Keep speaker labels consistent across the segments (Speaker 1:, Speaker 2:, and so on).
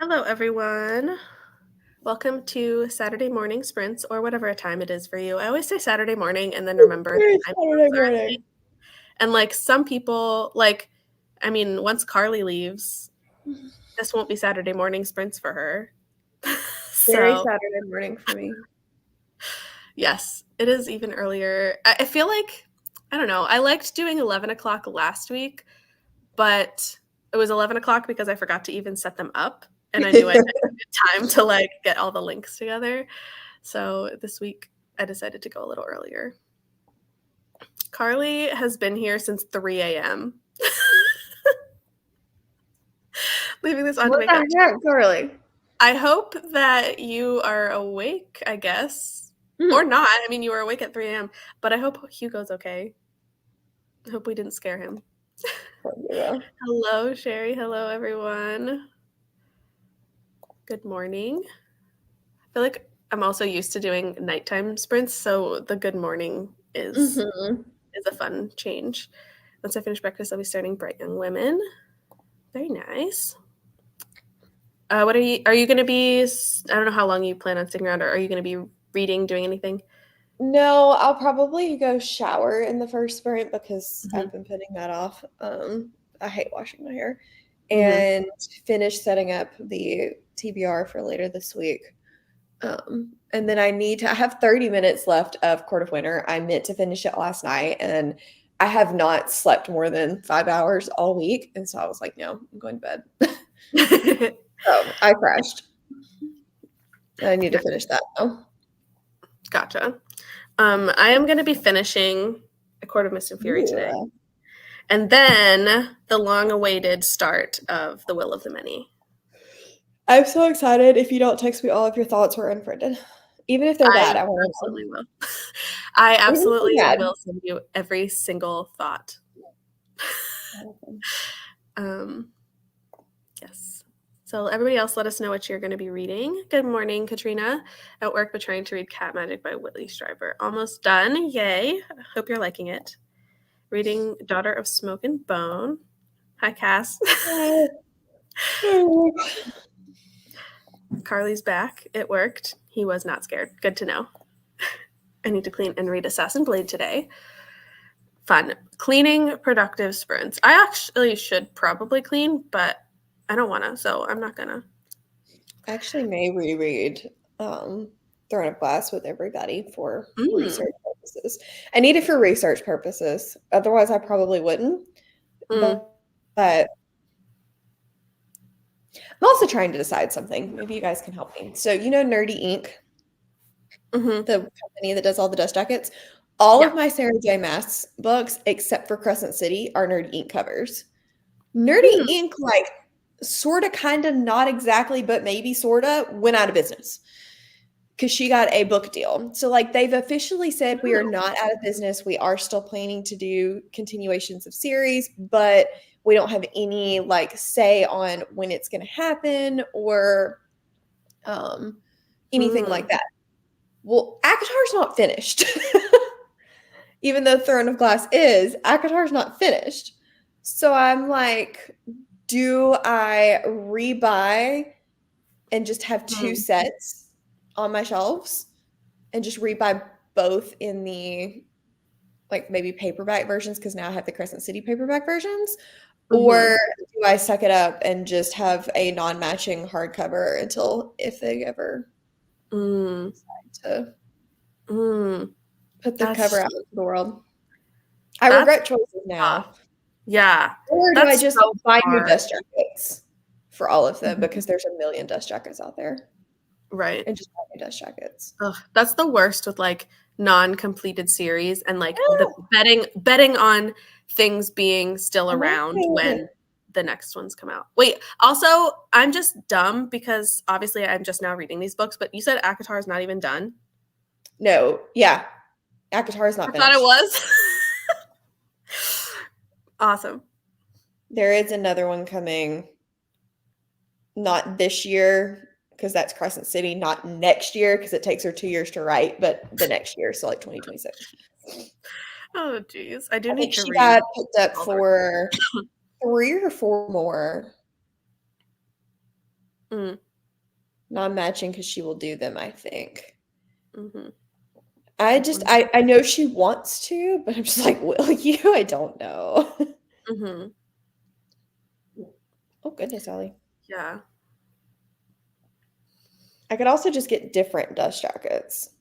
Speaker 1: Hello, everyone. Welcome to Saturday morning sprints or whatever time it is for you. I always say Saturday morning and then remember the
Speaker 2: It's
Speaker 1: time
Speaker 2: Saturday
Speaker 1: zones are in
Speaker 2: morning.
Speaker 1: me. And like some people, once Carly leaves, this won't be Saturday morning sprints for her.
Speaker 2: Very
Speaker 1: So,
Speaker 2: Saturday morning for me.
Speaker 1: yes, it is even earlier. I feel like, I don't know, I liked doing 11 o'clock last week, but it was 11 o'clock because I forgot to even set them up. And I knew I needed time to get all the links together. So this week I decided to go a little earlier. Carly has been here since 3 a.m. Leaving this on to
Speaker 2: What
Speaker 1: make up.
Speaker 2: the heck, Carly?
Speaker 1: I hope that you are awake, I guess. Or
Speaker 2: Hmm.
Speaker 1: not. I mean, you were awake at 3 a.m., but I hope Hugo's okay. I hope we didn't scare him. Hello, Sherry. Hello, everyone. Good morning. I feel like I'm also used to doing nighttime sprints, so the good morning is
Speaker 2: Mm-hmm.
Speaker 1: a fun change. Once I finish breakfast, I'll be starting Bright Young Women. Very nice. What are you going to be? I don't know how long you plan on sticking around, or are you going to be reading, doing anything?
Speaker 2: No, I'll probably go shower in the first sprint because
Speaker 1: Mm-hmm.
Speaker 2: I've been putting that off. I hate washing my hair.
Speaker 1: Mm-hmm.
Speaker 2: And finish setting up the TBR for later this week. And then I have 30 minutes left of Court of Winter. I meant to finish it last night and I have not slept more than 5 hours all week. And so I was like, no, I'm going to bed. So I crashed. I need to finish that now.
Speaker 1: Gotcha. I am going to be finishing A Court of Mist and Fury today,
Speaker 2: Ooh.
Speaker 1: and then the long-awaited start of The Will of the Many.
Speaker 2: I'm so excited. If you don't text me all of your thoughts, we're unfriended. Even if they're bad,
Speaker 1: I
Speaker 2: I want to know.
Speaker 1: absolutely will. I
Speaker 2: Even if
Speaker 1: absolutely
Speaker 2: they're
Speaker 1: will send you every single thought.
Speaker 2: bad.
Speaker 1: Um, yes. So everybody else, let us know what you're going to be reading. Good morning, Katrina. At work, but trying to read Cat Magic by Whitley Strieber. Almost done. Yay. Hope you're liking it. Reading Daughter of Smoke and Bone. Hi, Cass. Carly's back. It worked. He was not scared. Good to know. I need to clean and read Assassin Blade today. Fun. Cleaning productive sprints. I actually should probably clean, but I don't want to, so I'm not going to.
Speaker 2: I actually may reread Throne of Glass with everybody for
Speaker 1: Mm.
Speaker 2: research purposes. I need it for research purposes. Otherwise, I probably wouldn't.
Speaker 1: Mm.
Speaker 2: But I'm also trying to decide something. Maybe you guys can help me. So, you know, Nerdy Ink,
Speaker 1: Mm-hmm.
Speaker 2: the company that does all the dust jackets, all
Speaker 1: Yeah.
Speaker 2: of my Sarah J. Maas books, except for Crescent City, are Nerdy Ink covers. Nerdy
Speaker 1: Mm.
Speaker 2: Ink, like, sort of, kind of, not exactly, but maybe sort of, went out of business because she got a book deal. So, like, they've officially said we are
Speaker 1: Oh.
Speaker 2: not out of business. We are still planning to do continuations of series, but we don't have any like say on when it's going to happen or anything
Speaker 1: Mm.
Speaker 2: like that. Well, Akatar's not finished. Even though Throne of Glass is, Akatar's not finished. So I'm like, do I rebuy and just have two
Speaker 1: Mm.
Speaker 2: sets on my shelves and just rebuy both in the like maybe paperback versions because now I have the Crescent City paperback versions?
Speaker 1: Mm-hmm.
Speaker 2: Or do I suck it up and just have a non-matching hardcover until if they ever
Speaker 1: Mm.
Speaker 2: to
Speaker 1: Mm.
Speaker 2: put the cover
Speaker 1: That's
Speaker 2: out into the world? I
Speaker 1: that's
Speaker 2: regret choices
Speaker 1: tough.
Speaker 2: now.
Speaker 1: Yeah.
Speaker 2: Or do I
Speaker 1: That's
Speaker 2: just
Speaker 1: so
Speaker 2: buy new
Speaker 1: hard.
Speaker 2: dust jackets for all of them
Speaker 1: Mhm.
Speaker 2: because there's a million dust jackets out there
Speaker 1: Right.
Speaker 2: and just buy new dust jackets?
Speaker 1: Ugh, that's the worst with like non-completed series and like the betting on things being still
Speaker 2: I
Speaker 1: around
Speaker 2: know.
Speaker 1: when the next ones come out. Wait, also, I'm just dumb because obviously I'm just now reading these books, but you said Akatar is not even done.
Speaker 2: No, yeah. Akatar is
Speaker 1: I
Speaker 2: not
Speaker 1: thought it
Speaker 2: finished.
Speaker 1: was. Awesome.
Speaker 2: There is another one coming, not this year because that's Crescent City, not next year because it takes her 2 years to write, but the next year, so like 2026.
Speaker 1: Oh, geez. I do
Speaker 2: I
Speaker 1: need
Speaker 2: think
Speaker 1: to
Speaker 2: she
Speaker 1: read
Speaker 2: got picked up
Speaker 1: all the.
Speaker 2: for 3 or 4 more.
Speaker 1: Mm,
Speaker 2: Non-matching because she will do them, I think.
Speaker 1: mhm.
Speaker 2: I know she wants to, but I'm just like, will you? I don't know.
Speaker 1: Mhm.
Speaker 2: Oh goodness, Allie.
Speaker 1: Yeah.
Speaker 2: I could also just get different dust jackets.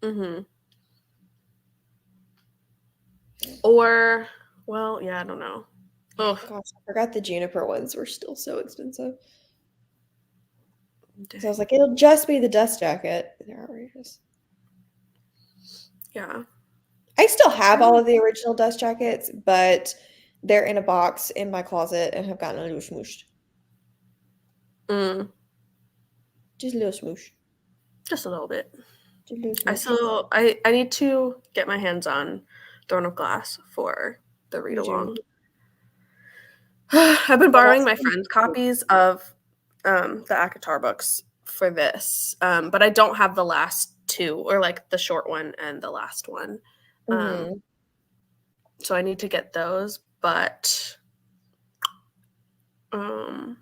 Speaker 1: Mhm. Or, well, yeah, I don't know. Oh,
Speaker 2: Gosh, I forgot the juniper ones were still so expensive. So I was
Speaker 1: dang.
Speaker 2: like, it'll just be the dust jacket. They're outrageous.
Speaker 1: Yeah.
Speaker 2: I still have all of the original dust jackets, but they're in a box in my closet and have gotten a little smooshed.
Speaker 1: Mm,
Speaker 2: Just a little smoosh.
Speaker 1: just a little bit.
Speaker 2: Just a little
Speaker 1: I
Speaker 2: smoosh.
Speaker 1: still I need to get my hands on Throne of Glass for the read
Speaker 2: Me too.
Speaker 1: along. I've been
Speaker 2: Well,
Speaker 1: borrowing
Speaker 2: that's
Speaker 1: my friend's copies of the ACOTAR books for this, but I don't have the last two, or like the short one and the last one. Um,
Speaker 2: mhm.
Speaker 1: so I need to get those, but um,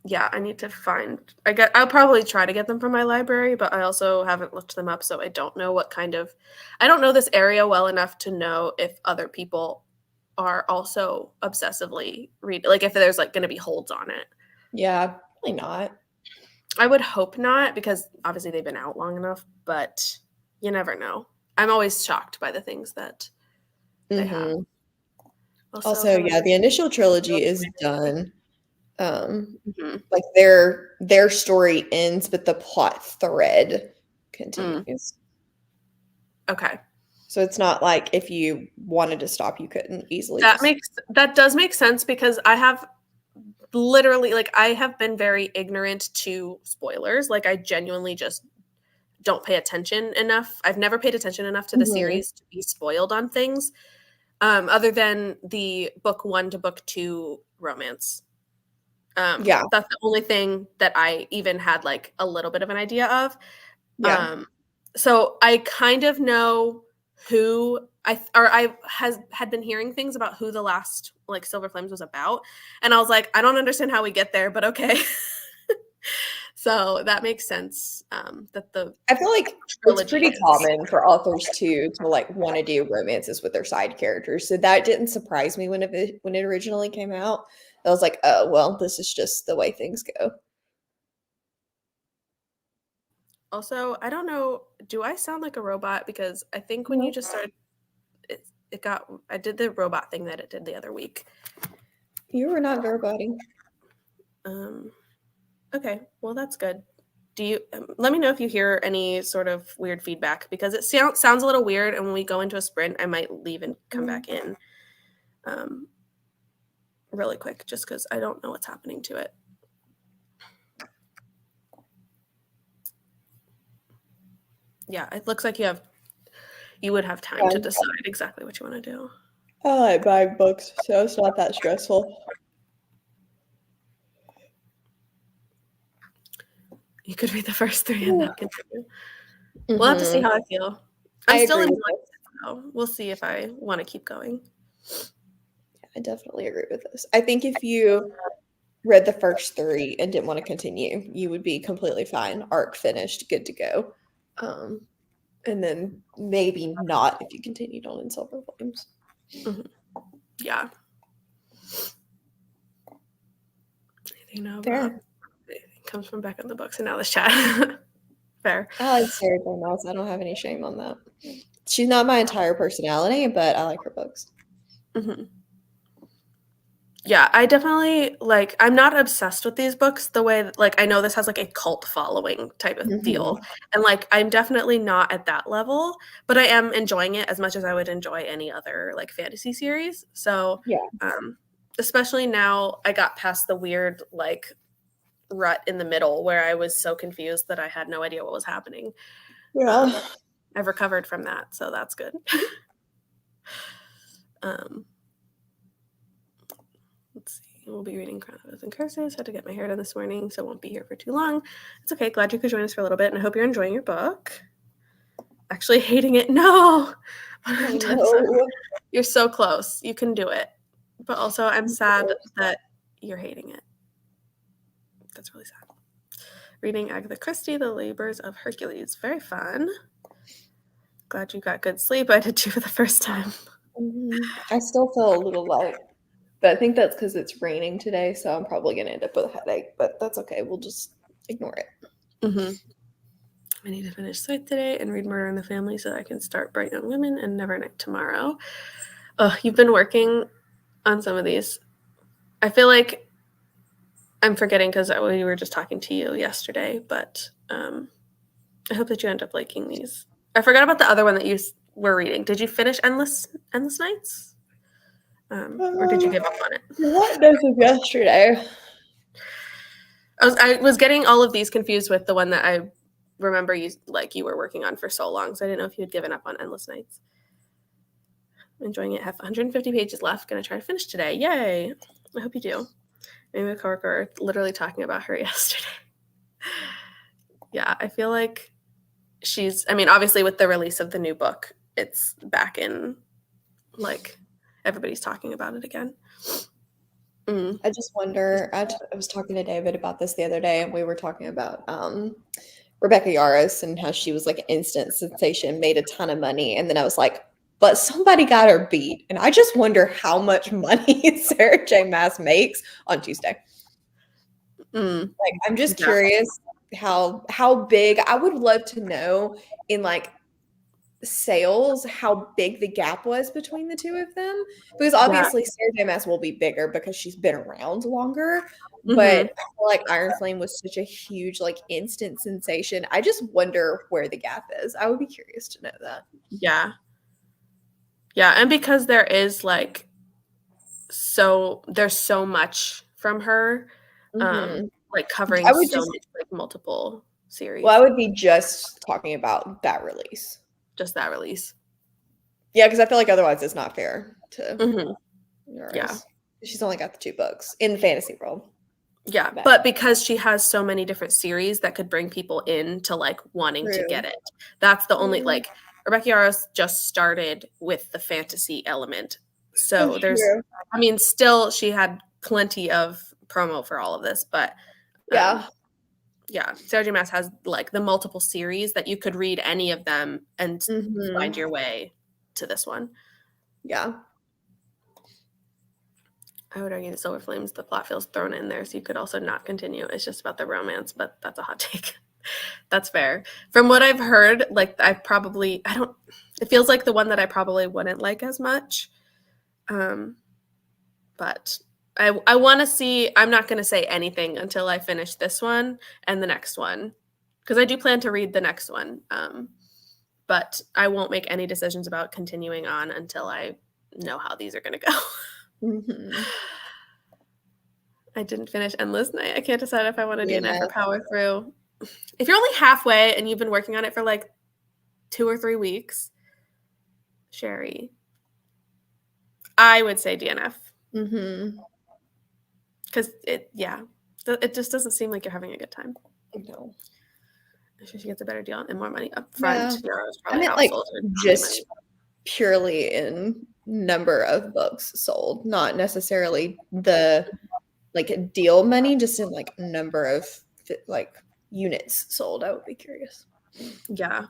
Speaker 1: yeah, I need to find. I'll probably try to get them from my library, but I also haven't looked them up, so I don't know what kind of. I don't know this area well enough to know if other people are also obsessively read, like if there's like going to be holds on it.
Speaker 2: Yeah, probably not.
Speaker 1: I would hope not because obviously they've been out long enough, but you never know. I'm always shocked by the things that they have.
Speaker 2: Mhm.
Speaker 1: Also,
Speaker 2: Also,
Speaker 1: haven't
Speaker 2: yeah, the initial
Speaker 1: read
Speaker 2: trilogy is done.
Speaker 1: Mhm.
Speaker 2: Like their story ends, but the plot thread
Speaker 1: Mm,
Speaker 2: continues.
Speaker 1: okay.
Speaker 2: So it's not like if you wanted to stop, you couldn't easily just.
Speaker 1: That does make sense because I have literally like I have been very ignorant to spoilers. Like I genuinely just don't pay attention enough. I've never paid attention enough to the
Speaker 2: Mhm.
Speaker 1: series to be spoiled on things, other than the book one to book two romance.
Speaker 2: Yeah,
Speaker 1: That's the only thing that I even had like a little bit of an idea of.
Speaker 2: yeah,
Speaker 1: Um, so I kind of know who I has had been hearing things about who the last like Silver Flames was about, and I was like, I don't understand how we get there, but okay. So that makes sense. That the
Speaker 2: I feel like it's
Speaker 1: trilogy
Speaker 2: pretty
Speaker 1: is
Speaker 2: common for authors too to like want to do romances with their side characters. So that didn't surprise me when it originally came out. I was like, oh well, this is just the way things go.
Speaker 1: also. I don't know. Do I sound like a robot? Because I think when you
Speaker 2: No,
Speaker 1: just started, it got. I did the robot thing that it did the other week.
Speaker 2: you were not verbatim.
Speaker 1: Um, okay, well that's good. Do you let me know if you hear any sort of weird feedback because it sounds a little weird, and when we go into a sprint, I might leave and come back in um, really quick just because I don't know what's happening to it. Yeah, it looks like you would have time to
Speaker 2: Yeah.
Speaker 1: decide exactly what you want to do.
Speaker 2: I like buying books, so it's not that stressful.
Speaker 1: You could read the first three and then continue. We'll have to see
Speaker 2: Hmm.
Speaker 1: how I feel.
Speaker 2: I
Speaker 1: I'm still
Speaker 2: agree
Speaker 1: enjoying
Speaker 2: with
Speaker 1: it,
Speaker 2: this.
Speaker 1: though. We'll see if I want to keep going.
Speaker 2: I definitely agree with this. I think if you read the first three and didn't want to continue, you would be completely fine. Arc finished, good to go. Um, and then maybe not if you continued on in Silver Flames.
Speaker 1: Mhm. Yeah. Anything to know about
Speaker 2: Fair.
Speaker 1: it comes from back in the books and now this chat. Fair.
Speaker 2: I like Sarah J. Maas. I don't have any shame on that. She's not my entire personality, but I like her books.
Speaker 1: Mhm. Yeah, I definitely like I'm not obsessed with these books the way that, like I know this has like a cult following type of deal.
Speaker 2: Hmm.
Speaker 1: And like I'm definitely not at that level, but I am enjoying it as much as I would enjoy any other like fantasy series. So,
Speaker 2: Yeah.
Speaker 1: um especially now I got past the weird like rut in the middle where I was so confused that I had no idea what was happening.
Speaker 2: Yeah.
Speaker 1: Um I've recovered from that, so that's good. Um Let's see. We'll be reading Chronicles and Curses. Had to get my hair done this morning, so won't be here for too long. It's okay. Glad you could join us for a little bit, and I hope you're enjoying your book. Actually, hating it. No,
Speaker 2: I
Speaker 1: I'm done.
Speaker 2: know.
Speaker 1: You're so close. You can do it. But also, I'm sad that you're hating it. That's really sad. Reading Agatha Christie, The Labors of Hercules. Very fun. Glad you got good sleep. I did too for the first time.
Speaker 2: I still feel a little light, but I think that's because it's raining today, so I'm probably going to end up with a headache, but that's okay. We'll just ignore it.
Speaker 1: I need to finish Sight today and read Murder in the Family so that I can start Bright Young Women and Nevernight tomorrow. Oh, you've been working on some of these. I feel like I'm forgetting because we were just talking to you yesterday, but I hope that you end up liking these. I forgot about the other one that you were reading. Did you finish Endless Nights? Or did you give up on it?
Speaker 2: What dose of yesterday?
Speaker 1: I was getting all of these confused with the one that I remember you were working on for so long, so I didn't know if you had given up on Endless Nights. Enjoying it. Have 150 pages left. Gonna try to finish today. Yay! I hope you do. Maybe a coworker literally talking about her yesterday. Yeah, I feel like obviously with the release of the new book, it's back in, like, everybody's talking about it again.
Speaker 2: I just wonder, I was talking to David about this the other day, and we were talking about Rebecca Yarros and how she was like an instant sensation, made a ton of money. And then I was like, but somebody got her beat. And I just wonder how much money Sarah J. Maas makes on Tuesday. Like, I'm just curious how big. I would love to know in like sales how big the gap was between the two of them, because obviously Sarah J. Maas will be bigger because she's been around longer, but I feel like Iron Flame was such a huge like instant sensation. I just wonder where the gap is. I would be curious to know that.
Speaker 1: Yeah, and because there is like there's so much from her, like covering multiple series.
Speaker 2: Well, I would be just talking about that release.
Speaker 1: Just that release.
Speaker 2: Yeah, because I feel like otherwise it's not fair to
Speaker 1: Yeah.
Speaker 2: She's only got the 2 books in the fantasy world.
Speaker 1: Yeah, but because she has so many different series that could bring people in to like wanting to get it. That's the only like Rebecca Yarros just started with the fantasy element. So still she had plenty of promo for all of this, but Sarah J. Maas has like the multiple series that you could read any of them and find your way to this one.
Speaker 2: Yeah.
Speaker 1: I would argue the Silver Flames, the plot feels thrown in there, so you could also not continue. It's just about the romance, but that's a hot take. That's fair. From what I've heard, like it feels like the one that I probably wouldn't like as much. But I want to see, I'm not going to say anything until I finish this one and the next one, because I do plan to read the next one. But I won't make any decisions about continuing on until I know how these are going to go. I didn't finish Endless Night. I can't decide if I want to DNF or power through. If you're only halfway and you've been working on it for like 2 or 3 weeks, Sherry, I would say DNF. Because it just doesn't seem like you're having a good time.
Speaker 2: No.
Speaker 1: I'm sure she gets a better deal and more money up front.
Speaker 2: Yeah. I meant like just purely in number of books sold, not necessarily the like deal money, just in like number of like units sold. I would be curious.
Speaker 1: Yeah.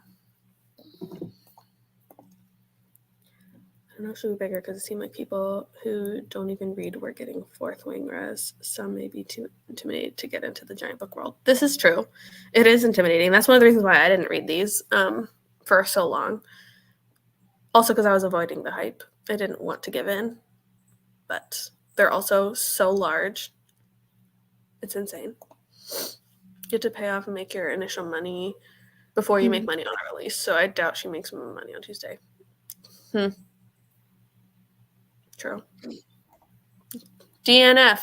Speaker 1: I don't know if she would be bigger because it seemed like people who don't even read were getting 4th wing res. Some may be too intimidated to get into the giant book world. This is true. It is intimidating. That's one of the reasons why I didn't read these for so long. Also because I was avoiding the hype. I didn't want to give in. But they're also so large. It's insane. You have to pay off and make your initial money before you make money on a release. So I doubt she makes money on Tuesday. True. DNF.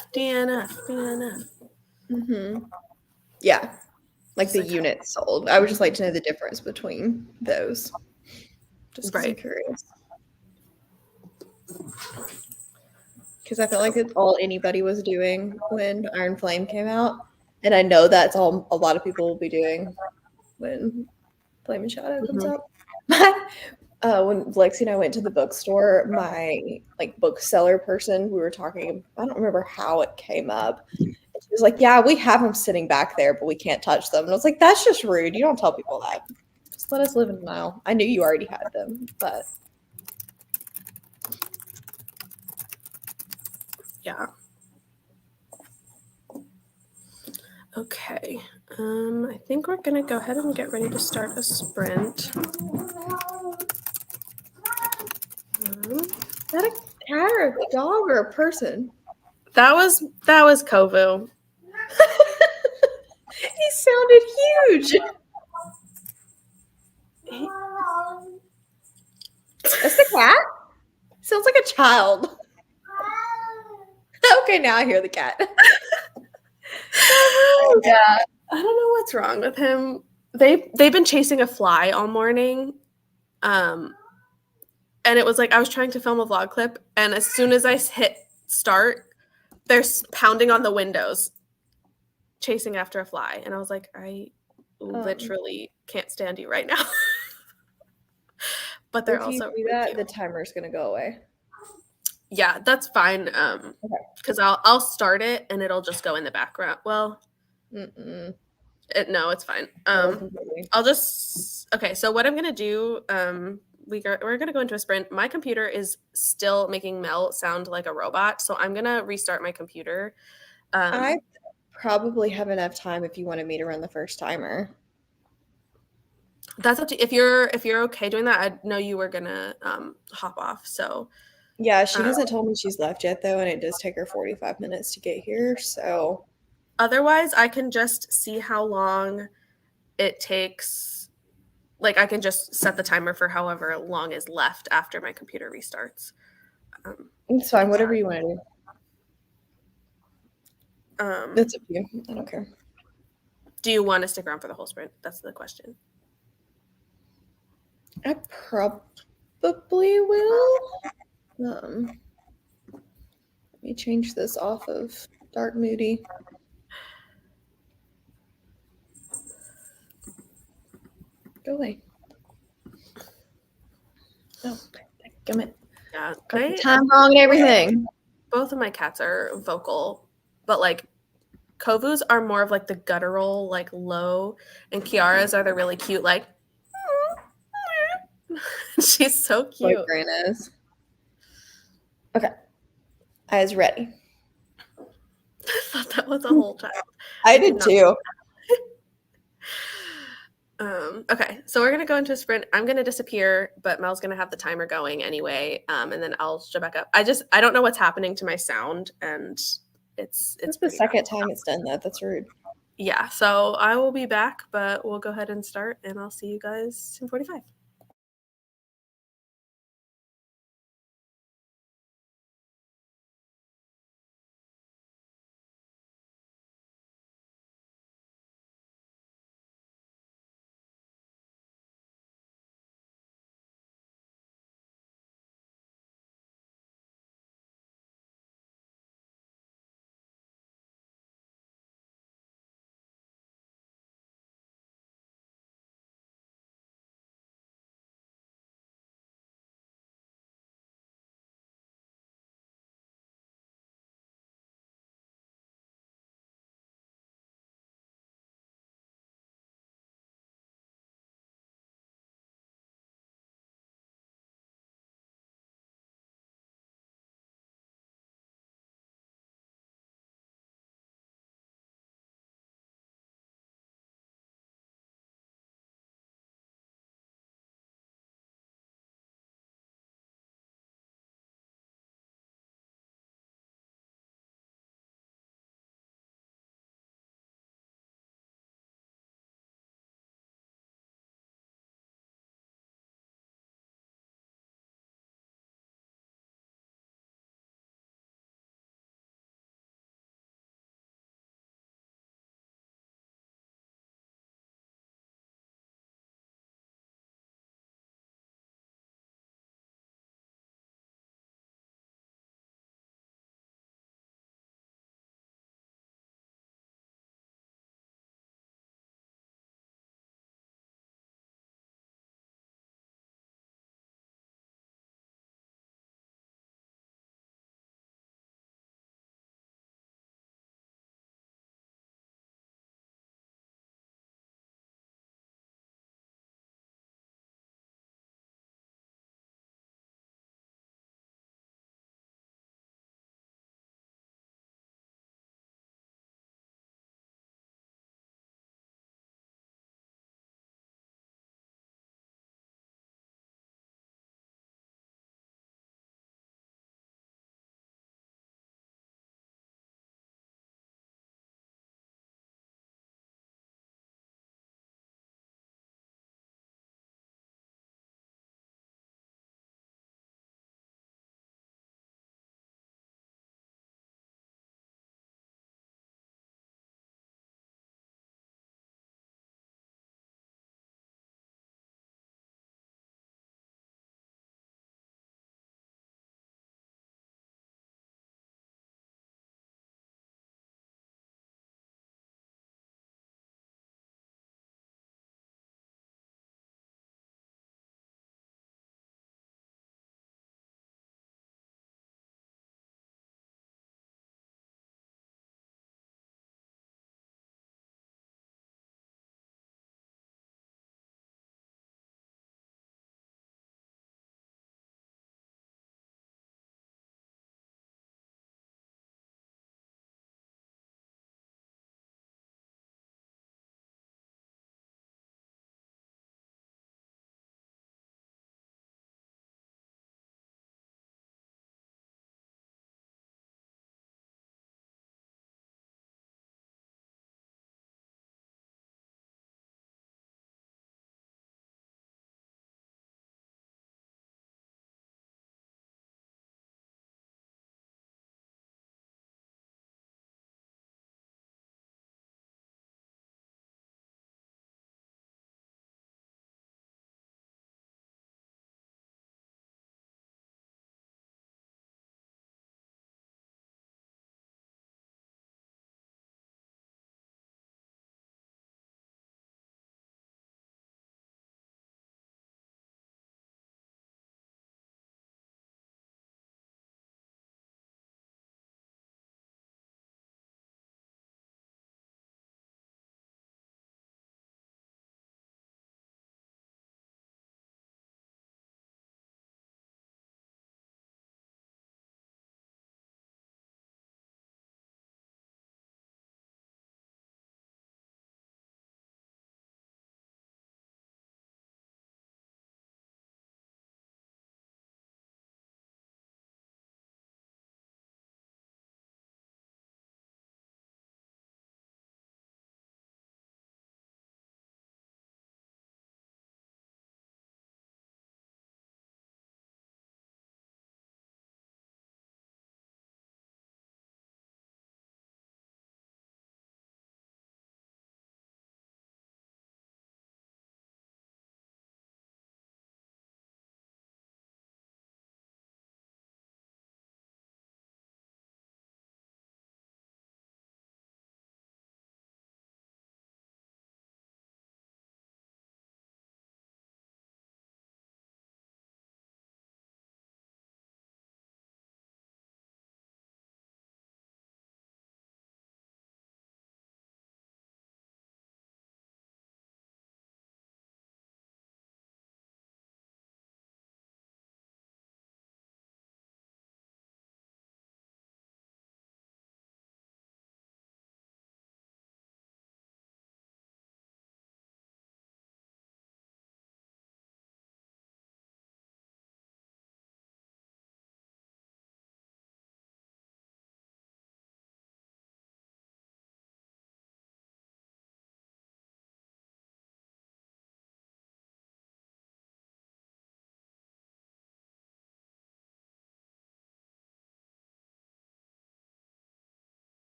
Speaker 2: Yeah. Like the units sold. I would just like to know the difference between those. Just because I'm curious. Because I feel like it's all anybody was doing when Iron Flame came out. And I know that's all a lot of people will be doing when Flame and Shadow comes out. When Lexi and I went to the bookstore, my like bookseller person, we were talking, I don't remember how it came up. And she She's like, yeah, we have them sitting back there, but we can't touch them. And I was like, that's just rude. You don't tell people that. Just let us live in denial. I knew you already had them, but
Speaker 1: Yeah. Okay. I think we're gonna go ahead and get ready to start a sprint.
Speaker 2: is that a cat or a dog or a person?
Speaker 1: That was Kovu.
Speaker 2: He sounded huge. That's the cat? Sounds like a child. Okay, now I hear the cat.
Speaker 1: Yeah. I don't know what's wrong with him. They've been chasing a fly all morning. And it was like I was trying to film a vlog clip, and as soon as I hit start, they're pounding on the windows, chasing after a fly. And I was like, I literally can't stand you right now. But they're
Speaker 2: If you
Speaker 1: also
Speaker 2: do
Speaker 1: really
Speaker 2: that,
Speaker 1: cute.
Speaker 2: the timer's gonna go away.
Speaker 1: Yeah, that's fine. Because I'll start it and it'll just go in the background. Well, no, it's fine. I'll just okay. So what I'm gonna do, we're gonna go into a sprint. My computer is still making Mel sound like a robot, so I'm gonna restart my computer.
Speaker 2: I probably have enough time if you wanted me to run the first timer.
Speaker 1: That's up to if you're okay doing that. I know you were gonna hop off, so
Speaker 2: Yeah, she hasn't told me she's left yet though, and it does take her 45 minutes to get here, so
Speaker 1: otherwise I can just see how long it takes. Like I can just set the timer for however long is left after my computer restarts.
Speaker 2: it's fine, whatever you want to do. That's up to you. I don't care.
Speaker 1: Do you want to stick around for the whole sprint? That's the question.
Speaker 2: I probably will. Let me change this off of dark moody. Go away. Oh, damn it.
Speaker 1: Yeah,
Speaker 2: Got the time wrong and everything.
Speaker 1: Both of my cats are vocal, but like Kovu's are more of like the guttural, like low, and Kiara's are the really cute, like. She's so cute.
Speaker 2: Like Gran is. Okay. I was ready.
Speaker 1: I thought that was a whole child.
Speaker 2: I did too.
Speaker 1: Okay, so we're gonna go into a sprint. I'm gonna disappear, but Mel's gonna have the timer going anyway, and then I'll show back up. I don't know what's happening to my sound, and it's
Speaker 2: the second time it's done that. That's rude.
Speaker 1: Yeah, so I will be back, but we'll go ahead and start, and I'll see you guys in 45.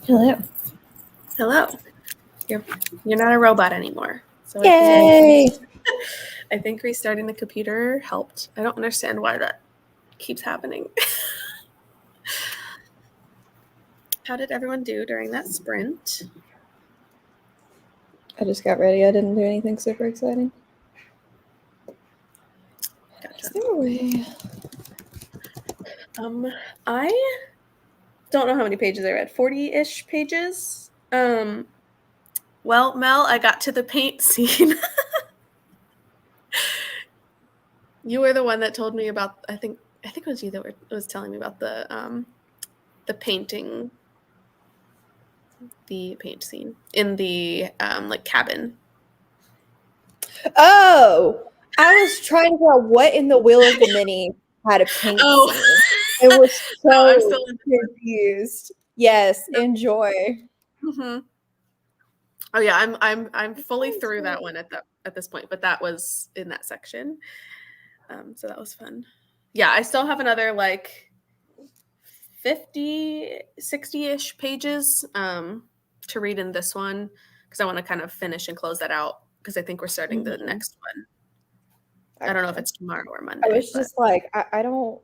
Speaker 2: Hello.
Speaker 1: Hello. You're not a robot anymore. So
Speaker 2: Yay!
Speaker 1: I think restarting the computer helped. I don't understand why that keeps happening. How did everyone do during that sprint?
Speaker 2: I just got ready. I didn't do anything super exciting.
Speaker 1: Gotcha.
Speaker 2: Is there a way?
Speaker 1: I don't know how many pages I read. 40-ish pages. Well, Mel, I got to the paint scene. You were the one that told me about. I think it was you that was telling me about the painting, the paint scene in the like cabin.
Speaker 2: Oh, I was trying to figure out what in the Wheel of the Mini had a paint scene. I was
Speaker 1: No, I'm
Speaker 2: so
Speaker 1: still
Speaker 2: confused. Yes, enjoy.
Speaker 1: Mm-hmm. Oh yeah, I'm fully through that one at this point, but that was in that section. So that was fun. Yeah, I still have another like 50, 60-ish pages to read in this one because I want to kind of finish and close that out because I think we're starting the next one. I don't know if it's tomorrow or Monday.
Speaker 2: I was just like, I don't.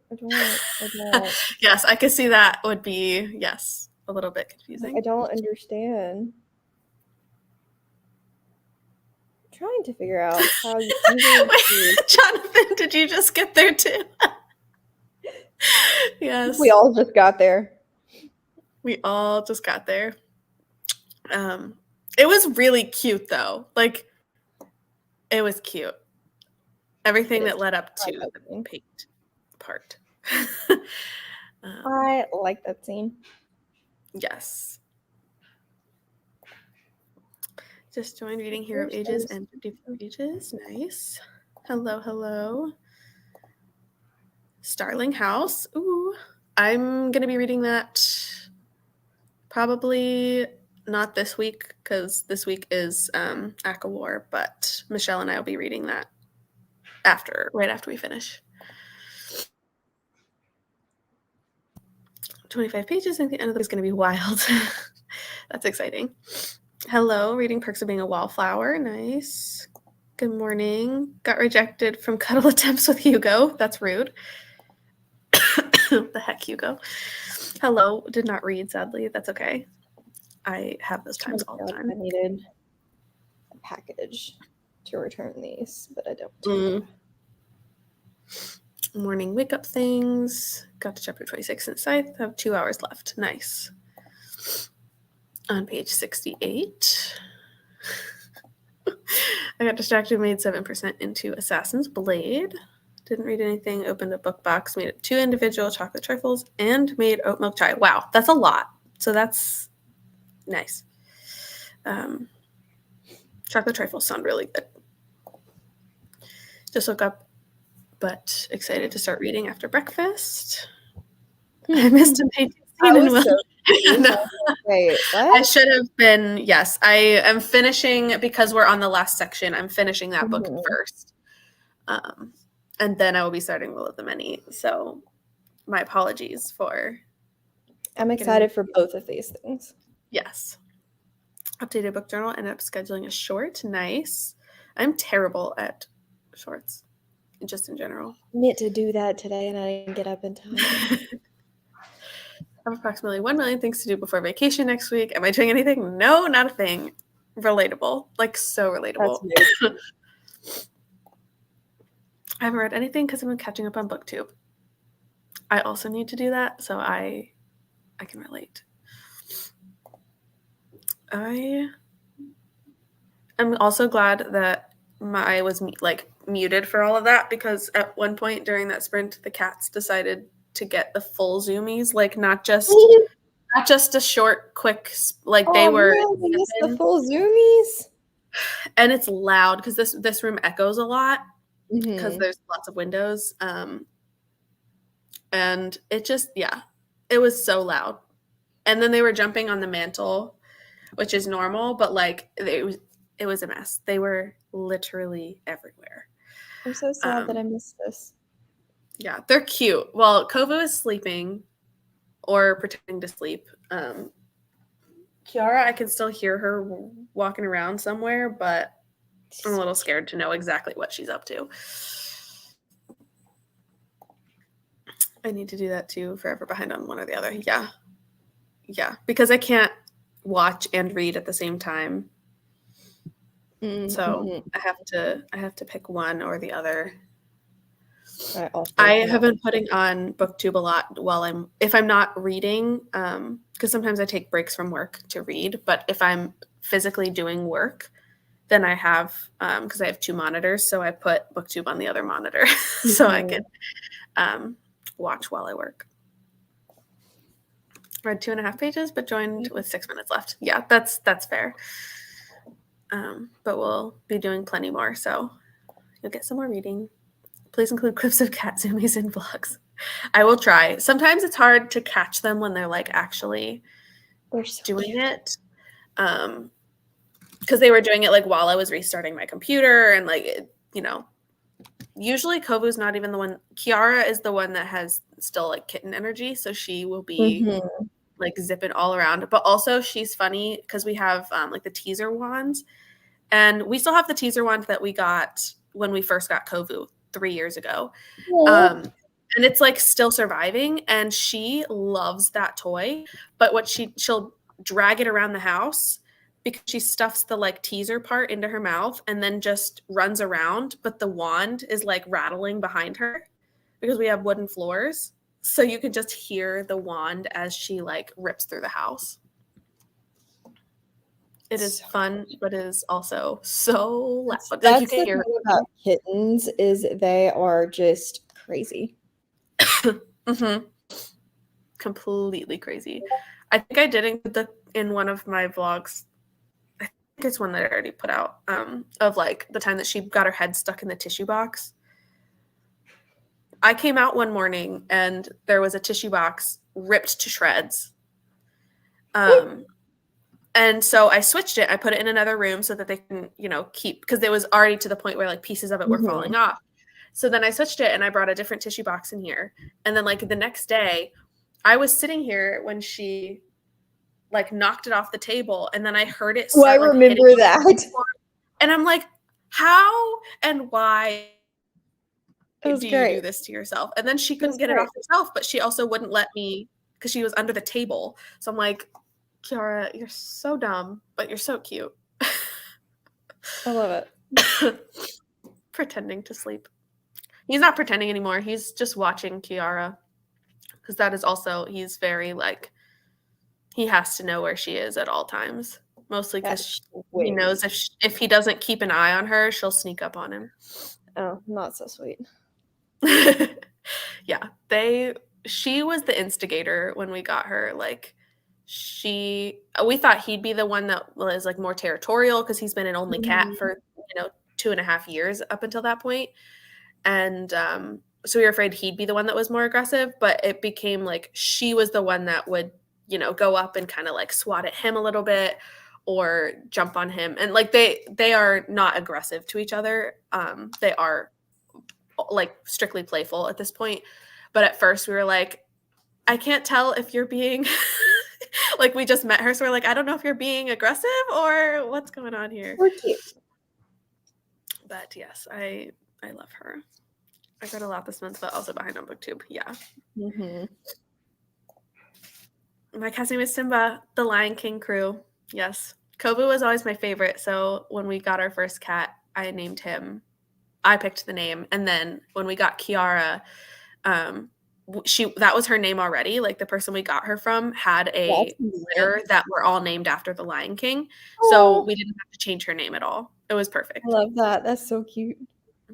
Speaker 1: Yes, I could see that would be, yes, a little bit confusing.
Speaker 2: I don't understand. I'm trying to figure out how you
Speaker 1: Wait, Jonathan, did you just get there too? Yes.
Speaker 2: We all just got there.
Speaker 1: We all just got there. It was really cute though. Like, it was cute. Everything that led up to the paint part.
Speaker 2: I like that scene.
Speaker 1: Yes. Just joined reading Hero of Ages and 54 Ages. Nice. Hello, hello. Starling House. Ooh. I'm going to be reading that probably not this week because this week is Aka War, but Michelle and I will be reading that right after we finish. 25 pages. I think the end of it is going to be wild. That's exciting. Hello, reading Perks of Being a Wallflower. Nice. Good morning. Got rejected from cuddle attempts with Hugo. That's rude. The heck, Hugo. Hello. Did not read, sadly. That's okay. I have those times all the time.
Speaker 2: I needed a package to return these, but I don't.
Speaker 1: Morning wake up things. Got to chapter 26 in Scythe. Have 2 hours left. Nice. On page 68. I got distracted, made 7% into Assassin's Blade. Didn't read anything, opened a book box, made 2 individual chocolate trifles, and made oat milk chai. Wow, that's a lot. So that's nice. Chocolate trifles sound really good. Just woke up, but excited to start reading after breakfast. I missed a painting scene in Will. No.
Speaker 2: Wait, what?
Speaker 1: I should have been, yes. I am finishing, because we're on the last section, I'm finishing that book first. And then I will be starting Will of the Many. So my apologies for...
Speaker 2: I'm excited for both of these things.
Speaker 1: Yes. Updated book journal, ended up scheduling a short. Nice. I'm terrible at shorts, just in general.
Speaker 2: I meant to do that today and I didn't get up in time.
Speaker 1: I have approximately 1 million things to do before vacation next week. Am I doing anything? No, not a thing. Relatable. Like, so relatable. I haven't read anything because I've been catching up on BookTube. I also need to do that, so I can relate. I'm also glad that I was muted for all of that, because at one point during that sprint, the cats decided to get the full zoomies, like not just a short, quick, like they were
Speaker 2: the full zoomies.
Speaker 1: And it's loud because this room echoes a lot because there's lots of windows. And it just, it was so loud. And then they were jumping on the mantle, which is normal, but like it was a mess. They were literally everywhere.
Speaker 2: I'm so sad that I missed this.
Speaker 1: Yeah, they're cute. Well, Kovu is sleeping or pretending to sleep. Kiara, I can still hear her walking around somewhere, but I'm a little scared to know exactly what she's up to. I need to do that too, forever behind on one or the other. Yeah. Yeah, because I can't watch and read at the same time. So I have to pick one or the other. I have been putting on BookTube a lot while if I'm not reading, because sometimes I take breaks from work to read, but if I'm physically doing work, then I have, because I have 2 monitors, so I put BookTube on the other monitor so I can watch while I work. Read 2.5 pages, but joined with 6 minutes left. Yeah, that's fair. But we'll be doing plenty more, so you'll get some more reading. Please include clips of cat zoomies in vlogs. I will try. Sometimes it's hard to catch them when they're like actually doing it. Because they were doing it like while I was restarting my computer and like, you know, usually Kovu's not even the one. Kiara is the one that has still like kitten energy. So she will be like zipping all around. But also she's funny because we have like the teaser wands. And we still have the teaser wand that we got when we first got Kovu 3 years ago. And it's like still surviving. And she loves that toy. But what she'll drag it around the house because she stuffs the like teaser part into her mouth and then just runs around. But the wand is like rattling behind her because we have wooden floors. So you can just hear the wand as she like rips through the house. It is fun, but it is also so loud.
Speaker 2: That's the thing about kittens is they are just crazy.
Speaker 1: Completely crazy. I think I did in one of my vlogs. I think it's one that I already put out of like the time that she got her head stuck in the tissue box. I came out one morning and there was a tissue box ripped to shreds. And so I switched it. I put it in another room so that they can, you know, keep, because it was already to the point where like pieces of it were falling off. So then I switched it and I brought a different tissue box in here. And then like the next day, I was sitting here when she like knocked it off the table and then I heard it start,
Speaker 2: I remember that.
Speaker 1: And I'm like, how and why do you do this to yourself? And then she couldn't get it off herself, but she also wouldn't let me because she was under the table. So I'm like, Kiara, you're so dumb, but you're so cute.
Speaker 2: I love it.
Speaker 1: Pretending to sleep. He's not pretending anymore. He's just watching Kiara. Because that is also, he's very like, he has to know where she is at all times. Mostly because he knows if he doesn't keep an eye on her, she'll sneak up on him.
Speaker 2: Oh, not so sweet.
Speaker 1: Yeah. She was the instigator when we got her. Like, we thought he'd be the one that was like more territorial because he's been an only cat for 2.5 years up until that point. And so we were afraid he'd be the one that was more aggressive, but it became like she was the one that would go up and kind of like swat at him a little bit or jump on him. And like they are not aggressive to each other. They are like strictly playful at this point, but at first we were like, I can't tell if you're being like, we just met her, so we're like, I don't know if you're being aggressive or what's going on here.
Speaker 2: We're cute.
Speaker 1: But yes, I love her. I read a lot this month, but also behind on BookTube. Yeah. My cat's name is Simba, the Lion King crew. Yes. Kovu was always my favorite, so when we got our first cat, I named him. I picked the name, and then when we got Kiara, that was her name already. Like the person we got her from had a litter that were all named after the Lion King. So we didn't have to change her name at all. It was perfect.
Speaker 2: I love that. That's so cute.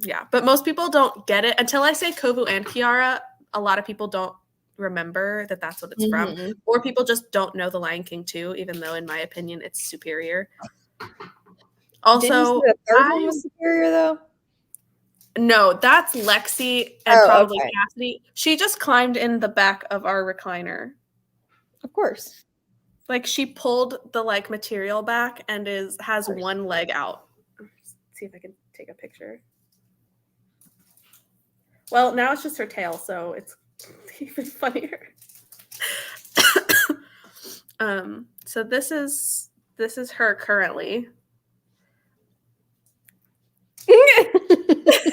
Speaker 1: Yeah, but most people don't get it until I say Kovu and Kiara. A lot of people don't remember that that's what it's from, or people just don't know the Lion King too, even though in my opinion it's superior. Also,
Speaker 2: the third one was superior though.
Speaker 1: No, that's Lexi and probably Cassidy. She just climbed in the back of our recliner.
Speaker 2: Of course.
Speaker 1: Like she pulled the like material back and has one leg out. Let's see if I can take a picture. Well, now it's just her tail, so it's even funnier. So this is her currently.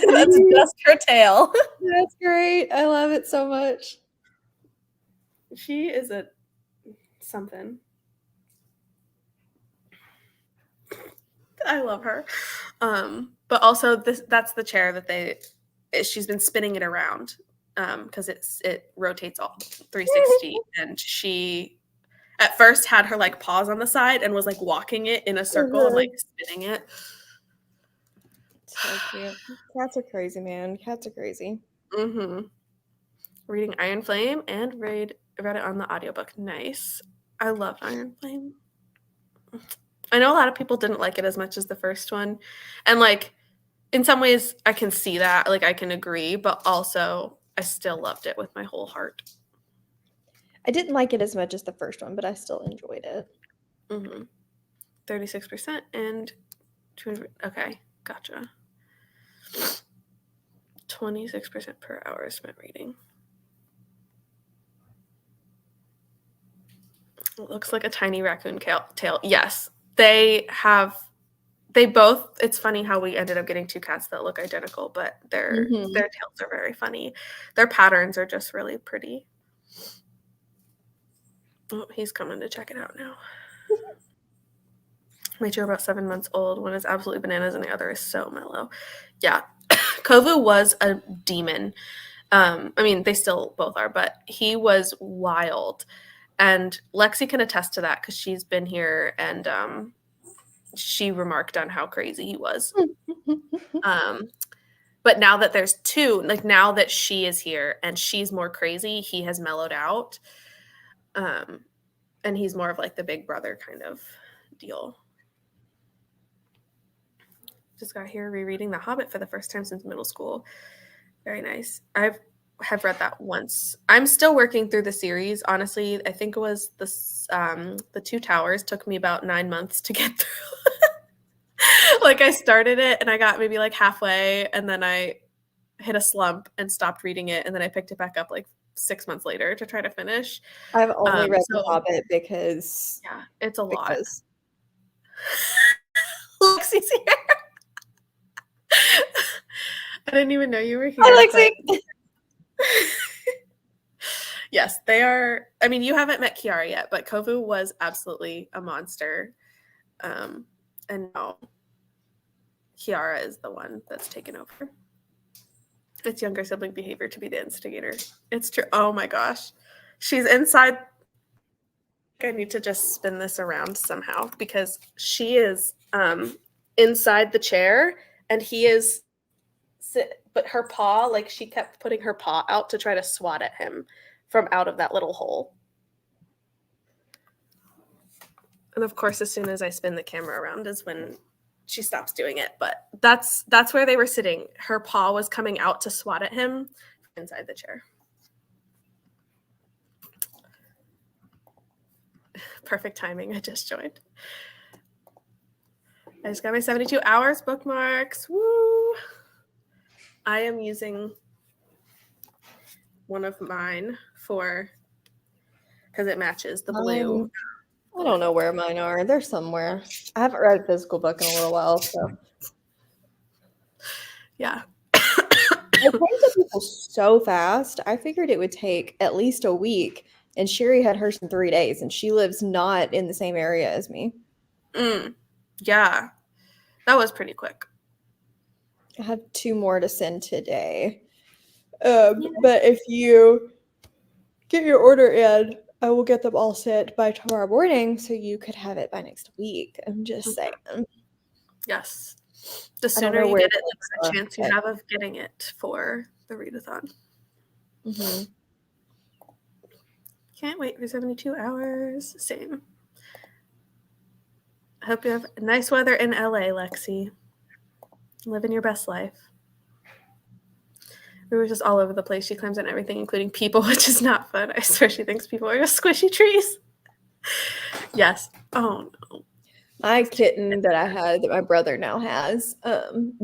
Speaker 1: That's just her tail.
Speaker 2: That's great. I love it so much.
Speaker 1: She is a something. I love her. But also that's the chair that she's been spinning it around because it rotates all 360 and she at first had her like paws on the side and was like walking it in a circle and like spinning it.
Speaker 2: So cute. Cats are crazy, man. Cats are crazy.
Speaker 1: Mm-hmm. Reading Iron Flame and read it on the audiobook. Nice. I love Iron Flame. I know a lot of people didn't like it as much as the first one. And like in some ways I can see that, like I can agree, but also I still loved it with my whole heart.
Speaker 2: I didn't like it as much as the first one, but I still enjoyed it.
Speaker 1: 36% and 200. Okay, gotcha. 26% per hour spent reading. It looks like a tiny raccoon tail. Yes, they both. It's funny how we ended up getting two cats that look identical, but their tails are very funny. Their patterns are just really pretty. Oh, he's coming to check it out now. My two are about 7 months old. One is absolutely bananas and the other is so mellow. Yeah. Kovu was a demon. I mean, they still both are, but he was wild. And Lexi can attest to that because she's been here and she remarked on how crazy he was. But now that there's two, like now that she is here and she's more crazy, he has mellowed out. And he's more of like the big brother kind of deal. Just got here rereading The Hobbit for the first time since middle school. Very nice. Have read that once. I'm still working through the series. Honestly, I think it was the Two Towers took me about 9 months to get through. Like I started it and I got maybe like halfway and then I hit a slump and stopped reading it and then I picked it back up like 6 months later to try to finish.
Speaker 2: I've only read The Hobbit because
Speaker 1: yeah, it's a lot.
Speaker 2: Because
Speaker 1: Lexi's here. I didn't even know you were here.
Speaker 2: Hi, Lexi.
Speaker 1: Yes, they are. I mean, you haven't met Kiara yet, but Kovu was absolutely a monster. And now Kiara is the one that's taken over. It's younger sibling behavior to be the instigator. It's true. Oh my gosh. She's inside. I need to just spin this around somehow because she is inside the chair and he is but her paw, like she kept putting her paw out to try to swat at him from out of that little hole. And of course, as soon as I spin the camera around is when she stops doing it. But that's where they were sitting. Her paw was coming out to swat at him inside the chair. Perfect timing. I just joined. I just got my 72 hours bookmarks. Woo! I am using one of mine because it matches the blue.
Speaker 2: I don't know where mine are. They're somewhere. I haven't read a physical book in a little while, so.
Speaker 1: Yeah.
Speaker 2: I came to people so fast. I figured it would take at least a week, and Sherry had hers in 3 days, and she lives not in the same area as me.
Speaker 1: Yeah. That was pretty quick.
Speaker 2: I have 2 more to send today. But if you get your order in, I will get them all sent by tomorrow morning so you could have it by next week. I'm just saying.
Speaker 1: Yes. The sooner you get it, the chance you have of getting it for the readathon. Can't wait for 72 hours. Same. I hope you have nice weather in LA, Lexi. Living your best life. We were just all over the place. She climbs on everything, including people, which is not fun. I swear she thinks people are just squishy trees. Yes. Oh, no.
Speaker 2: My kitten that I had, that my brother now has,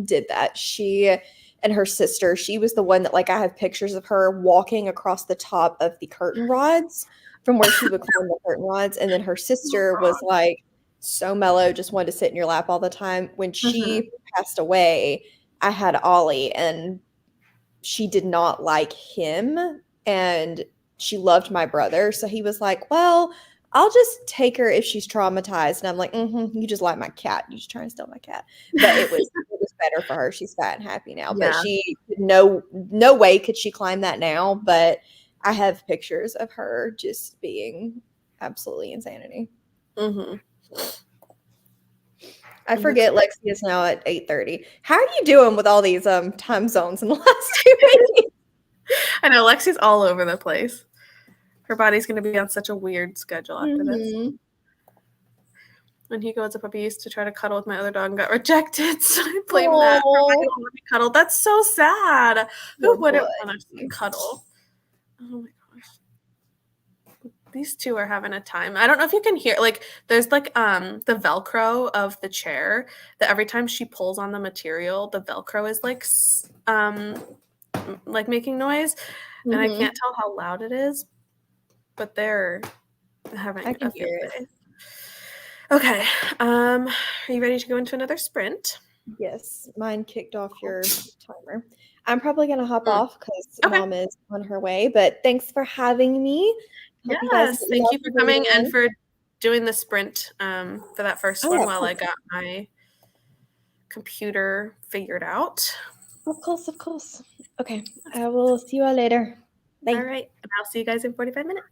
Speaker 2: did that. She and her sister, she was the one that, like, I have pictures of her walking across the top of the curtain rods from where she would climb the curtain rods, and then her
Speaker 1: Oh
Speaker 2: sister was,
Speaker 1: god.
Speaker 2: like, so mellow, just wanted to sit in your lap all the time. When
Speaker 1: Mhm.
Speaker 2: she passed away, I had Ollie, and she did not like him, and she loved my brother, so he was like, "Well, I'll just take her if she's traumatized." And I'm like, you just like my cat. You just trying to steal my cat." But it was better for her. She's fat and happy now. But
Speaker 1: Yeah.
Speaker 2: no way could she climb that now. But I have pictures of her just being absolutely insanity.
Speaker 1: Mhm.
Speaker 2: I
Speaker 1: That's
Speaker 2: forget Lexi is now at 8:30. How are you doing with all these time zones in the last 2 weeks?
Speaker 1: I know Lexi's all over the place. Her body's gonna be on such a weird schedule after this.
Speaker 2: Mhm.
Speaker 1: When he goes up, he used to try to cuddle with my other dog and got rejected, so I blame that for why he
Speaker 2: Oh,
Speaker 1: won't let me cuddle. That's so sad.
Speaker 2: poor
Speaker 1: Who wouldn't want to
Speaker 2: buddy.
Speaker 1: cuddle? Oh my gosh. These two are having a time. I don't know if you can hear like there's like the velcro of the chair that every time she pulls on the material, the velcro is like making noise, and I
Speaker 2: Mhm.
Speaker 1: can't tell how loud it is, but they're
Speaker 2: I
Speaker 1: having a
Speaker 2: can
Speaker 1: field
Speaker 2: hear it.
Speaker 1: day. Okay. Are you ready to go into another sprint?
Speaker 2: Yes, mine kicked off your timer. I'm probably gonna hop
Speaker 1: Mm,
Speaker 2: off because
Speaker 1: okay.
Speaker 2: mom is on her way, but thanks for having me. Hope you guys
Speaker 1: Yes.
Speaker 2: get
Speaker 1: Thank
Speaker 2: yourself
Speaker 1: you for
Speaker 2: a breathing
Speaker 1: coming and
Speaker 2: one.
Speaker 1: for doing the sprint for that first
Speaker 2: Oh, yeah,
Speaker 1: one
Speaker 2: of
Speaker 1: while I
Speaker 2: course.
Speaker 1: got my computer figured out.
Speaker 2: Of course, of course. Okay, I will see you all later.
Speaker 1: All
Speaker 2: Bye.
Speaker 1: right. And I'll see you guys in 45 minutes.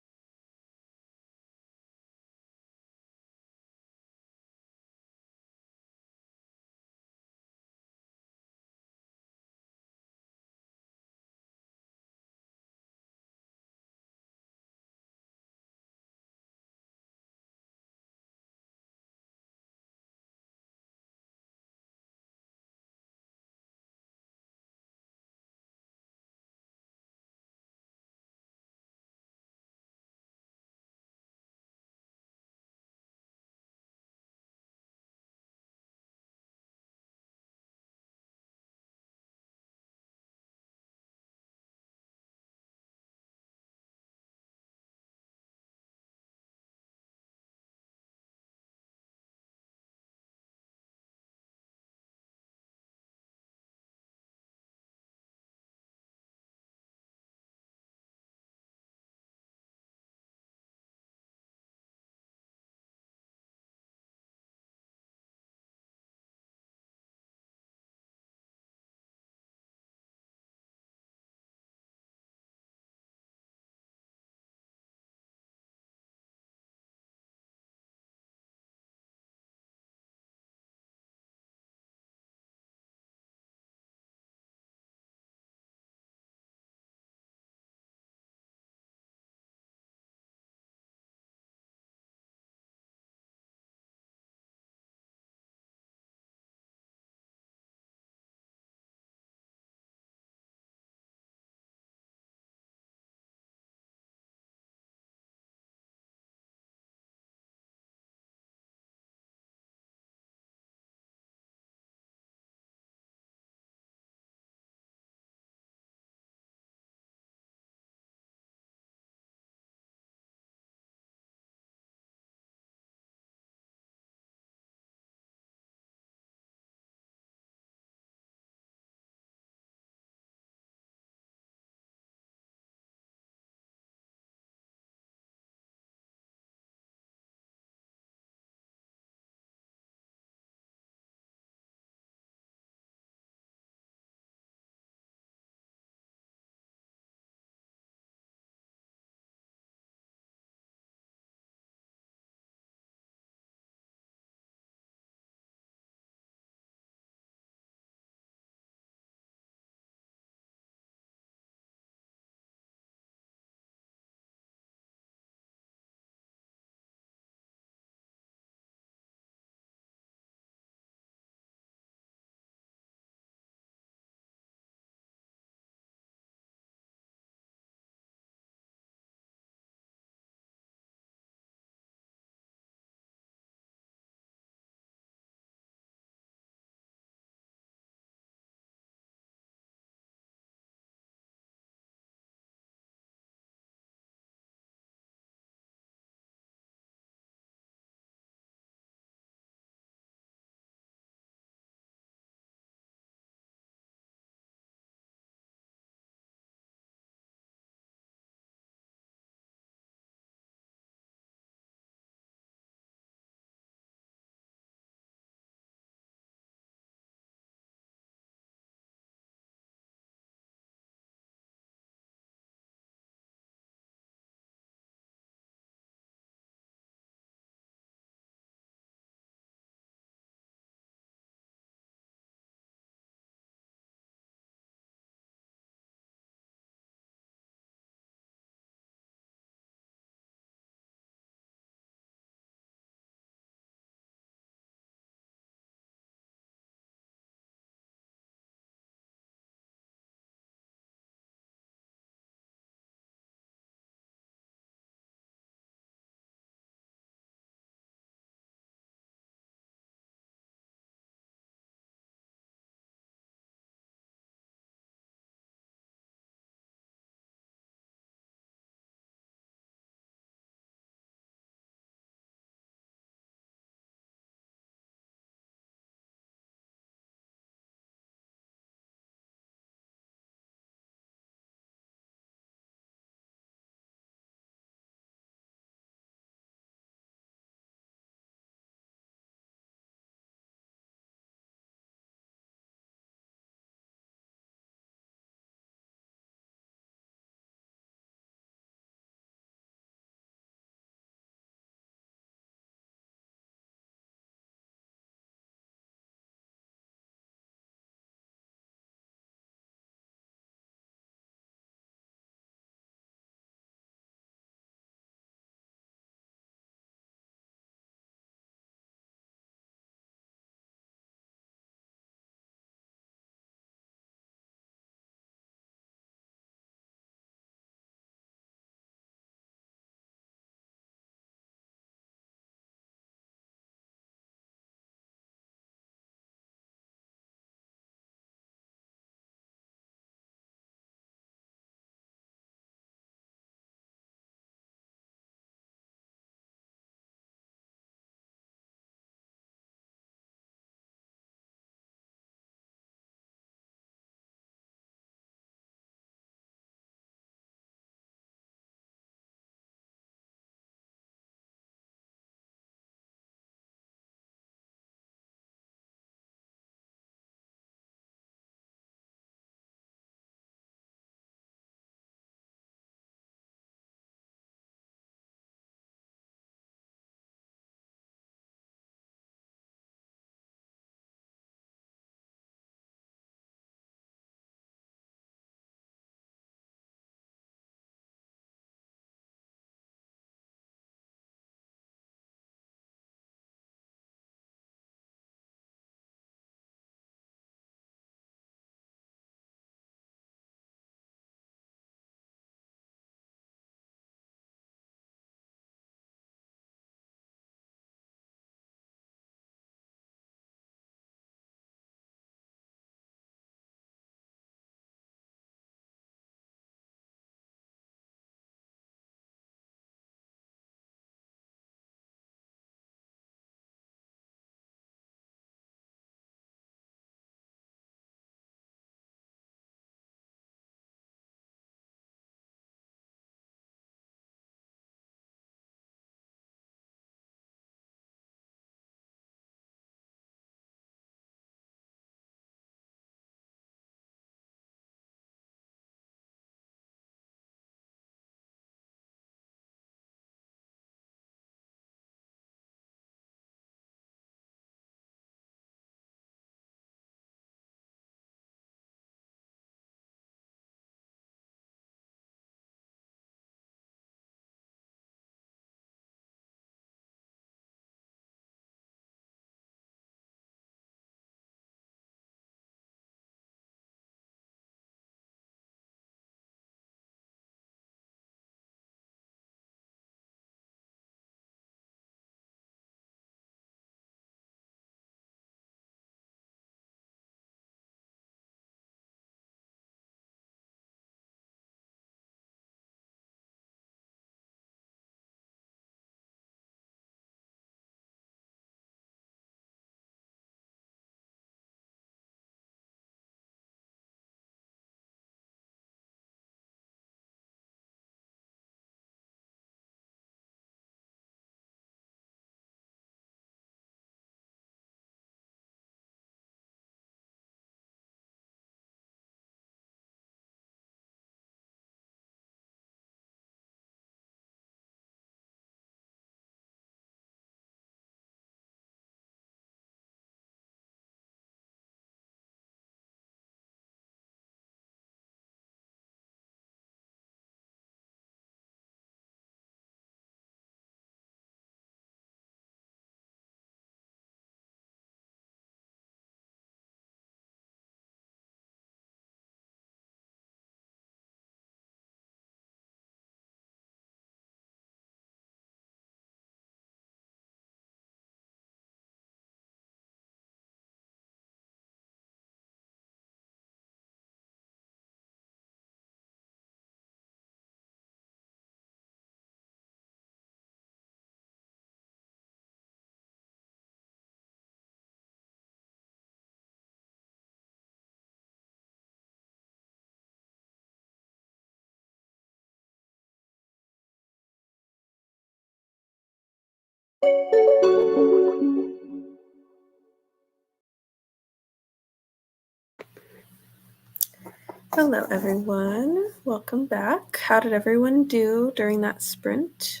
Speaker 1: Hello, everyone. Welcome back. How did everyone do during that sprint?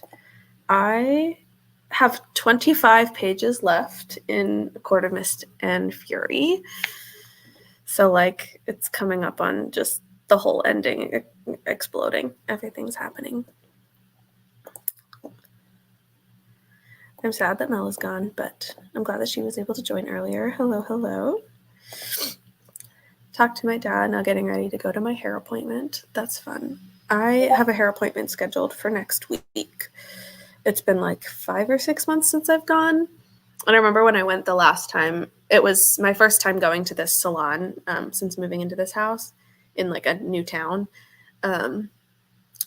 Speaker 1: I have 25 pages left in Court of Mist and Fury. So, like, it's coming up on just the whole ending exploding. Everything's happening. I'm sad that Mel is gone, but I'm glad that she was able to join earlier. Hello, hello. Talked to my dad, now getting ready to go to my hair appointment. That's fun. I have a hair appointment scheduled for next week. It's been like 5 or 6 months since I've gone. And I remember when I went the last time, it was my first time going to this salon since moving into this house in like a new town. And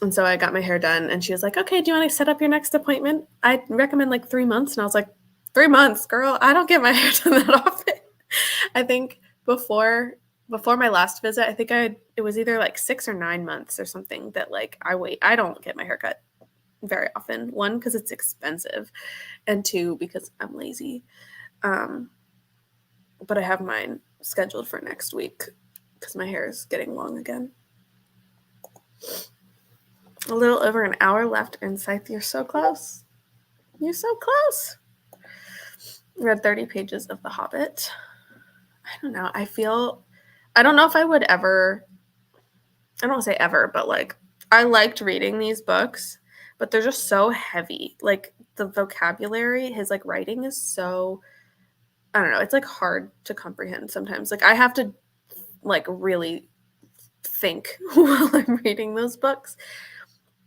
Speaker 1: so I got my hair done and she was like, okay, do you want to set up your next appointment? I recommend like 3 months. And I was like, 3 months, girl, I don't get my hair done that often. I think before my last visit, I think it was either like 6 or 9 months or something that like I don't get my hair cut very often. 1, because it's expensive, and 2, because I'm lazy. But I have mine scheduled for next week because my hair is getting long again. A little over an hour left, and Scythe, you're so close. You're so close. Read 30 pages of The Hobbit. I don't know. I don't know if I would ever, I don't want to say ever, but like, I liked reading these books, but they're just so heavy. Like, the vocabulary, his like writing is so, I don't know, it's like hard to comprehend sometimes. Like, I have to like really think while I'm reading those books.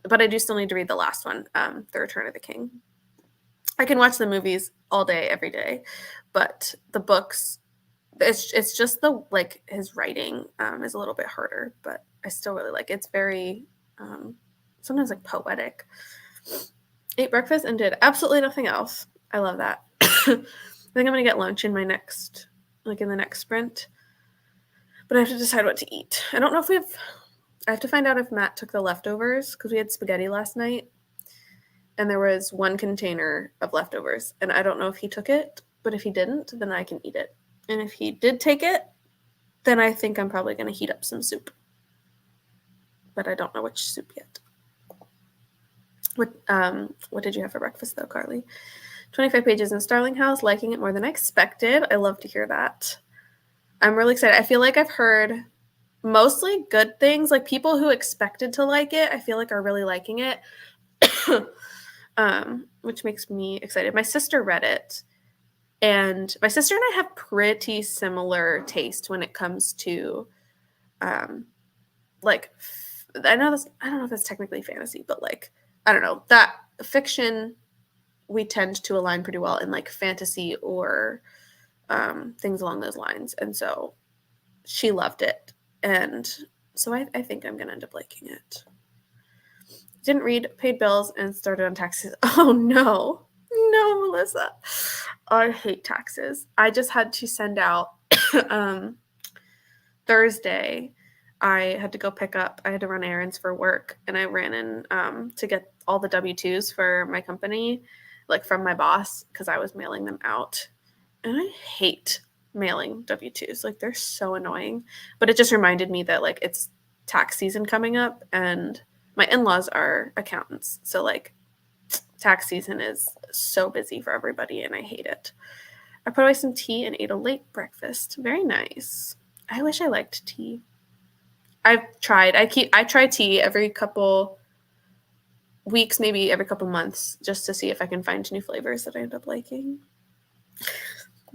Speaker 1: But I do still need to read the last one, The Return of the King. I can watch the movies all day, every day, but the books, it's just the like his writing is a little bit harder, but I still really like it. It's very sometimes like poetic. Ate breakfast and did absolutely nothing else. I love that. I think I'm gonna get lunch in my next, like in the next sprint, but I have to decide what to eat. I don't know if I have to find out if Matt took the leftovers because we had spaghetti last night and there was 1 container of leftovers, and I don't know if he took it, but if he didn't, then I can eat it. And if he did take it, then I think I'm probably going to heat up some soup. But I don't know which soup yet. What did you have for breakfast, though, Carly? 25 pages in Starling House, liking it more than I expected. I love to hear that. I'm really excited. I feel like I've heard mostly good things. Like, people who expected to like it, I feel like are really liking it, which makes me excited. My sister read it, and my sister and I have pretty similar taste when it comes to like, I don't know if that's technically fantasy, but like, I don't know, that fiction, we tend to align pretty well in like fantasy or things along those lines. And so she loved it. And so I think I'm going to end up liking it. Didn't read, paid bills, and started on taxes. Oh, no. No, Melissa. I hate taxes. I just had to send out Thursday. I had to go pick up, I had to run errands for work, and I ran in to get all the W-2s for my company, like from my boss, because I was mailing them out. And I hate mailing W-2s. Like, they're so annoying. But it just reminded me that, like, it's tax season coming up, and my in-laws are accountants. So, like, tax season is so busy for everybody, and I hate it. I put away some tea and ate a late breakfast. Very nice. I wish I liked tea. I've tried. I try tea every couple weeks, maybe every couple months, just to see if I can find new flavors that I end up liking.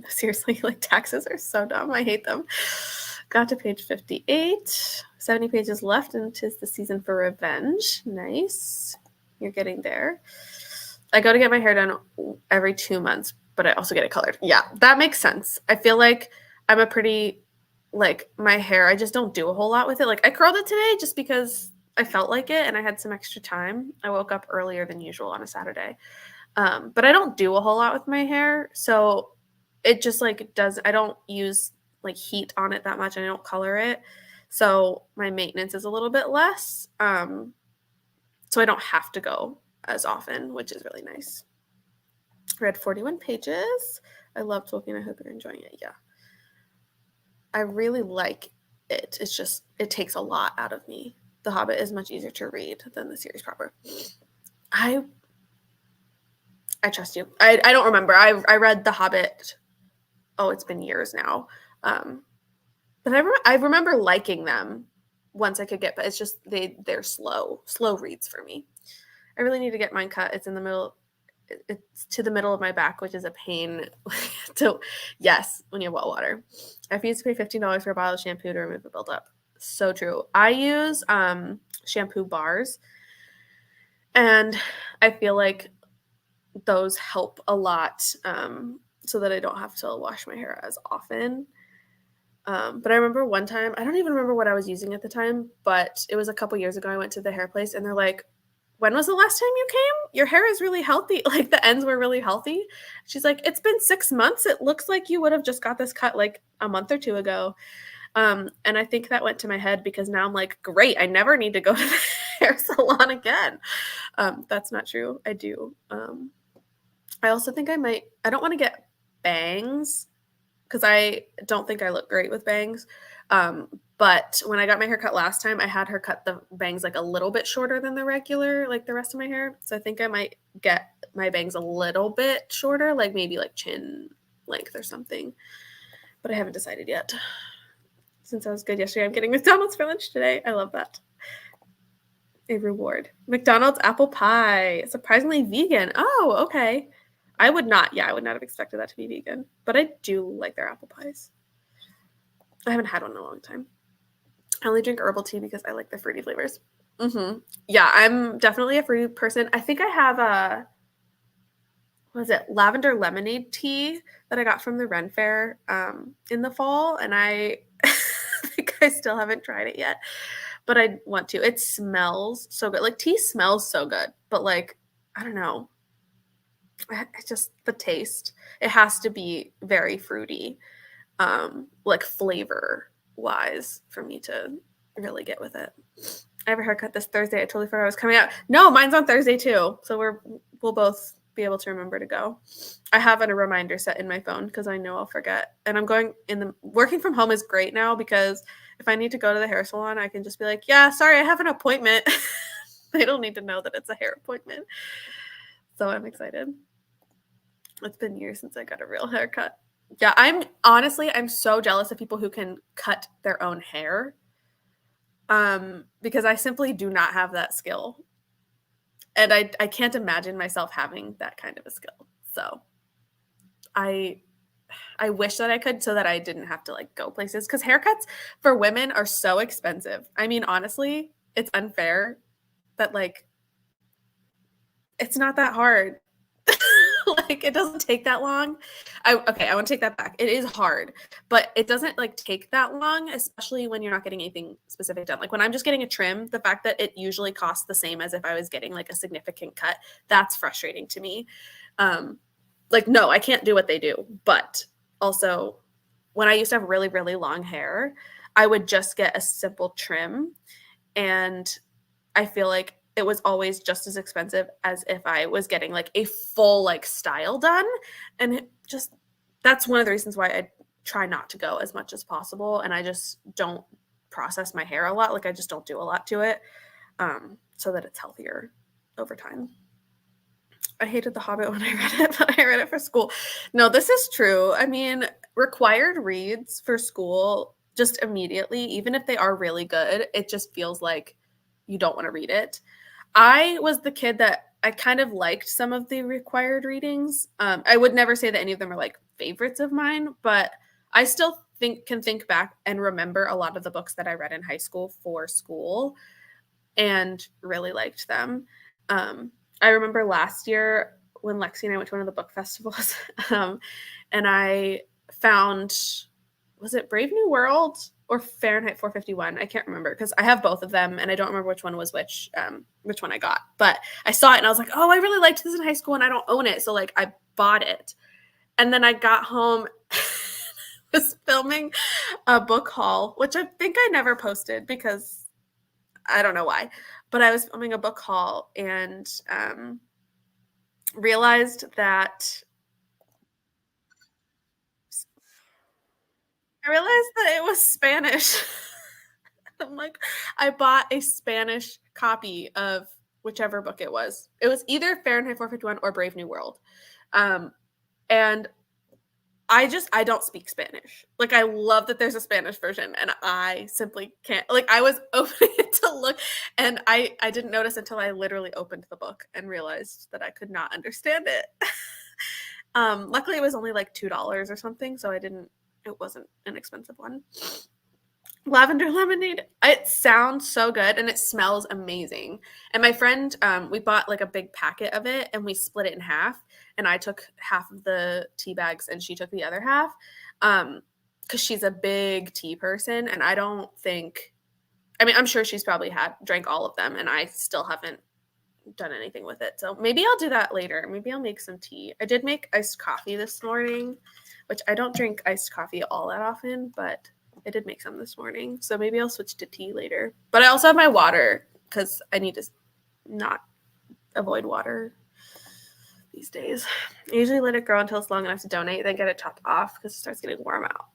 Speaker 1: Seriously, like, taxes are so dumb. I hate them. Got to page 58. 70 pages left, and 'tis the season for revenge. Nice. You're getting there. I go to get my hair done every 2 months, but I also get it colored. Yeah, that makes sense. I feel like I'm a pretty, like, my hair, I just don't do a whole lot with it. Like, I curled it today just because I felt like it and I had some extra time. I woke up earlier than usual on a Saturday. But I don't do a whole lot with my hair. So it just like I don't use like heat on it that much, and I don't color it. So my maintenance is a little bit less. So I don't have to go as often, which is really nice. Read 41 pages. I love Tolkien. I hope you're enjoying it. Yeah. I really like it. It's just, it takes a lot out of me. The Hobbit is much easier to read than the series proper. I I trust you. I don't remember. I read The Hobbit. Oh, it's been years now. Um, but I remember liking them once I could get, but it's just they're slow reads for me. I really need to get mine cut. It's in the middle. It's to the middle of my back, which is a pain. To yes, when you have well water. I refuse to pay $15 for a bottle of shampoo to remove the buildup. So true. I use shampoo bars, and I feel like those help a lot, so that I don't have to wash my hair as often. But I remember one time, I don't even remember what I was using at the time, but it was a couple years ago. I went to the hair place and they're like, when was the last time you came? Your hair is really healthy. Like the ends were really healthy. She's like, it's been 6 months. It looks like you would have just got this cut like a month or two ago. And I think that went to my head because now I'm like, great, I never need to go to the hair salon again. That's not true. I do. I also think I don't want to get bangs because I don't think I look great with bangs. But when I got my hair cut last time, I had her cut the bangs like a little bit shorter than the regular, like the rest of my hair. So I think I might get my bangs a little bit shorter, like maybe like chin length or something. But I haven't decided yet. Since I was good yesterday, I'm getting McDonald's for lunch today. I love that. A reward. McDonald's apple pie. Surprisingly vegan. Oh, okay. I would not have expected that to be vegan, but I do like their apple pies. I haven't had one in a long time. I only drink herbal tea because I like the fruity flavors. Yeah, I'm definitely a fruity person. I think I have lavender lemonade tea that I got from the Ren Fair in the fall, and I think I still haven't tried it yet, but I want to. It smells so good. Like tea smells so good, but like I don't know. It's just the taste. It has to be very fruity, like flavor wise, for me to really get with it. I have a haircut this Thursday. I totally forgot I was coming out. No, mine's on Thursday too. So we'll both be able to remember to go. I have a reminder set in my phone because I know I'll forget. And I'm going in the working from home is great now because if I need to go to the hair salon, I can just be like, yeah, sorry, I have an appointment. They don't need to know that it's a hair appointment. So I'm excited. It's been years since I got a real haircut. Yeah, I'm so jealous of people who can cut their own hair. Because I simply do not have that skill. And I can't imagine myself having that kind of a skill. So I wish that I could so that I didn't have to like go places because haircuts for women are so expensive. I mean, honestly, it's unfair that like it's not that hard. Like it doesn't take that long. I want to take that back. It is hard, but it doesn't like take that long, especially when you're not getting anything specific done. Like when I'm just getting a trim, the fact that it usually costs the same as if I was getting like a significant cut, that's frustrating to me. Like no, I can't do what they do, but also when I used to have really, really long hair, I would just get a simple trim and I feel like it was always just as expensive as if I was getting like a full like style done. And it just that's one of the reasons why I try not to go as much as possible. And I just don't process my hair a lot. Like I just don't do a lot to it, so that it's healthier over time. I hated The Hobbit when I read it, but I read it for school. No, this is true. I mean, required reads for school just immediately, even if they are really good, it just feels like you don't want to read it. I was the kid that I kind of liked some of the required readings. I would never say that any of them are like favorites of mine, but I still can think back and remember a lot of the books that I read in high school for school and really liked them. I remember last year when Lexi and I went to one of the book festivals, and I found, was it Brave New World or Fahrenheit 451? I can't remember because I have both of them and I don't remember which one was which one I got. But I saw it and I was like, oh, I really liked this in high school and I don't own it. So like I bought it. And then I got home, was filming a book haul, which I think I never posted because I don't know why. But I was filming a book haul and realized that it was Spanish. I'm like, I bought a Spanish copy of whichever book it was. It was either Fahrenheit 451 or Brave New World. Um, and I don't speak Spanish. Like I love that there's a Spanish version and I simply can't. Like I was opening it to look and I didn't notice until I literally opened the book and realized that I could not understand it. Luckily it was only like $2 or something, so it wasn't an expensive one. Lavender lemonade. It sounds so good and it smells amazing. And my friend, we bought like a big packet of it and we split it in half. And I took half of the tea bags and she took the other half. Because she's a big tea person and I don't think, I mean, I'm sure she's probably drank all of them and I still haven't done anything with it. So maybe I'll do that later. Maybe I'll make some tea. I did make iced coffee this morning, which I don't drink iced coffee all that often, but I did make some this morning. So maybe I'll switch to tea later. But I also have my water because I need to not avoid water these days. I usually let it grow until it's long enough to donate, then get it chopped off because it starts getting warm out.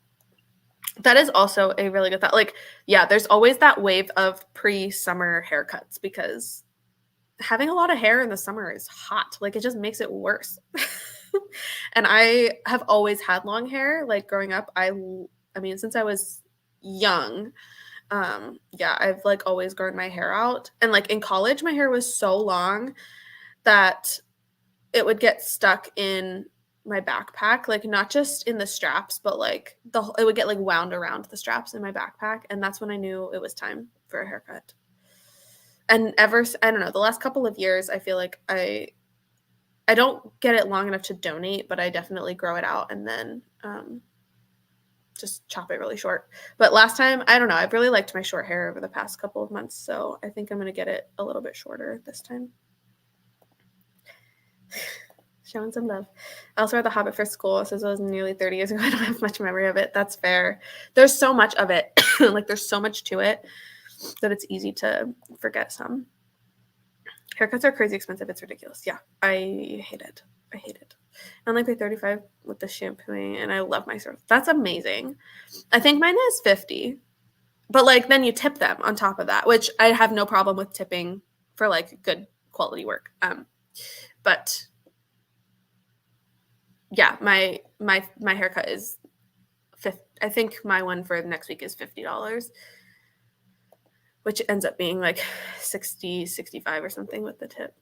Speaker 1: That is also a really good thought. Like, yeah, there's always that wave of pre-summer haircuts because having a lot of hair in the summer is hot. Like, it just makes it worse. And I have always had long hair. Like, growing up, I mean, since I was young, yeah, I've like always grown my hair out. And like in college, my hair was so long that it would get stuck in my backpack, like not just in the straps, but like it would get like wound around the straps in my backpack. And that's when I knew it was time for a haircut. And I don't know, the last couple of years, I feel like I don't get it long enough to donate, but I definitely grow it out and then just chop it really short. But last time, I don't know, I've really liked my short hair over the past couple of months, so I think I'm going to get it a little bit shorter this time. Showing some love. I also read The Hobbit for school, since it was nearly 30 years ago. I don't have much memory of it. That's fair. There's so much of it. Like, there's so much to it that it's easy to forget some. Haircuts are crazy expensive. It's ridiculous. Yeah, I hate it. I hate it. I'm like 35 with the shampooing, and I love my service. That's amazing. I think mine is 50. But like then you tip them on top of that, which I have no problem with tipping for like good quality work. But yeah, my haircut is I think my one for next week is $50, which ends up being like 60, 65 or something with the tip.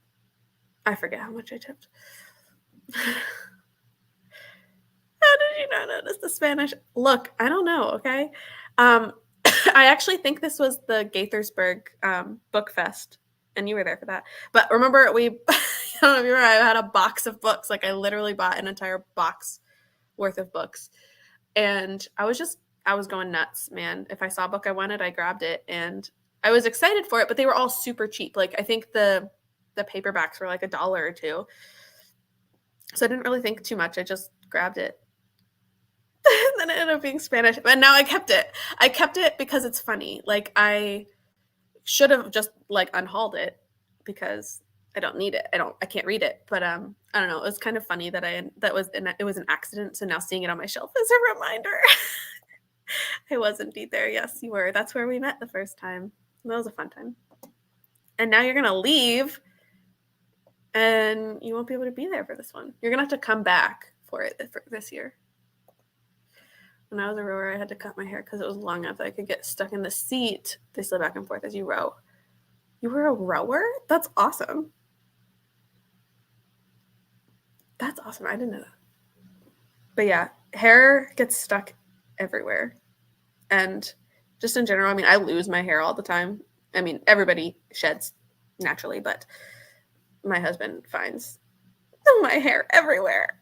Speaker 1: I forget how much I tipped. How did you not notice the Spanish? Look, I don't know, okay? I actually think this was the Gaithersburg Book Fest, and you were there for that. But remember, I don't know if you remember, I had a box of books. Like, I literally bought an entire box worth of books. And I was going nuts, man. If I saw a book I wanted, I grabbed it. And I was excited for it, but they were all super cheap. Like, I think the paperbacks were like $1 or $2. So I didn't really think too much. I just grabbed it. And then it ended up being Spanish. But now I kept it. I kept it because it's funny. Like, I should have just like unhauled it because I don't need it. I can't read it. But I don't know. It was kind of funny that it was an accident. So now seeing it on my shelf is a reminder. I was indeed there. Yes, you were. That's where we met the first time. That was a fun time. And now you're gonna leave and you won't be able to be there for this one. You're gonna have to come back for it for this year. When I was a rower, I had to cut my hair because it was long enough that I could get stuck in the seat. They slid back and forth as you row. You were a rower? That's awesome. That's awesome. I didn't know that. But yeah, hair gets stuck everywhere. And just in general, I mean, I lose my hair all the time. I mean, everybody sheds naturally, but my husband finds my hair everywhere.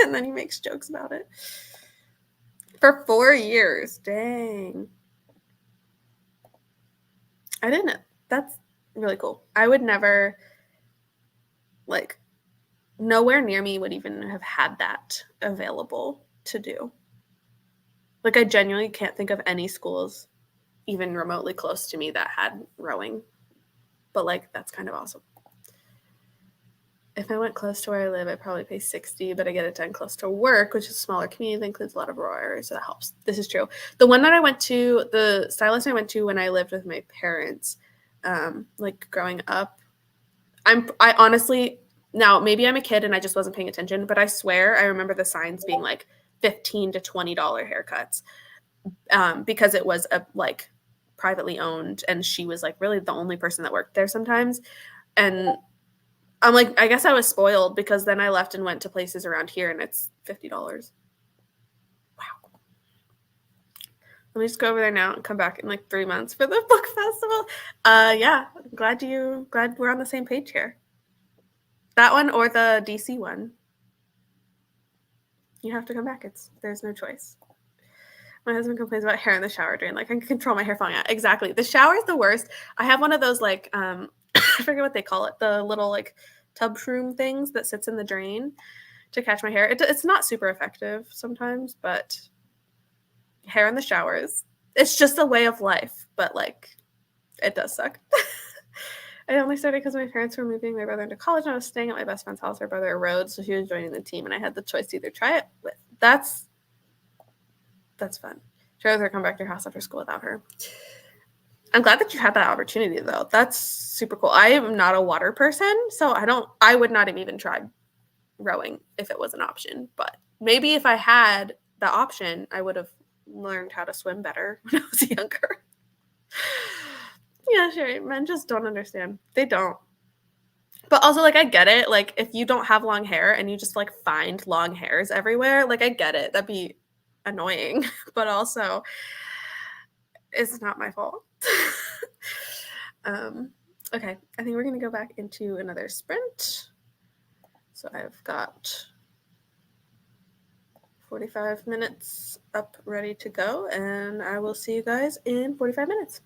Speaker 1: And then he makes jokes about it. For 4 years. Dang. I didn't know. That's really cool. I would never, like, nowhere near me would even have had that available to do. Like, I genuinely can't think of any schools even remotely close to me that had rowing. But, like, that's kind of awesome. if I went close to where I live, I'd probably pay 60, but I get it done close to work, which is a smaller community that includes a lot of rural areas, so that helps. This is true. The one that I went to, the stylist I went to when I lived with my parents, like growing up, I honestly, now maybe I'm a kid and I just wasn't paying attention, but I swear I remember the signs being like $15 to $20 haircuts, because it was a like privately owned, and she was like really the only person that worked there sometimes. And I'm like, I guess I was spoiled because then I left and went to places around here and it's $50. Wow. Let me just go over there now and come back in like 3 months for the book festival. Yeah, glad we're on the same page here. That one or the DC one. You have to come back. There's no choice. My husband complains about hair in the shower drain. Like I can control my hair falling out. Exactly. The shower is the worst. I have one of those like I forget what they call it. The little like tub shroom things that sits in the drain to catch my hair. It's not super effective sometimes, but hair in the showers. It's just a way of life, but like it does suck. I only started because my parents were moving my brother into college, and I was staying at my best friend's house. Her brother rode, so she was joining the team, and I had the choice to either try it with. That's fun. Try with her, come back to your house after school without her. I'm glad that you had that opportunity, though. That's super cool. I am not a water person, so I would not have even tried rowing if it was an option. But maybe if I had the option, I would have learned how to swim better when I was younger. Yeah, sure. Men just don't understand. They don't. But also, like, I get it. Like, if you don't have long hair and you just like find long hairs everywhere, like, I get it. That'd be annoying. But also, it's not my fault. um, okay, I think we're gonna go back into another sprint. So I've got 45 minutes up ready to go, and I will see you guys in 45 minutes.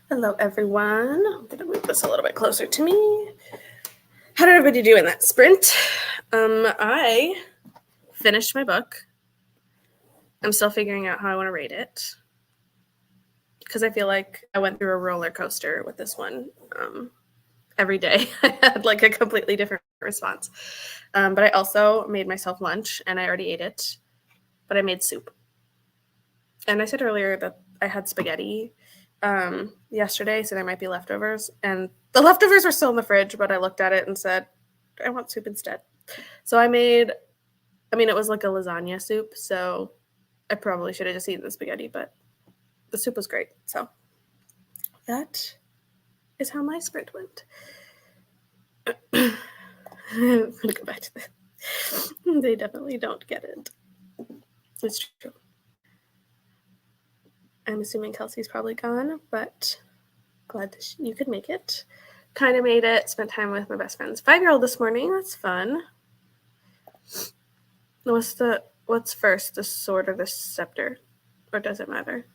Speaker 1: Hello, everyone. I'm going to move this a little bit closer to me. How did everybody do in that sprint? I finished my book. I'm still figuring out how I want to rate it because I feel like I went through a roller coaster with this one. Every day I had like a completely different response. But I also made myself lunch and I already ate it, but I made soup. And I said earlier that I had spaghetti yesterday, so there might be leftovers. And the leftovers were still in the fridge, but I looked at it and said, I want soup instead. So it was like a lasagna soup, so I probably should have just eaten the spaghetti, but the soup was great. So that is how my sprint went. I'm going to go back to this. They definitely don't get it. It's true. I'm assuming Kelsey's probably gone, but glad that you could make it. Kind of made it. Spent time with my best friend's 5-year-old this morning. That's fun. What's first, the sword or the scepter? Or does it matter?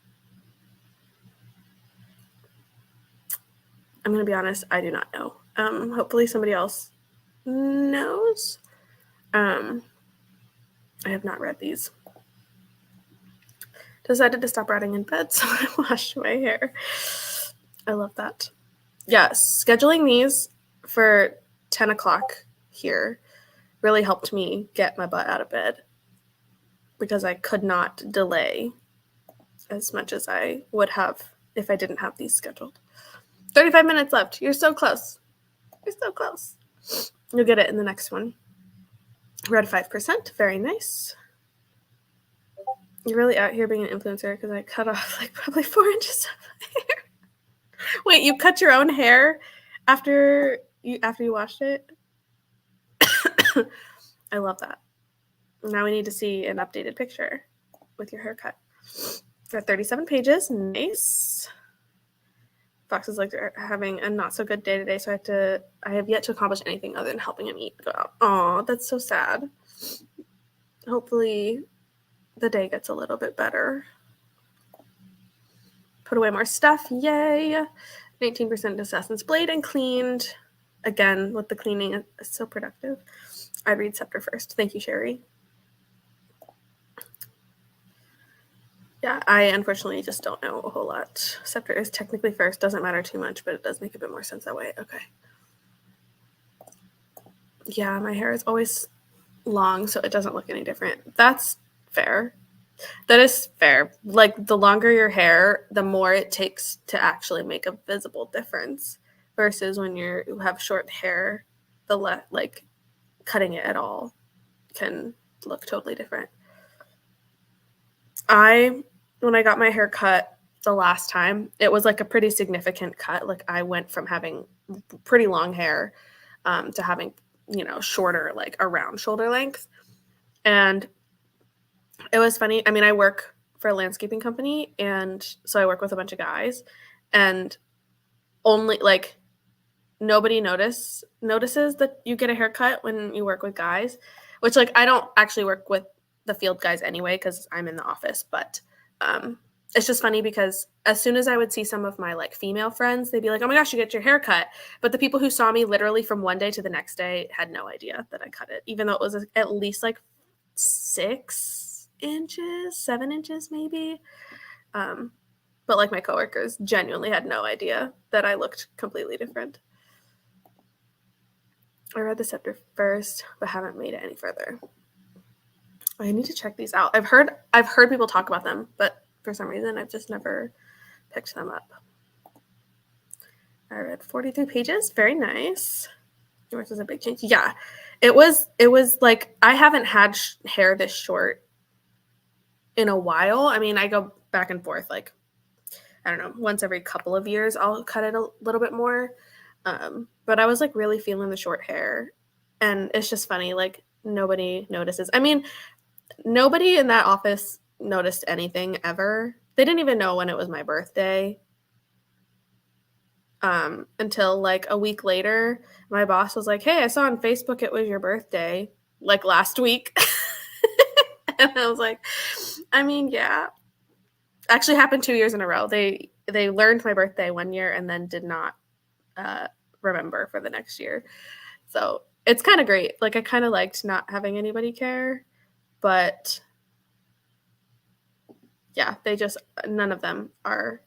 Speaker 1: I'm going to be honest, I do not know. Hopefully somebody else knows. I have not read these. Decided to stop writing in bed, so I washed my hair. I love that. Yes, scheduling these for 10 o'clock here really helped me get my butt out of bed because I could not delay as much as I would have if I didn't have these scheduled. 35 minutes left. You're so close. You're so close. You'll get it in the next one. Red 5%. Very nice. You're really out here being an influencer because I cut off like probably 4 inches of hair. Wait, you cut your own hair after you washed it? I love that. Now we need to see an updated picture with your haircut. Got 37 pages. Nice. Fox is like having a not so good day today, so I have yet to accomplish anything other than helping him eat. Go out. Aw, that's so sad. Hopefully the day gets a little bit better. Put away more stuff. Yay. 19% Assassin's Blade and cleaned. Again, with the cleaning, it's so productive. I read Scepter first. Thank you, Sherry. Yeah, I unfortunately just don't know a whole lot. Scepter is technically first. Doesn't matter too much, but it does make a bit more sense that way. Okay. Yeah, my hair is always long, so it doesn't look any different. That's fair. That is fair. Like, the longer your hair, the more it takes to actually make a visible difference versus when you have short hair, like cutting it at all can look totally different. When I got my hair cut the last time, it was like a pretty significant cut. Like, I went from having pretty long hair to having, shorter, like around shoulder length. And it was funny. I mean, I work for a landscaping company, and so I work with a bunch of guys, and only like nobody notices that you get a haircut when you work with guys, which, like, I don't actually work with the field guys anyway because I'm in the office, but it's just funny because as soon as I would see some of my like female friends, they'd be like, oh my gosh, you get your hair cut. But the people who saw me literally from one day to the next day had no idea that I cut it, even though it was at least like 6 inches, 7 inches maybe. But like my coworkers genuinely had no idea that I looked completely different. I read the Scepter first, but haven't made it any further. I need to check these out. I've heard people talk about them, but for some reason I've just never picked them up. I read 43 pages. Very nice. Yours was a big change. Yeah, it was like I haven't had hair this short in a while. I mean, I go back and forth, like, I don't know, once every couple of years I'll cut it a little bit more. But I was like really feeling the short hair, and it's just funny, like nobody notices. I mean, nobody in that office noticed anything ever. They didn't even know when it was my birthday. until like a week later. My boss was like, "Hey, I saw on Facebook it was your birthday, like last week." And I was like, I mean, yeah. Actually happened 2 years in a row. They learned my birthday one year and then did not uh, remember for the next year. So it's kind of great. Like I kind of liked not having anybody care, but yeah, they just none of them are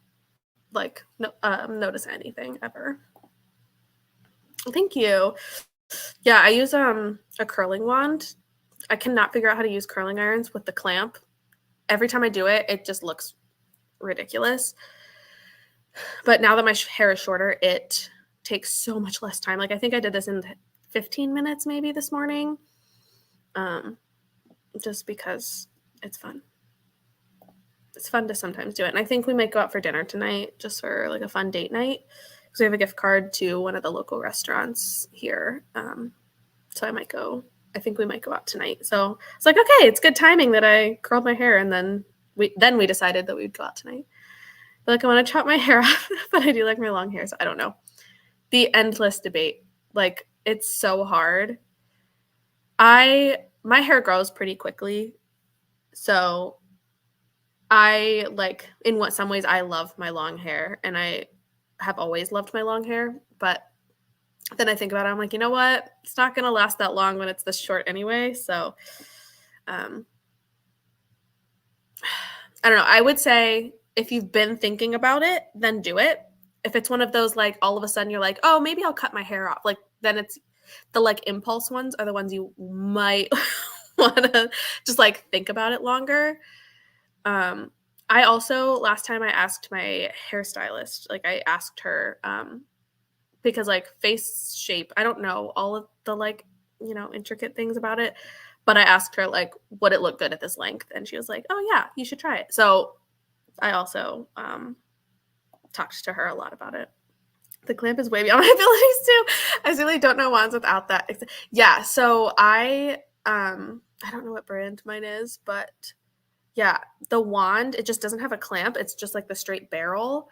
Speaker 1: like no, notice anything ever. Thank you. Yeah, I use a curling wand. I cannot figure out how to use curling irons with the clamp. Every time I do it, it just looks ridiculous. But now that my hair is shorter, it takes so much less time. Like I think I did this in 15 minutes maybe this morning. Um, just because it's fun. It's fun to sometimes do it. And I think we might go out for dinner tonight just for like a fun date night because we have a gift card to one of the local restaurants here. So I might go. I think we might go out tonight. So it's like, okay, it's good timing that I curled my hair and then we decided that we'd go out tonight. But like I want to chop my hair off, but I do like my long hair, so I don't know. The endless debate. Like it's so hard. My hair grows pretty quickly. So I like in what some ways I love my long hair and I have always loved my long hair, but then I think about it, I'm like, you know what? It's not gonna last that long when it's this short anyway. So I don't know. I would say if you've been thinking about it, then do it. If it's one of those like all of a sudden you're like, oh, maybe I'll cut my hair off, like then it's the like impulse ones are the ones you might want to just like think about it longer. I also last time I asked my hairstylist, like I asked her because like face shape, I don't know all of the like, intricate things about it, but I asked her like would it look good at this length and she was like, "Oh yeah, you should try it." So I also talked to her a lot about it. The clamp is way beyond my abilities too. I really don't know wands without that. Yeah, so I don't know what brand mine is, but yeah, the wand, it just doesn't have a clamp. It's just like the straight barrel.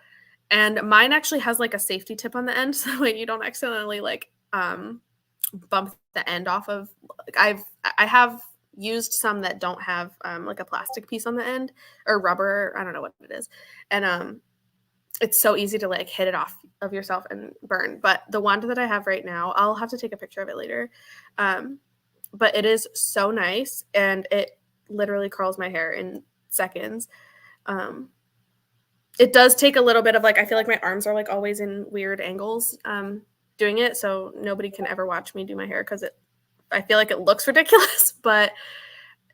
Speaker 1: And mine actually has like a safety tip on the end so that you don't accidentally like bump the end off of like I have used some that don't have like a plastic piece on the end or rubber, I don't know what it is. And it's so easy to like hit it off of yourself and burn. But the wand that I have right now, I'll have to take a picture of it later. But it is so nice and it literally curls my hair in seconds. It does take a little bit of like, I feel like my arms are like always in weird angles doing it. So nobody can ever watch me do my hair because I feel like it looks ridiculous, but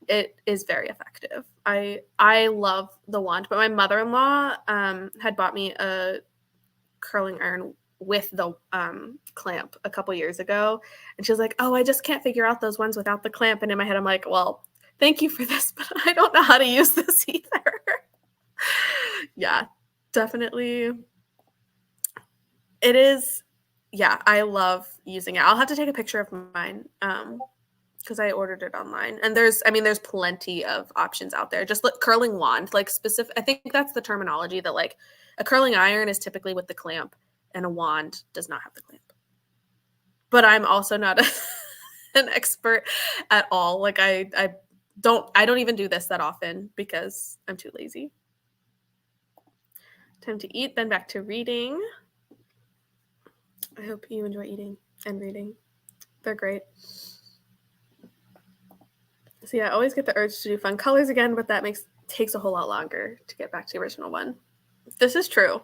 Speaker 1: it is very effective. I love the wand, but my mother-in-law had bought me a curling iron with the clamp a couple years ago, and she was like, "Oh, I just can't figure out those ones without the clamp." And in my head, I'm like, "Well, thank you for this, but I don't know how to use this either." Yeah, definitely. It is. Yeah, I love using it. I'll have to take a picture of mine. Because I ordered it online. And there's plenty of options out there. Just look curling wand, like specific. I think that's the terminology that like a curling iron is typically with the clamp and a wand does not have the clamp. But I'm also not an expert at all. Like I don't even do this that often because I'm too lazy. Time to eat, then back to reading. I hope you enjoy eating and reading. They're great. So yeah, I always get the urge to do fun colors again, but that takes a whole lot longer to get back to the original one. This is true.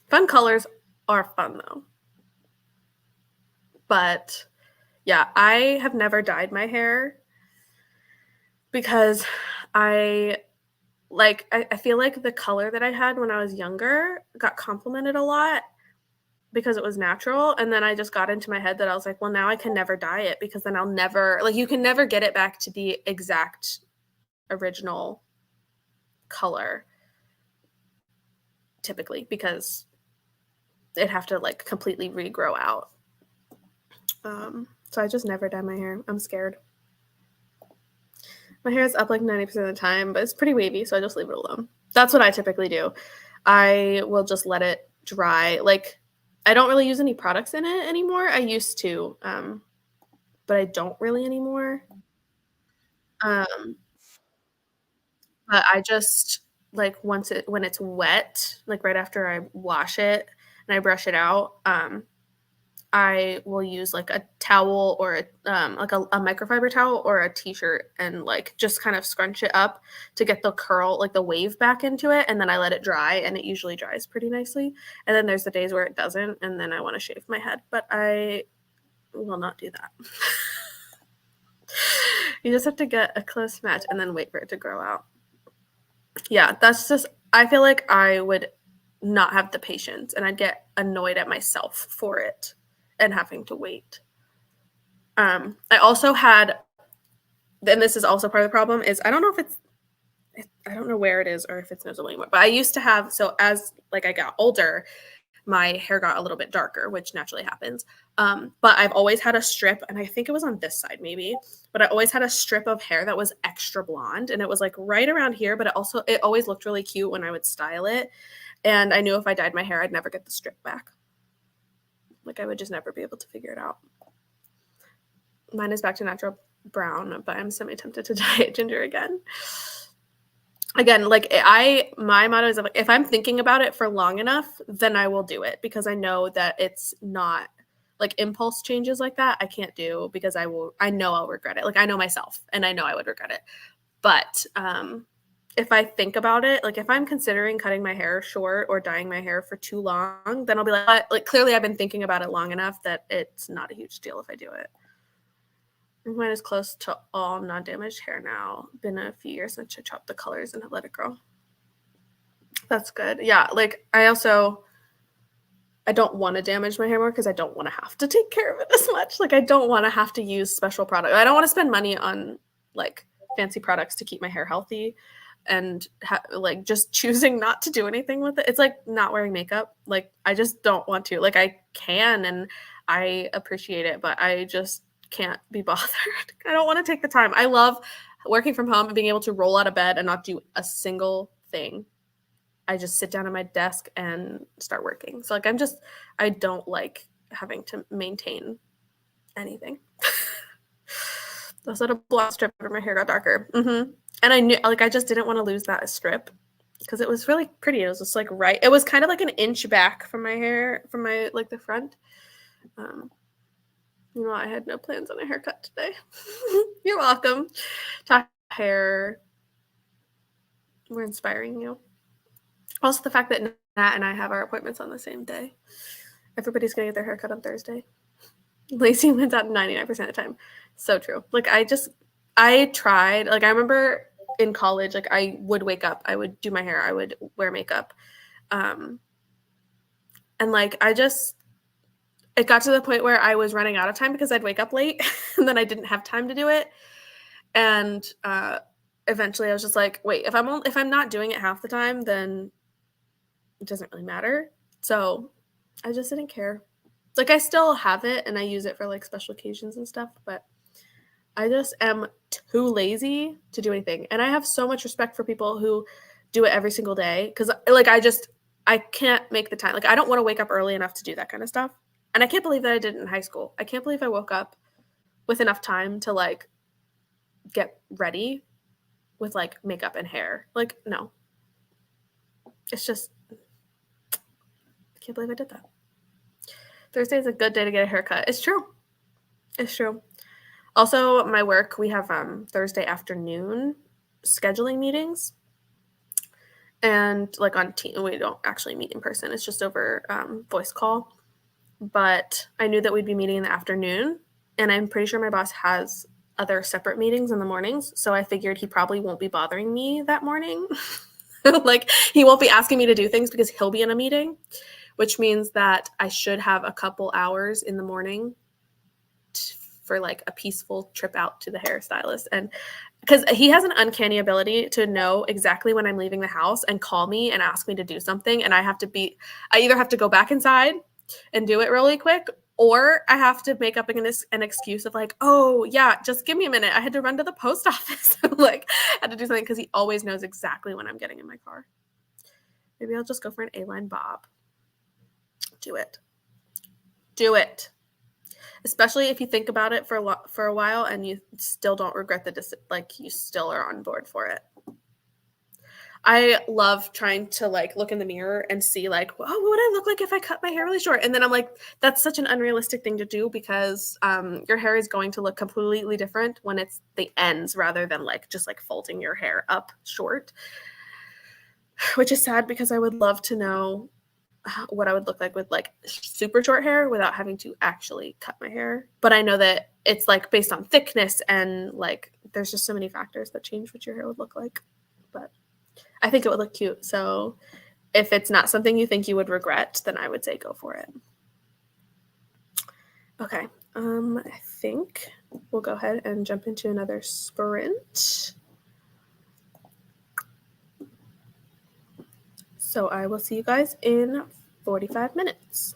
Speaker 1: Fun colors are fun though. But yeah, I have never dyed my hair because I feel like the color that I had when I was younger got complimented a lot because it was natural. And then I just got into my head that I was like, well, now I can never dye it because then I'll never, like, you can never get it back to the exact original color typically because it'd have to like completely regrow out. So I just never dye my hair. I'm scared. My hair is up like 90% of the time, but it's pretty wavy, so I just leave it alone. That's what I typically do. I will just let it dry. Like I don't really use any products in it anymore. I used to, but I don't really anymore. Um, but I just like when it's wet, like right after I wash it and I brush it out, I will use like a towel or like a microfiber towel or a t-shirt and like just kind of scrunch it up to get the curl, like the wave back into it. And then I let it dry and it usually dries pretty nicely. And then there's the days where it doesn't. And then I want to shave my head, but I will not do that. You just have to get a close match and then wait for it to grow out. Yeah, that's just, I feel like I would not have the patience and I'd get annoyed at myself for it and having to wait. I also had, and this is also part of the problem, is I don't know if it's, I don't know where it is or if it's noticeable anymore, but I used to have, so as like I got older, my hair got a little bit darker, which naturally happens. But I've always had a strip, and I think it was on this side maybe, but I always had a strip of hair that was extra blonde, and it was like right around here, but it always looked really cute when I would style it. And I knew if I dyed my hair, I'd never get the strip back. Like I would just never be able to figure it out. Mine is back to natural brown, but I'm semi-tempted to dye it ginger again. Again, like my motto is like, if I'm thinking about it for long enough, then I will do it because I know that it's not like impulse changes like that I can't do because I know I'll regret it. Like I know myself and I know I would regret it. But if I think about it, like if I'm considering cutting my hair short or dyeing my hair for too long, then I'll be like clearly I've been thinking about it long enough that it's not a huge deal if I do it. Mine is close to all non-damaged hair now. Been a few years since I chopped the colors and have let it grow. That's good. Yeah, like I don't want to damage my hair more because I don't want to have to take care of it as much. Like I don't want to have to use special product. I don't want to spend money on like fancy products to keep my hair healthy and like just choosing not to do anything with it. It's like not wearing makeup. Like I just don't want to. Like I can and I appreciate it, but I just can't be bothered. I don't want to take the time. I love working from home and being able to roll out of bed and not do a single thing. I just sit down at my desk and start working. So like I don't like having to maintain anything. I also had a blonde strip after my hair got darker. And I knew like I just didn't want to lose that strip because it was really pretty. It was just like right. It was kind of like an inch back from my hair, from my like the front. You know, I had no plans on a haircut today. You're welcome. Talk hair. We're inspiring you. Also, the fact that Nat and I have our appointments on the same day. Everybody's going to get their haircut on Thursday. Lacey wins out 99% of the time. So true. Like, I tried. Like, I remember in college, like, I would wake up. I would do my hair. I would wear makeup. And, like, it got to the point where I was running out of time because I'd wake up late and then I didn't have time to do it. And eventually I was just like, wait, if I'm not doing it half the time, then it doesn't really matter. So I just didn't care. Like I still have it and I use it for like special occasions and stuff, but I just am too lazy to do anything. And I have so much respect for people who do it every single day because like I can't make the time. Like I don't want to wake up early enough to do that kind of stuff. And I can't believe that I did it in high school. I can't believe I woke up with enough time to like get ready with like makeup and hair. Like, no. It's just, I can't believe I did that. Thursday is a good day to get a haircut. It's true. It's true. Also, my work, we have Thursday afternoon scheduling meetings. And like on team, we don't actually meet in person. It's just over voice call. But I knew that we'd be meeting in the afternoon. And I'm pretty sure my boss has other separate meetings in the mornings. So I figured he probably won't be bothering me that morning. Like he won't be asking me to do things because he'll be in a meeting, which means that I should have a couple hours in the morning for like a peaceful trip out to the hairstylist. And because he has an uncanny ability to know exactly when I'm leaving the house and call me and ask me to do something. And I either have to go back inside and do it really quick, or I have to make up an excuse of like, oh yeah, just give me a minute. I had to run to the post office. Like I had to do something because he always knows exactly when I'm getting in my car. Maybe I'll just go for an A-line bob. Do it. Do it. Especially if you think about it for a while and you still don't regret like you still are on board for it. I love trying to like look in the mirror and see like, oh, what would I look like if I cut my hair really short? And then I'm like, that's such an unrealistic thing to do because your hair is going to look completely different when it's the ends rather than like just like folding your hair up short, which is sad because I would love to know what I would look like with like super short hair without having to actually cut my hair. But I know that it's like based on thickness and like there's just so many factors that change what your hair would look like. But I think it would look cute. So if it's not something you think you would regret, then I would say go for it. Okay. I think we'll go ahead and jump into another sprint. So I will see you guys in 45 minutes.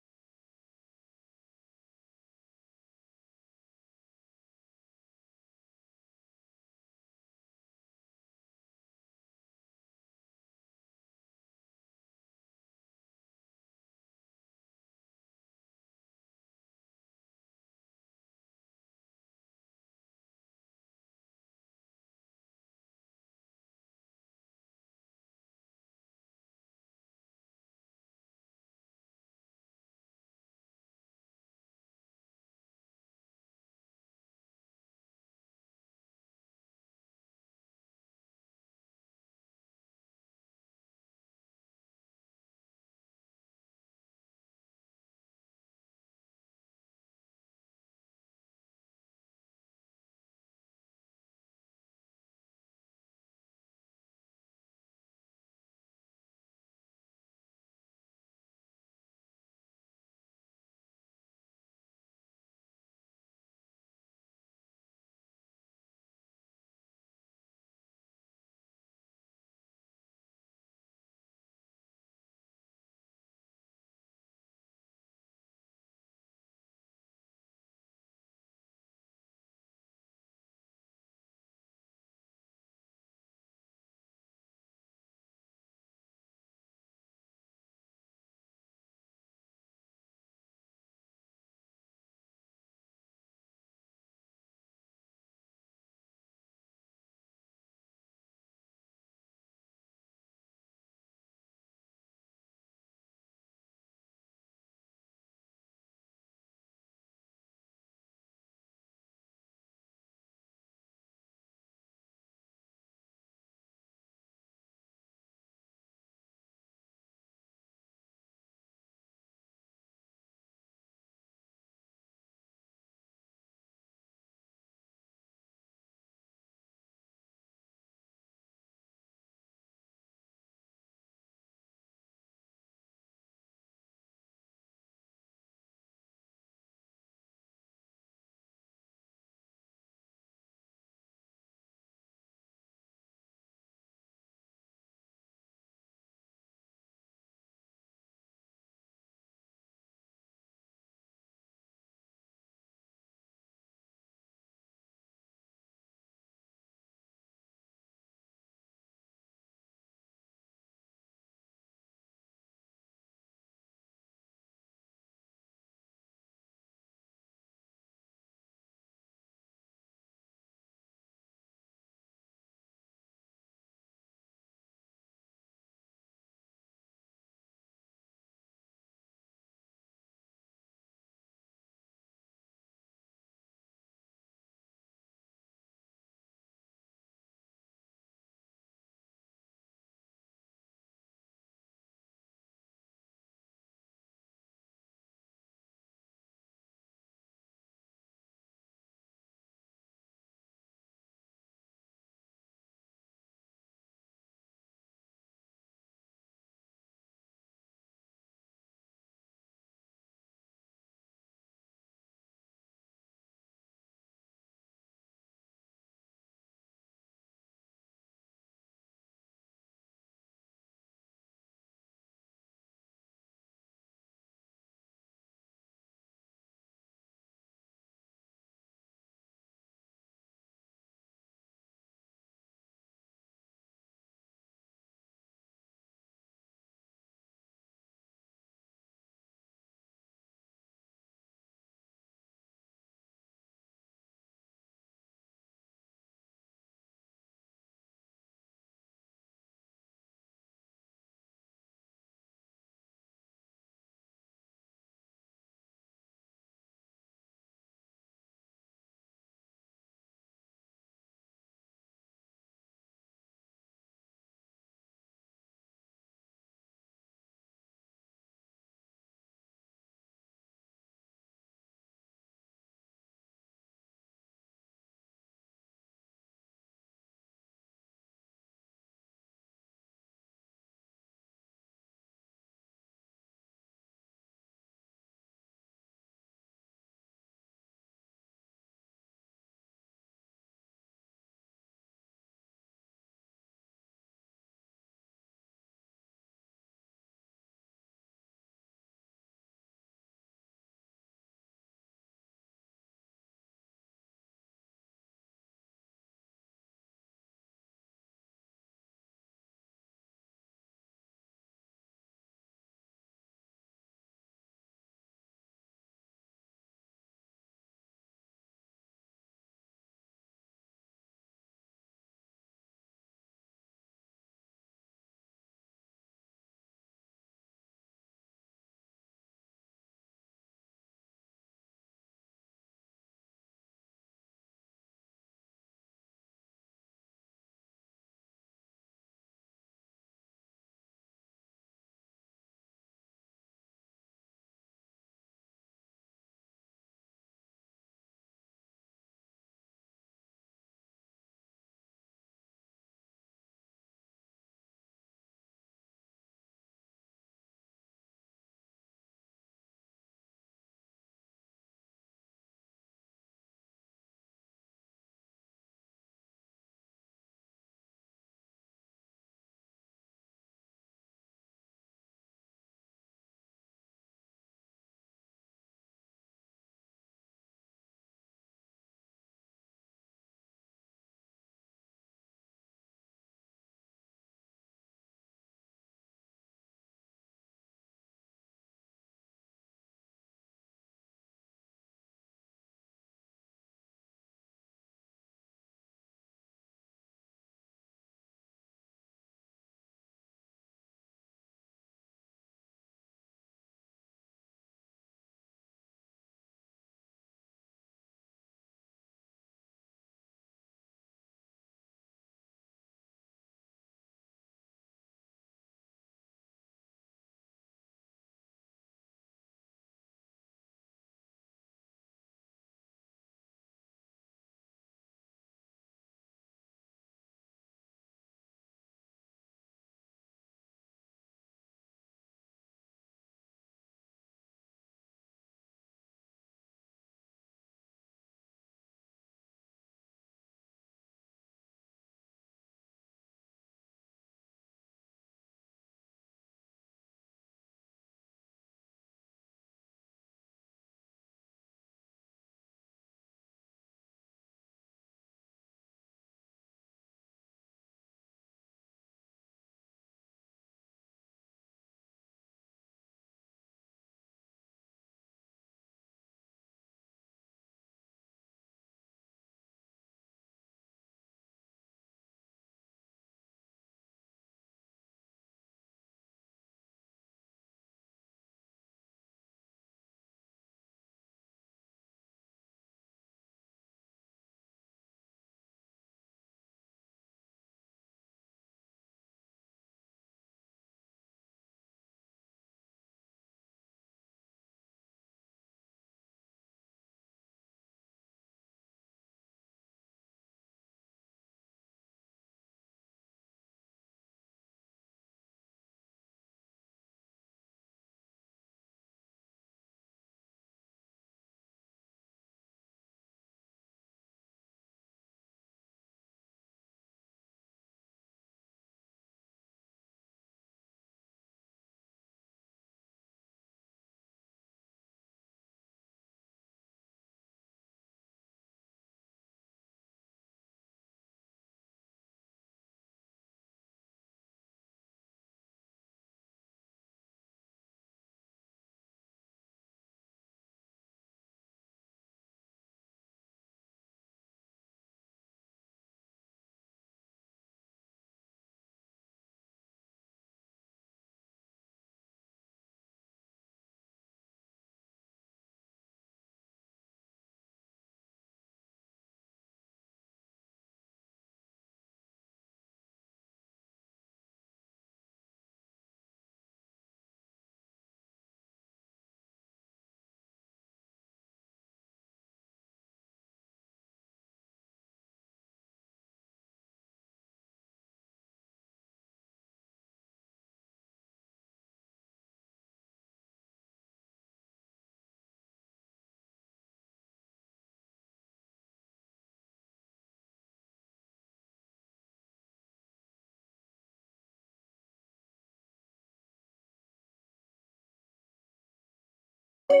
Speaker 1: Hello,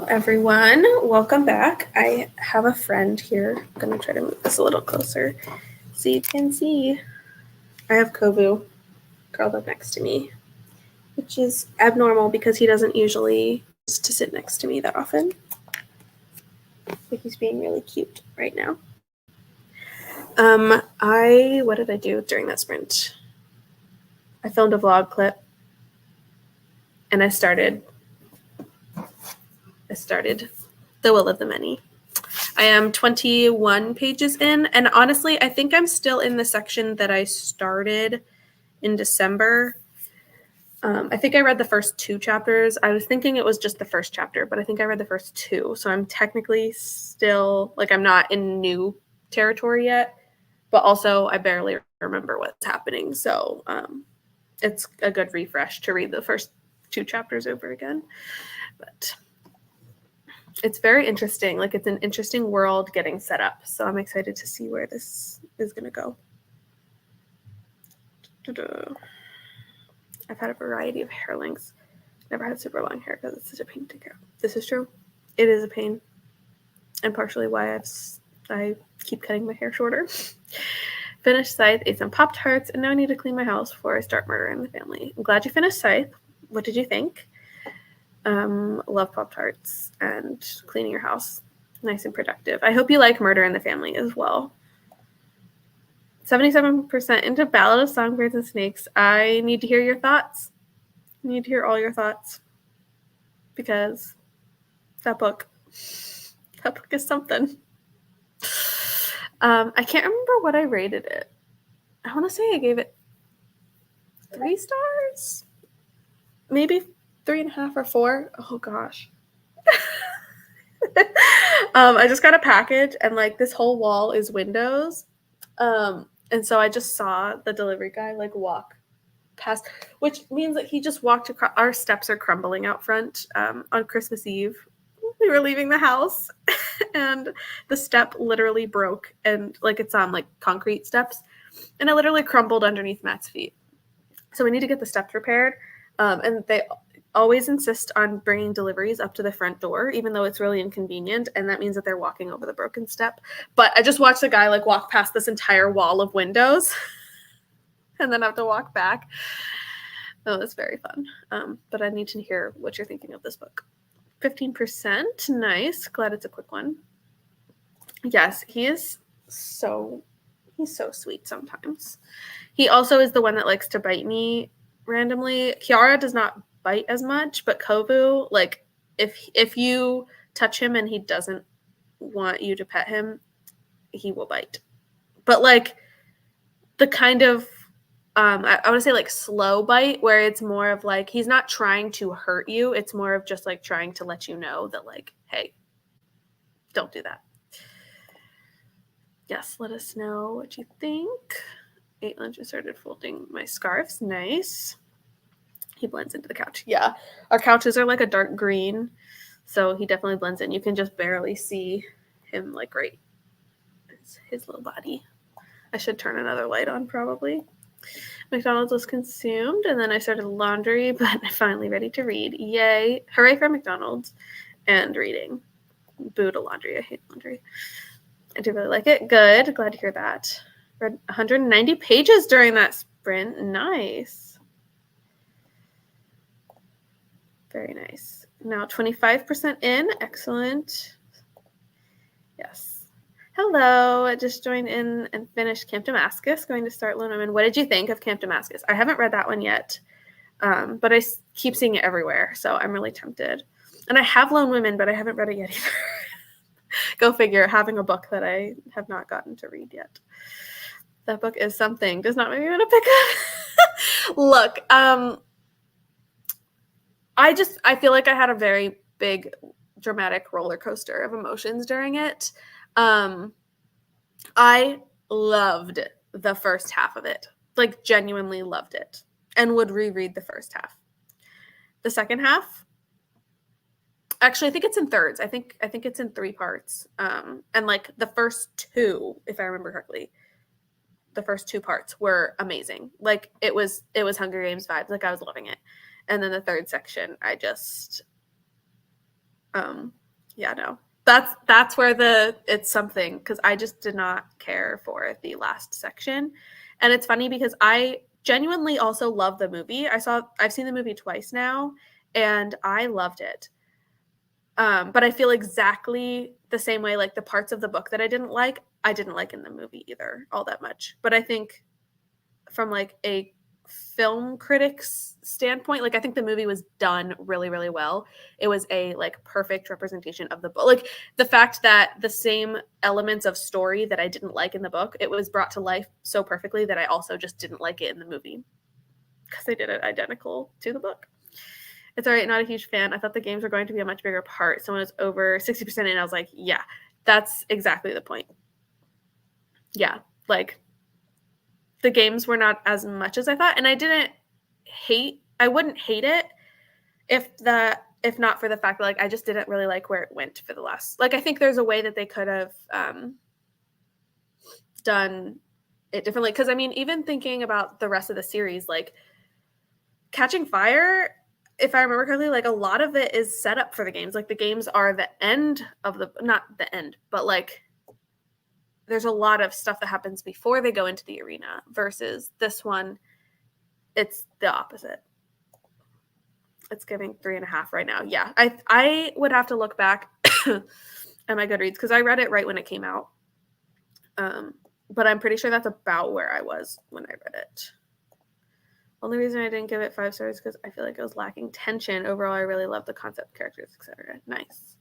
Speaker 1: everyone. Welcome back. I have a friend here. I'm going to try to move this a little closer so you can see. I have Kovu curled up next to me, which is abnormal because he doesn't usually used to sit next to me that often. But he's being really cute right now. What did I do during that sprint? I filmed a vlog clip and I started The Will of the Many. I am 21 pages in, and honestly, I think I'm still in the section that I started in December. I think I read the first 2 chapters. I was thinking it was just the first chapter, but I think I read the first 2. So I'm technically still, like, I'm not in new territory yet, but also I barely remember what's happening. So it's a good refresh to read the first 2 chapters over again. But it's very interesting. Like, it's an interesting world getting set up. So I'm excited to see where this is going to go. I've had a variety of hair lengths. Never had super long hair because it's such a pain to get. This is true. It is a pain. And partially why I keep cutting my hair shorter. Finished Scythe, ate some Pop-Tarts, and now I need to clean my house before I start murdering the family. I'm glad you finished Scythe. What did you think? Love Pop-Tarts and cleaning your house. Nice and productive. I hope you like Murder in the Family as well. 77% into Ballad of Songbirds and Snakes. I need to hear your thoughts. I need to hear all your thoughts. Because that book is something. I can't remember what I rated it. I want to say I gave it 3 stars. Maybe 3.5 or 4. Oh gosh. I just got a package and like this whole wall is windows. And so I just saw the delivery guy like walk past, which means that he just walked across. Our steps are crumbling out front. On Christmas Eve, we were leaving the house and the step literally broke, and like it's on like concrete steps, and it literally crumbled underneath Matt's feet. So we need to get the steps repaired. And they always insist on bringing deliveries up to the front door, even though it's really inconvenient. And that means that they're walking over the broken step. But I just watched a guy like walk past this entire wall of windows and then have to walk back. Oh, it's very fun. But I need to hear what you're thinking of this book. 15%. Nice. Glad it's a quick one. Yes, he's so sweet sometimes. He also is the one that likes to bite me randomly. Kiara does not bite as much, but Kovu, like if you touch him and he doesn't want you to pet him, he will bite. But like the kind of I want to say like slow bite where it's more of like he's not trying to hurt you. It's more of just like trying to let you know that like, hey, don't do that. Yes, let us know what you think. 8 lunches started folding my scarves. Nice. He blends into the couch. Yeah, our couches are like a dark green, so he definitely blends in. You can just barely see him like right his little body. I should turn another light on probably. McDonald's was consumed, and then I started laundry, but I'm finally ready to read. Yay. Hooray for McDonald's and reading. Boo to laundry. I hate laundry. I do really like it. Good. Glad to hear that. Read 190 pages during that sprint. Nice. Very nice. Now 25% in. Excellent. Yes. Hello. I just joined in and finished Camp Damascus. Going to start Lone Women. What did you think of Camp Damascus? I haven't read that one yet, but I keep seeing it everywhere, so I'm really tempted. And I have Lone Women, but I haven't read it yet either. Go figure, having a book that I have not gotten to read yet. That book is something. Does not make me want to pick up. Look, I feel like I had a very big dramatic roller coaster of emotions during it. I loved the first half of it, like genuinely loved it, and would reread the first half. The second half, Actually, I think it's in thirds. I think it's in 3 parts. And like the first 2, if I remember correctly, the first 2 parts were amazing. Like it was Hunger Games vibes. Like I was loving it. And then the third section, I just yeah, no. That's where it's something, because I just did not care for the last section. And it's funny because I genuinely also love the movie. I've seen the movie twice now, and I loved it. But I feel exactly the same way. Like the parts of the book that I didn't like in the movie either all that much. But I think from like a film critic's standpoint, like I think the movie was done really, really well. It was a like perfect representation of the book. Like the fact that the same elements of story that I didn't like in the book, it was brought to life so perfectly that I also just didn't like it in the movie because they did it identical to the book. It's all right, not a huge fan. I thought the games were going to be a much bigger part. So when it was over 60% in, I was like, yeah, that's exactly the point. Yeah, like the games were not as much as I thought, and I wouldn't hate it if not for the fact that like I just didn't really like where it went for the last. Like I think there's a way that they could have done it differently, because I mean, even thinking about the rest of the series, like Catching Fire, if I remember correctly, like a lot of it is set up for the games. Like the games are the end of the, not the end, but like there's a lot of stuff that happens before they go into the arena, versus this one, it's the opposite. It's giving 3.5 right now. Yeah, I would have to look back at my Goodreads because I read it right when it came out. But I'm pretty sure that's about where I was when I read it. Only reason I didn't give it 5 stars because I feel like it was lacking tension. Overall, I really love the concept, characters, etc. Nice.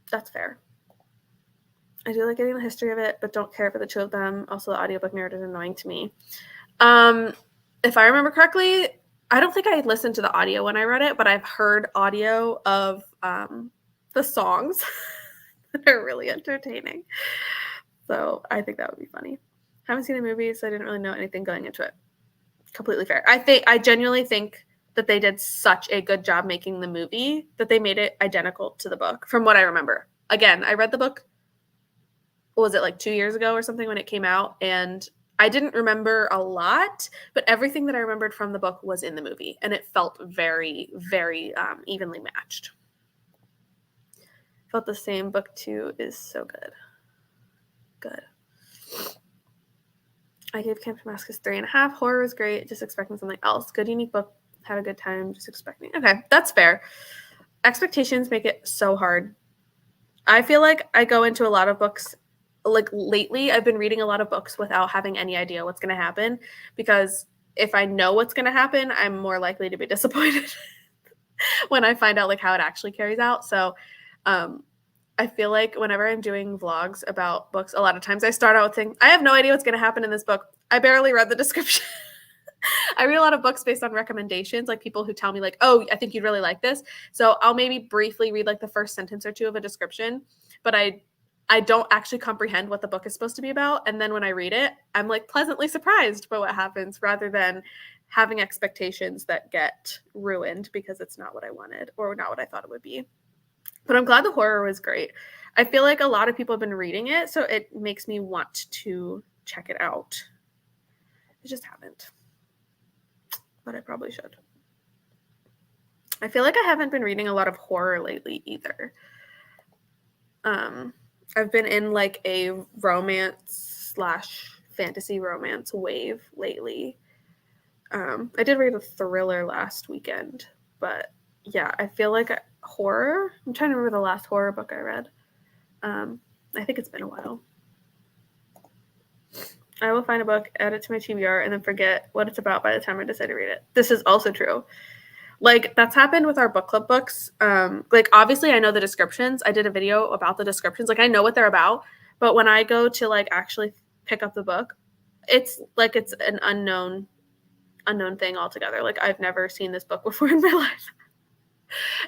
Speaker 1: That's fair. I do like getting the history of it, but don't care for the 2 of them. Also, the audiobook narrative is annoying to me. If I remember correctly, I don't think I listened to the audio when I read it, but I've heard audio of the songs that are really entertaining. So I think that would be funny. Haven't seen the movie, so I didn't really know anything going into it. Completely fair. I genuinely think that they did such a good job making the movie that they made it identical to the book, from what I remember. Again, I read the book, what was it, like 2 years ago or something when it came out, and I didn't remember a lot, but everything that I remembered from the book was in the movie, and it felt very, very evenly matched. Felt the same. Book 2 is so good. Good. I gave Camp Damascus 3.5. Horror was great. Just expecting something else. Good, unique book. Had a good time. Just expecting. Okay, that's fair. Expectations make it so hard. I feel like I go into a lot of books, like lately, I've been reading a lot of books without having any idea what's going to happen, because if I know what's going to happen, I'm more likely to be disappointed when I find out like how it actually carries out. So I feel like whenever I'm doing vlogs about books, a lot of times I start out with saying, I have no idea what's going to happen in this book. I barely read the description. I read a lot of books based on recommendations, like people who tell me like, oh, I think you'd really like this. So I'll maybe briefly read like the first sentence or 2 of a description, but I don't actually comprehend what the book is supposed to be about. And then when I read it, I'm like pleasantly surprised by what happens, rather than having expectations that get ruined because it's not what I wanted or not what I thought it would be. But I'm glad the horror was great. I feel like a lot of people have been reading it, so it makes me want to check it out. I just haven't, but I probably should. I feel like I haven't been reading a lot of horror lately either. I've been in like a romance / fantasy romance wave lately. I did read a thriller last weekend, but yeah, I feel like horror. I'm trying to remember the last horror book I read. I think it's been a while. I will find a book, add it to my TBR, and then forget what it's about by the time I decide to read it. This is also true. Like, that's happened with our book club books. Like, obviously, I know the descriptions. I did a video about the descriptions. Like, I know what they're about. But when I go to, like, actually pick up the book, it's like it's an unknown thing altogether. Like, I've never seen this book before in my life.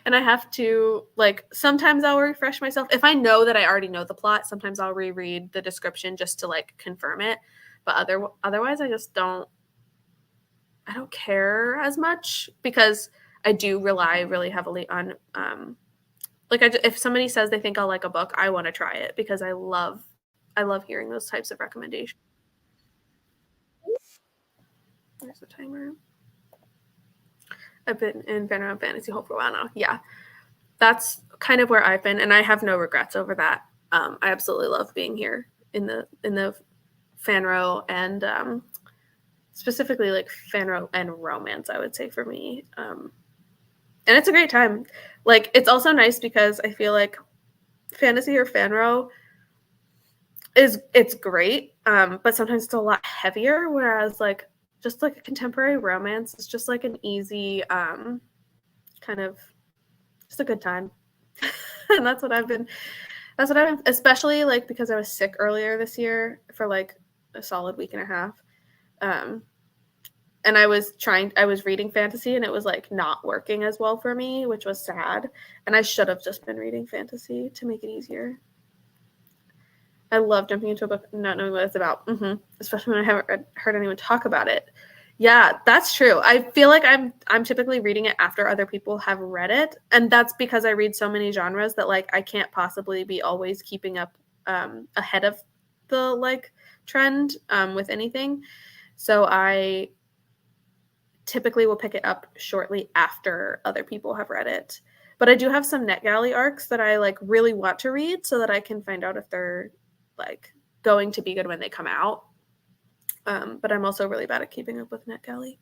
Speaker 1: And I have to, like, sometimes I'll refresh myself. If I know that I already know the plot, sometimes I'll reread the description just to, like, confirm it. But otherwise, I just don't care as much, because I do rely really heavily on Like if somebody says they think I'll like a book, I want to try it because I love hearing those types of recommendations. There's the timer. I've been in Vanilla Fantasy Hole for a while now. Yeah, that's kind of where I've been, and I have no regrets over that. I absolutely love being here in the fan row, and specifically like fan row and romance, I would say for me. And it's a great time. Like, it's also nice because I feel like fantasy or fan row it's great, but sometimes it's a lot heavier. Whereas like just like a contemporary romance is just like an easy kind of just a good time. And that's what I've been, especially like because I was sick earlier this year for like a solid week and a half. Um, and I was reading fantasy and it was like not working as well for me, which was sad. And I should have just been reading fantasy to make it easier. I love jumping into a book not knowing what it's about, especially when I haven't heard anyone talk about it. Yeah, that's true. I feel like I'm typically reading it after other people have read it, and that's because I read so many genres that like I can't possibly be always keeping up ahead of the like trend with anything. So I typically will pick it up shortly after other people have read it. But I do have some NetGalley arcs that I like really want to read so that I can find out if they're like going to be good when they come out. But I'm also really bad at keeping up with NetGalley.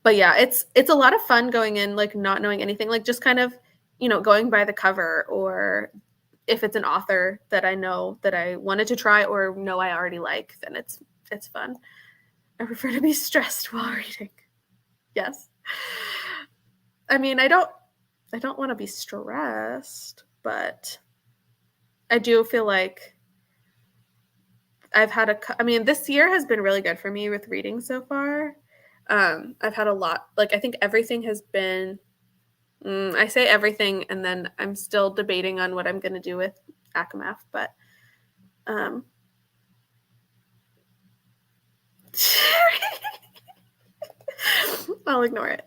Speaker 1: But yeah, it's a lot of fun going in like not knowing anything, like just kind of, going by the cover, or if it's an author that I know that I wanted to try or know I already like, then it's fun. I prefer to be stressed while reading. Yes. I mean, I don't want to be stressed, but I do feel like this year has been really good for me with reading so far. I've had a lot, like I think everything has been, I say everything and then I'm still debating on what I'm going to do with Akamath, but I'll ignore it.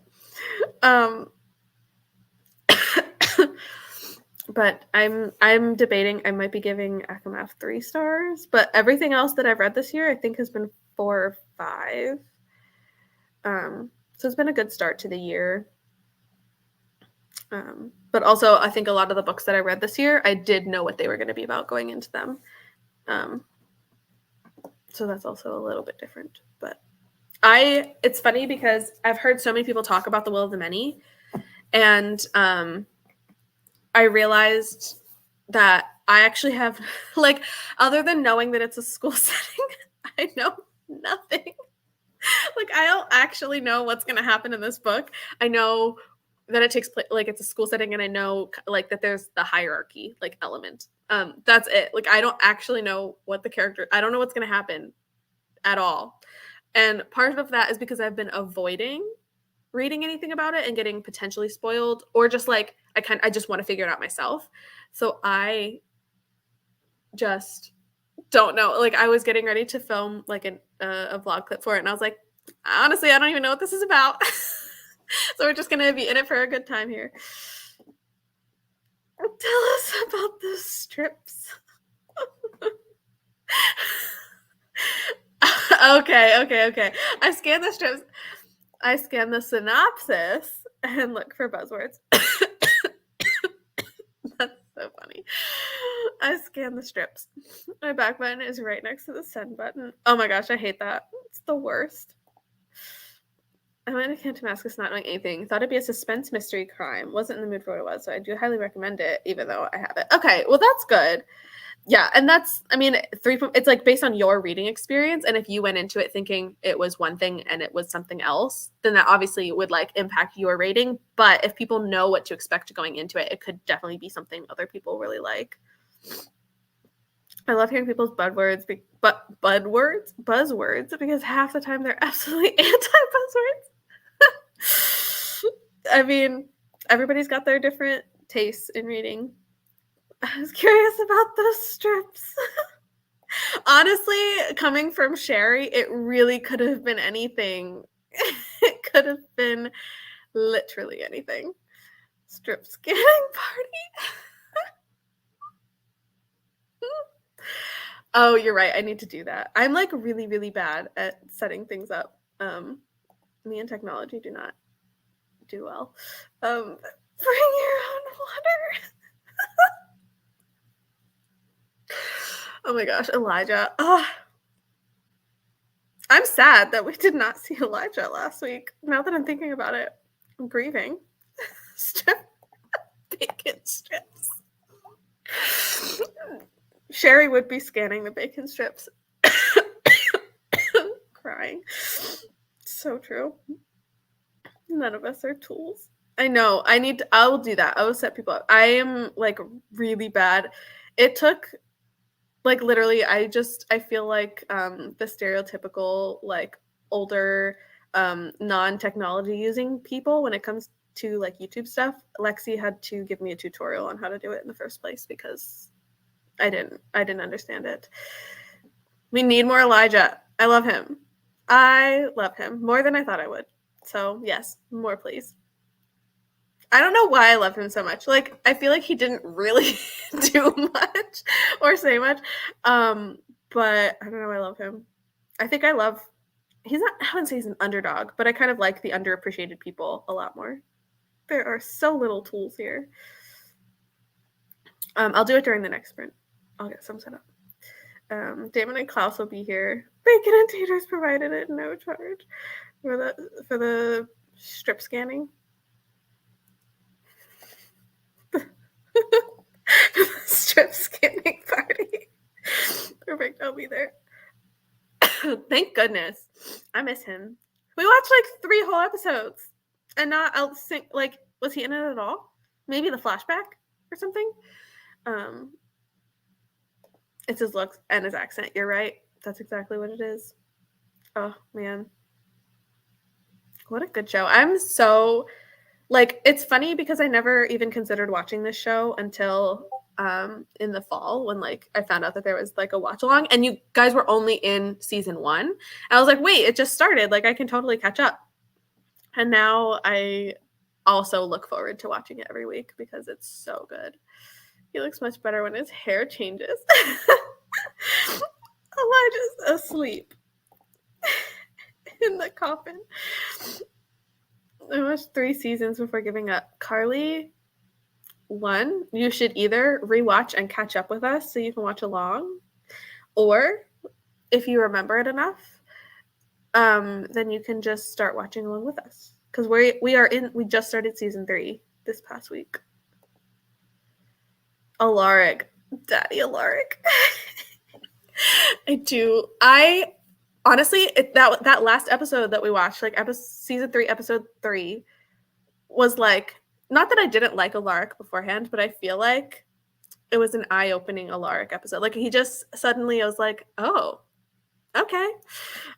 Speaker 1: But I'm debating. I might be giving Akamath 3 stars, but everything else that I've read this year, I think, has been 4 or 5. So it's been a good start to the year. But also, I think a lot of the books that I read this year, I did know what they were going to be about going into them. So that's also a little bit different. But it's funny because I've heard so many people talk about The Will of the Many, and I realized that I actually have, like, other than knowing that it's a school setting, I know nothing. Like, I don't actually know what's going to happen in this book. I know that it takes place, like, it's a school setting, and I know, like, that there's the hierarchy, like, element. That's it. Like, I don't actually know what I don't know what's going to happen at all. And part of that is because I've been avoiding reading anything about it and getting potentially spoiled, or just like I just want to figure it out myself. So I just don't know. Like, I was getting ready to film like a vlog clip for it, and I was like, honestly, I don't even know what this is about. So we're just gonna be in it for a good time here. Tell us about the strips. Okay. I scanned the strips. I scan the synopsis and look for buzzwords. That's so funny. I scan the strips. My back button is right next to the send button. Oh my gosh, I hate that. It's the worst. I went to Camp Damascus not knowing anything. Thought it'd be a suspense mystery crime. Wasn't in the mood for what it was, so I do highly recommend it, even though I have it. Okay, well, that's good. Yeah, and that's, I mean, it's like based on your reading experience, and if you went into it thinking it was one thing and it was something else, then that obviously would like impact your rating. But if people know what to expect going into it, it could definitely be something other people really like. I love hearing people's buzzwords because half the time they're absolutely anti-buzzwords. I mean, everybody's got their different tastes in reading. I was curious about those strips. Honestly, coming from Sherry, it really could have been anything. It could have been literally anything. Strip scanning party. Oh, you're right. I need to do that. I'm like really, really bad at setting things up. Me and technology do not do well. Bring your own water. Oh my gosh, Elijah. Oh, I'm sad that we did not see Elijah last week. Now that I'm thinking about it, I'm grieving. Strip bacon strips. Sherry would be scanning the bacon strips. Crying. So true. None of us are tools. I know. I will do that. I will set people up. I am like really bad. It took like literally I feel like the stereotypical like older non-technology using people when it comes to like YouTube stuff. Lexi had to give me a tutorial on how to do it in the first place because I didn't understand it. We need more Elijah. I love him. I love him more than I thought I would. So, yes, more please. I don't know why I love him so much. Like, I feel like he didn't really do much or say much. But I don't know, I love him. I think I love he's not I wouldn't say he's an underdog, but I kind of like the underappreciated people a lot more. There are so little tools here. I'll do it during the next sprint. I'll get some set up. Damon and Klaus will be here. Bacon and taters provided at no charge for the strip scanning. Strip scanning party. Perfect. I'll be there. Thank goodness. I miss him. We watched like 3 whole episodes and not out sync. Like, was he in it at all? Maybe the flashback or something. It's his looks and his accent. You're right. That's exactly what it is. Oh man, what a good show. I'm so like it's funny because I never even considered watching this show until in the fall when like I found out that there was like a watch along and you guys were only in season 1. And I was like, wait, it just started. Like I can totally catch up. And now I also look forward to watching it every week because it's so good. He looks much better when his hair changes. Elijah's asleep in the coffin. I watched 3 seasons before giving up. Carly, 1, you should either rewatch and catch up with us so you can watch along, or if you remember it enough, then you can just start watching along with us because we just started season 3 this past week. Alaric, Daddy Alaric. I honestly that last episode that we watched, like season 3, episode 3, was like not that I didn't like Alaric beforehand, but I feel like it was an eye-opening Alaric episode. Like he just suddenly I was like, oh, okay.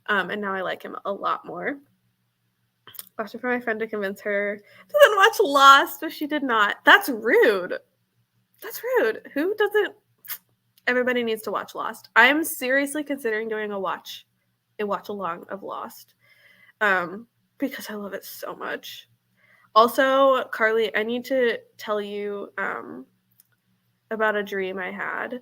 Speaker 1: And now I like him a lot more. Watched it for my friend to convince her to then watch Lost, but she did not. That's rude. That's rude. Who doesn't? Everybody needs to watch Lost. I'm seriously considering doing a watch along of Lost, because I love it so much. Also, Carly, I need to tell you about a dream I had.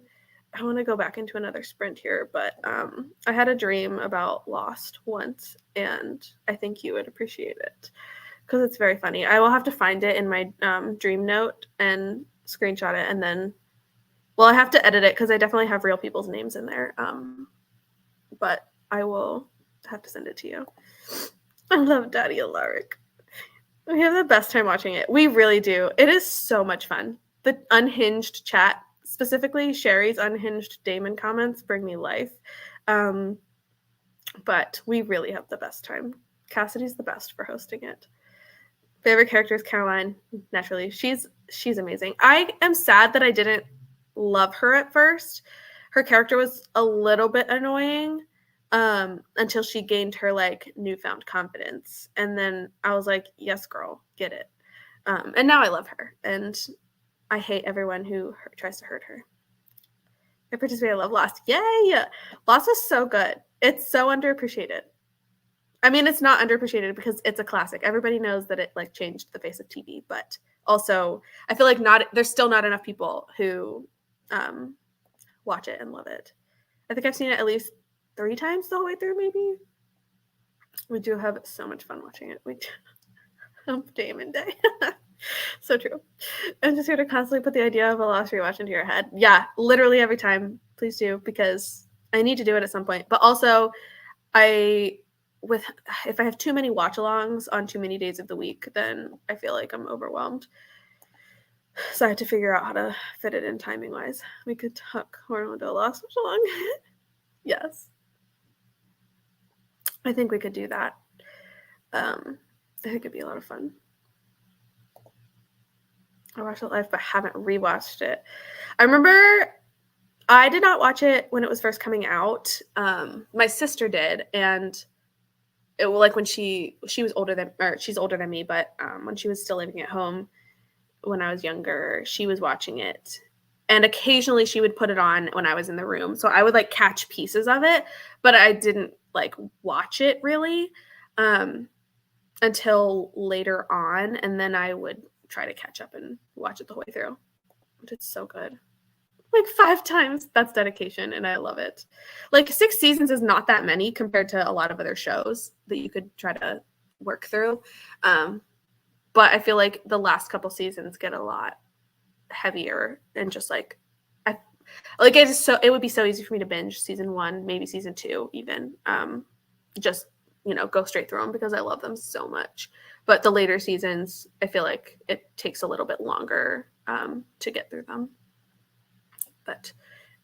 Speaker 1: I want to go back into another sprint here, but I had a dream about Lost once, and I think you would appreciate it because it's very funny. I will have to find it in my dream note and screenshot it, and then, well, I have to edit it because I definitely have real people's names in there, but I will have to send it to you. I love Daddy Alaric. We have the best time watching it. We really do. It is so much fun. The unhinged chat, specifically Sherry's unhinged Damon comments, bring me life. But we really have the best time. Cassidy's the best for hosting it. Favorite character is Caroline, naturally. She's amazing. I am sad that I didn't love her at first. Her character was a little bit annoying until she gained her like newfound confidence. And then I was like, yes, girl, get it. And now I love her. And I hate everyone who tries to hurt her. I participated. I love Lost. Yay! Lost was so good. It's so underappreciated. I mean, it's not underappreciated because it's a classic. Everybody knows that it like changed the face of TV, but also, I feel like there's still not enough people who um, watch it and love it. I think I've seen it at least 3 times the whole way through, maybe. We do have so much fun watching it. We day and day. So true. I'm just here to constantly put the idea of a lost rewatch into your head. Yeah, literally every time. Please do, because I need to do it at some point. But also, I with if I have too many watch-alongs on too many days of the week, then I feel like I'm overwhelmed. So I had to figure out how to fit it in timing-wise. We could talk Orlando Lost watch-along. Yes. I think we could do that. I think it'd be a lot of fun. I watched it live, but haven't rewatched it. I remember I did not watch it when it was first coming out. My sister did, and it like when she was older than, or she's older than me, but when she was still living at home when I was younger, she was watching it, and occasionally she would put it on when I was in the room, so I would like catch pieces of it, but I didn't like watch it really until later on, and then I would try to catch up and watch it the whole way through. It's so good. Like 5 times. That's dedication, and I love it. Like 6 seasons is not that many compared to a lot of other shows that you could try to work through. But I feel like the last couple seasons get a lot heavier and just like I like it would be so easy for me to binge season 1, maybe season 2 even. Just, go straight through them because I love them so much. But the later seasons, I feel like it takes a little bit longer to get through them. But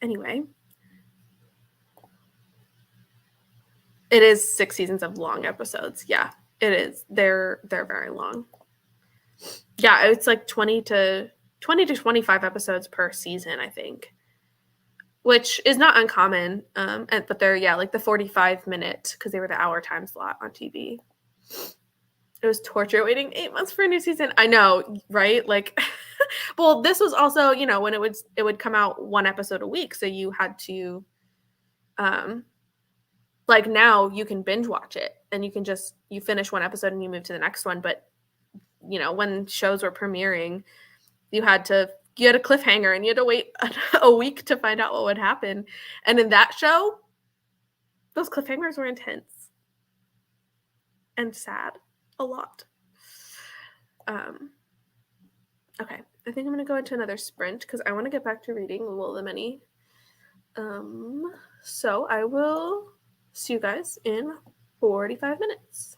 Speaker 1: anyway, it is 6 seasons of long episodes. Yeah, it is. They're very long. Yeah, it's like 20 to 25 episodes per season, I think, which is not uncommon. But they're, yeah, like the 45-minute, because they were the hour time slot on TV. It was torture waiting 8 months for a new season. I know, right? Like, well, this was also, when it would come out 1 episode a week, so you had to, like now you can binge watch it and you finish 1 episode and you move to the next one. But, when shows were premiering, you had a cliffhanger and you had to wait a week to find out what would happen. And in that show, those cliffhangers were intense and sad a lot. Okay, I think I'm going to go into another sprint because I want to get back to reading Will the Many. So I will see you guys in 45 minutes.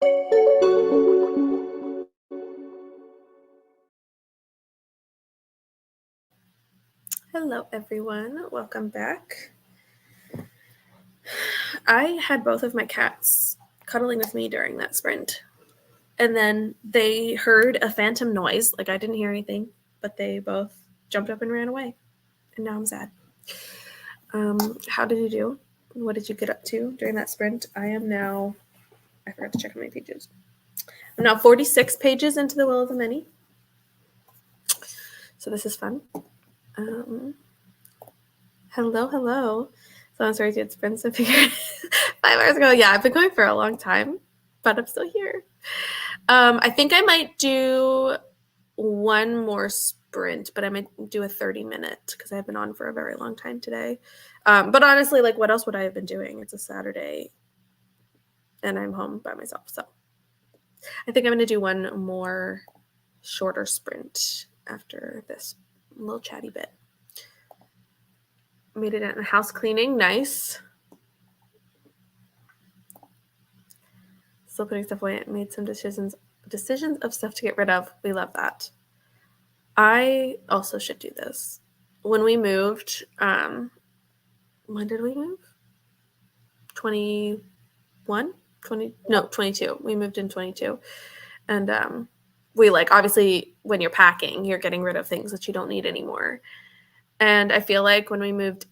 Speaker 1: Hello, everyone. Welcome back. I had both of my cats cuddling with me during that sprint. And then they heard a phantom noise. Like, I didn't hear anything, but they both jumped up and ran away. And now I'm sad. How did you do? What did you get up to during that sprint? I forgot to check how many pages. I'm now 46 pages into The Will of the Many. So this is fun. Hello. So I'm sorry you did sprints. I figured 5 hours ago. Yeah, I've been going for a long time, but I'm still here. I think I might do one more sprint, but I might do a 30-minute because I've been on for a very long time today. But honestly, like, what else would I have been doing? It's a Saturday and I'm home by myself. So I think I'm going to do one more shorter sprint after this little chatty bit. Made it in house cleaning. Nice. Still putting stuff away. Made some decisions of stuff to get rid of. We love that. I also should do this. When we moved, when did we move? 21? 22. We moved in 22. And we, like, obviously when you're packing, you're getting rid of things that you don't need anymore. And I feel like when we moved,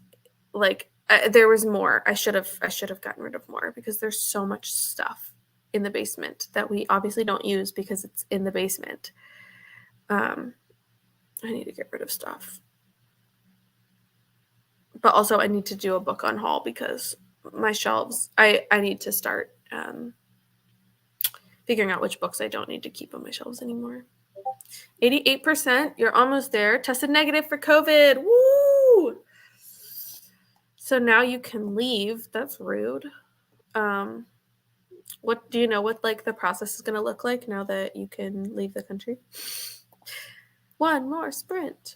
Speaker 1: like, there was more. I should have gotten rid of more because there's so much stuff in the basement that we obviously don't use because it's in the basement. I need to get rid of stuff. But also I need to do a book on haul because my shelves, I need to start figuring out which books I don't need to keep on my shelves anymore. 88%, you're almost there. Tested negative for COVID. Woo! So now you can leave. That's rude. What do you know what, like, the process is going to look like now that you can leave the country? One more sprint.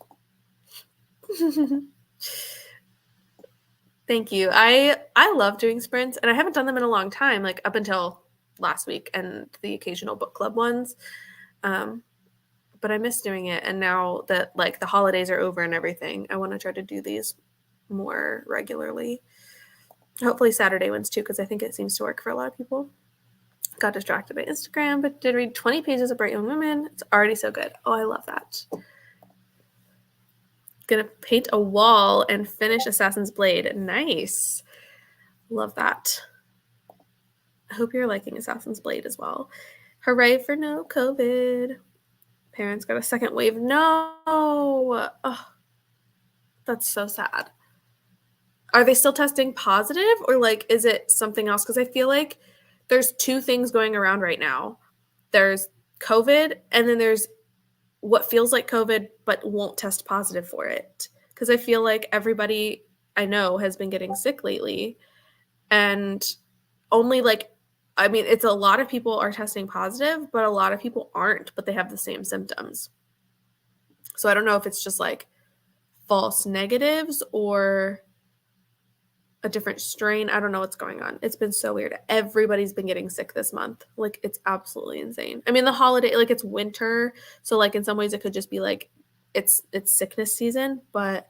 Speaker 1: Thank you. I love doing sprints, and I haven't done them in a long time, like up until last week and the occasional book club ones. But I miss doing it, and now that, like, the holidays are over and everything, I want to try to do these more regularly. Hopefully Saturday ones too, because I think it seems to work for a lot of people. Got distracted by Instagram, but did read 20 pages of Bright Young Women. It's already so good. Oh, I love that. Gonna paint a wall and finish Assassin's Blade. Nice. Love that. I hope you're liking Assassin's Blade as well. Hooray for no COVID. Parents got a second wave. No. Oh, that's so sad. Are they still testing positive, or, like, is it something else? Because I feel like there's two things going around right now. There's COVID, and then there's what feels like COVID but won't test positive for it. Because I feel like everybody I know has been getting sick lately, and only, like, I mean, it's a lot of people are testing positive, but a lot of people aren't, but they have the same symptoms. So I don't know if it's just, like, false negatives or a different strain. I don't know what's going on. It's been so weird. Everybody's been getting sick this month. Like, it's absolutely insane. I mean, the holiday, like, it's winter, so, like, in some ways it could just be like it's sickness season, but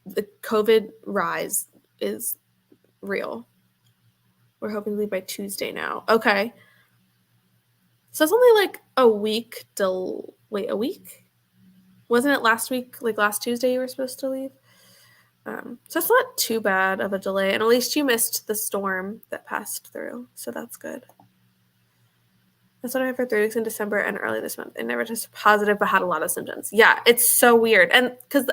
Speaker 1: the COVID rise is real. We're hoping to leave by Tuesday now. Okay. So it's only like a week till a week? Wasn't it last week, like last Tuesday you were supposed to leave? So it's not too bad of a delay, and at least you missed the storm that passed through, so that's good. That's what I had for 3 weeks in December and early this month. I never tested positive, but had a lot of symptoms. Yeah, it's so weird. And because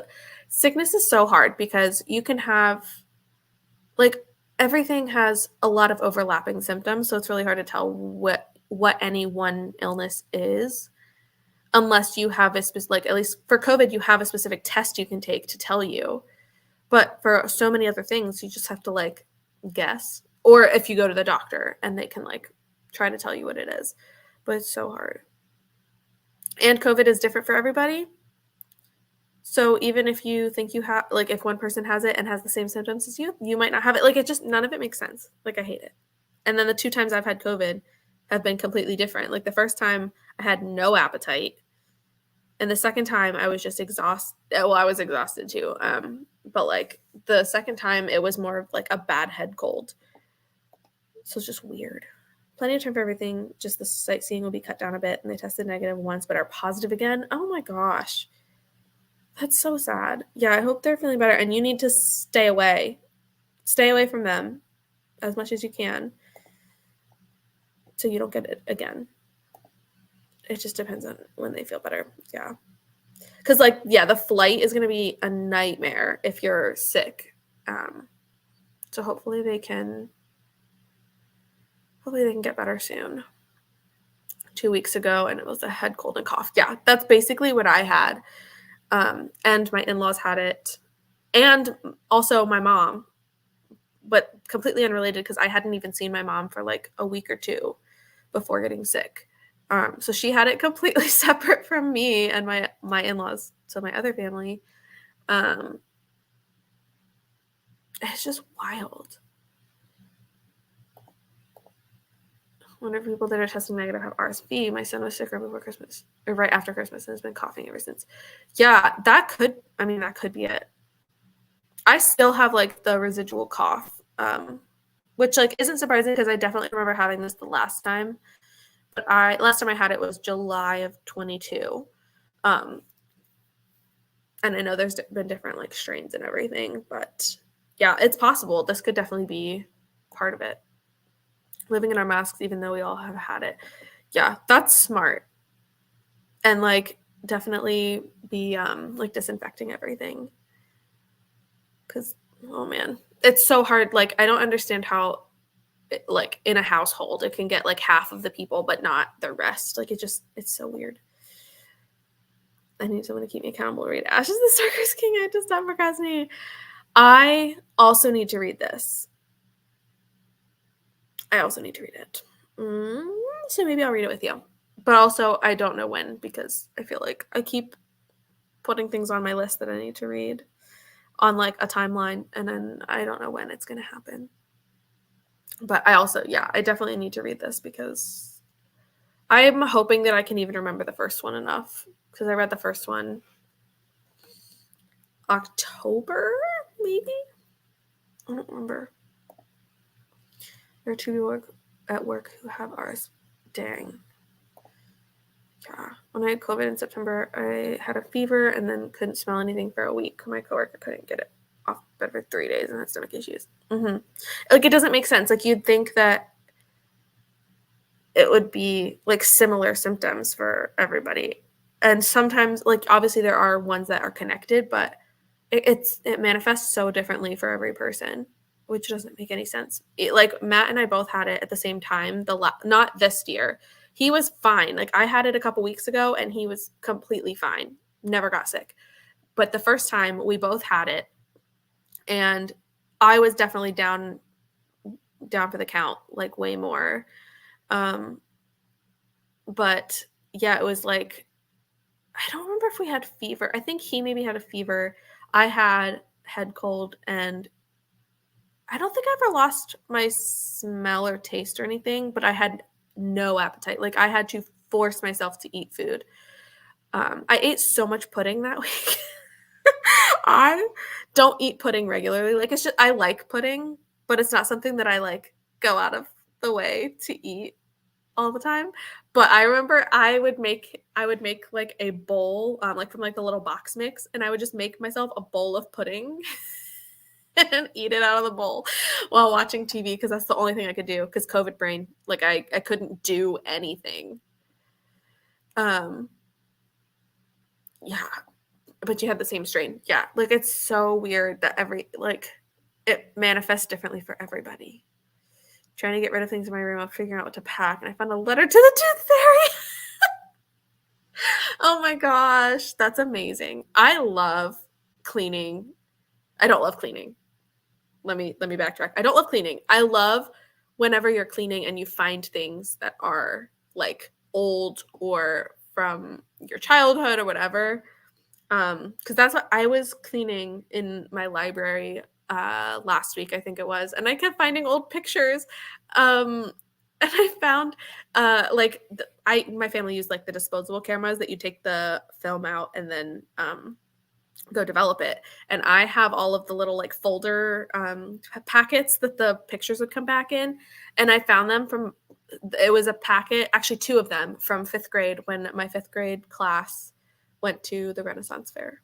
Speaker 1: sickness is so hard because you can have, like, everything has a lot of overlapping symptoms, so it's really hard to tell what any one illness is unless you have a specific, like, at least for COVID, you have a specific test you can take to tell you. But for so many other things, you just have to, like, guess. Or if you go to the doctor and they can, like, try to tell you what it is. But it's so hard. And COVID is different for everybody. So even if you think you have, like, if one person has it and has the same symptoms as you, you might not have it. Like, it just, none of it makes sense. Like, I hate it. And then the 2 times I've had COVID, have been completely different. Like the first time I had no appetite, and the second time I was just exhausted. Well, I was exhausted too. But like the second time it was more of like a bad head cold. So it's just weird. Plenty of time for everything. Just the sightseeing will be cut down a bit, and they tested negative once but are positive again. Oh my gosh. That's so sad. Yeah, I hope they're feeling better. And you need to stay away. Stay away from them as much as you can so you don't get it again. It just depends on when they feel better. Yeah. Because, like, yeah, the flight is going to be a nightmare if you're sick. So hopefully they can get better soon. 2 weeks ago, and it was a head cold and cough. Yeah, that's basically what I had. And my in-laws had it, and also my mom, but completely unrelated because I hadn't even seen my mom for like a week or two before getting sick. So she had it completely separate from me and my in-laws, so my other family. It's just wild. One of the people that are testing negative have RSV. My son was sick right before Christmas, or right after Christmas, and has been coughing ever since. Yeah, that could be it. I still have like the residual cough, which like isn't surprising because I definitely remember having this the last time. But last time I had it was July of 22. Um, and I know there's been different like strains and everything, but yeah, it's possible. This could definitely be part of it. Living in our masks, even though we all have had it. Yeah, that's smart. And like definitely be like disinfecting everything. Cause oh man, it's so hard. Like I don't understand how like in a household it can get like half of the people but not the rest. Like it's so weird. I need someone to keep me accountable to read Ashes of the Starkers King. I just stop procrastinating. I also need to read this. I also need to read it. So maybe I'll read it with you. But also, I don't know when because I feel like I keep putting things on my list that I need to read on like a timeline, and then I don't know when it's going to happen. But I also, yeah, I definitely need to read this because I'm hoping that I can even remember the first one enough because I read the first one October, maybe? I don't remember. There are 2 people at work who have ours. Dang. Yeah. When I had COVID in September, I had a fever and then couldn't smell anything for a week. My coworker couldn't get it off bed for 3 days and had stomach issues. Like, it doesn't make sense. Like, you'd think that it would be, like, similar symptoms for everybody. And sometimes, like, obviously there are ones that are connected, but it manifests so differently for every person, which doesn't make any sense. Like Matt and I both had it at the same time. Not this year. He was fine. Like I had it a couple weeks ago, and he was completely fine. Never got sick. But the first time we both had it, and I was definitely down for the count, like way more. But yeah, it was like I don't remember if we had fever. I think he maybe had a fever. I had head cold, and I don't think I ever lost my smell or taste or anything, but I had no appetite. Like I had to force myself to eat food. I ate so much pudding that week. I don't eat pudding regularly. Like it's just I like pudding, but it's not something that I like go out of the way to eat all the time. But I remember I would make like a bowl, like from like the little box mix, and I would just make myself a bowl of pudding and eat it out of the bowl while watching TV because that's the only thing I could do because COVID brain, like I couldn't do anything. Um, yeah, but you had the same strain. Yeah, like it's so weird that it manifests differently for everybody. Trying to get rid of things in my room, I'm figuring out what to pack, and I found a letter to the tooth fairy. Oh my gosh, that's amazing. I love cleaning. I don't love cleaning. Let me backtrack. I don't love cleaning. I love whenever you're cleaning and you find things that are like old or from your childhood or whatever. Because that's what I was cleaning in my library last week, I think it was, and I kept finding old pictures. Um, And I found like my family used like the disposable cameras that you take the film out and then go develop it. And I have all of the little like folder packets that the pictures would come back in. And I found them from, it was a packet, actually two of them from fifth grade when my fifth grade class went to the Renaissance Fair.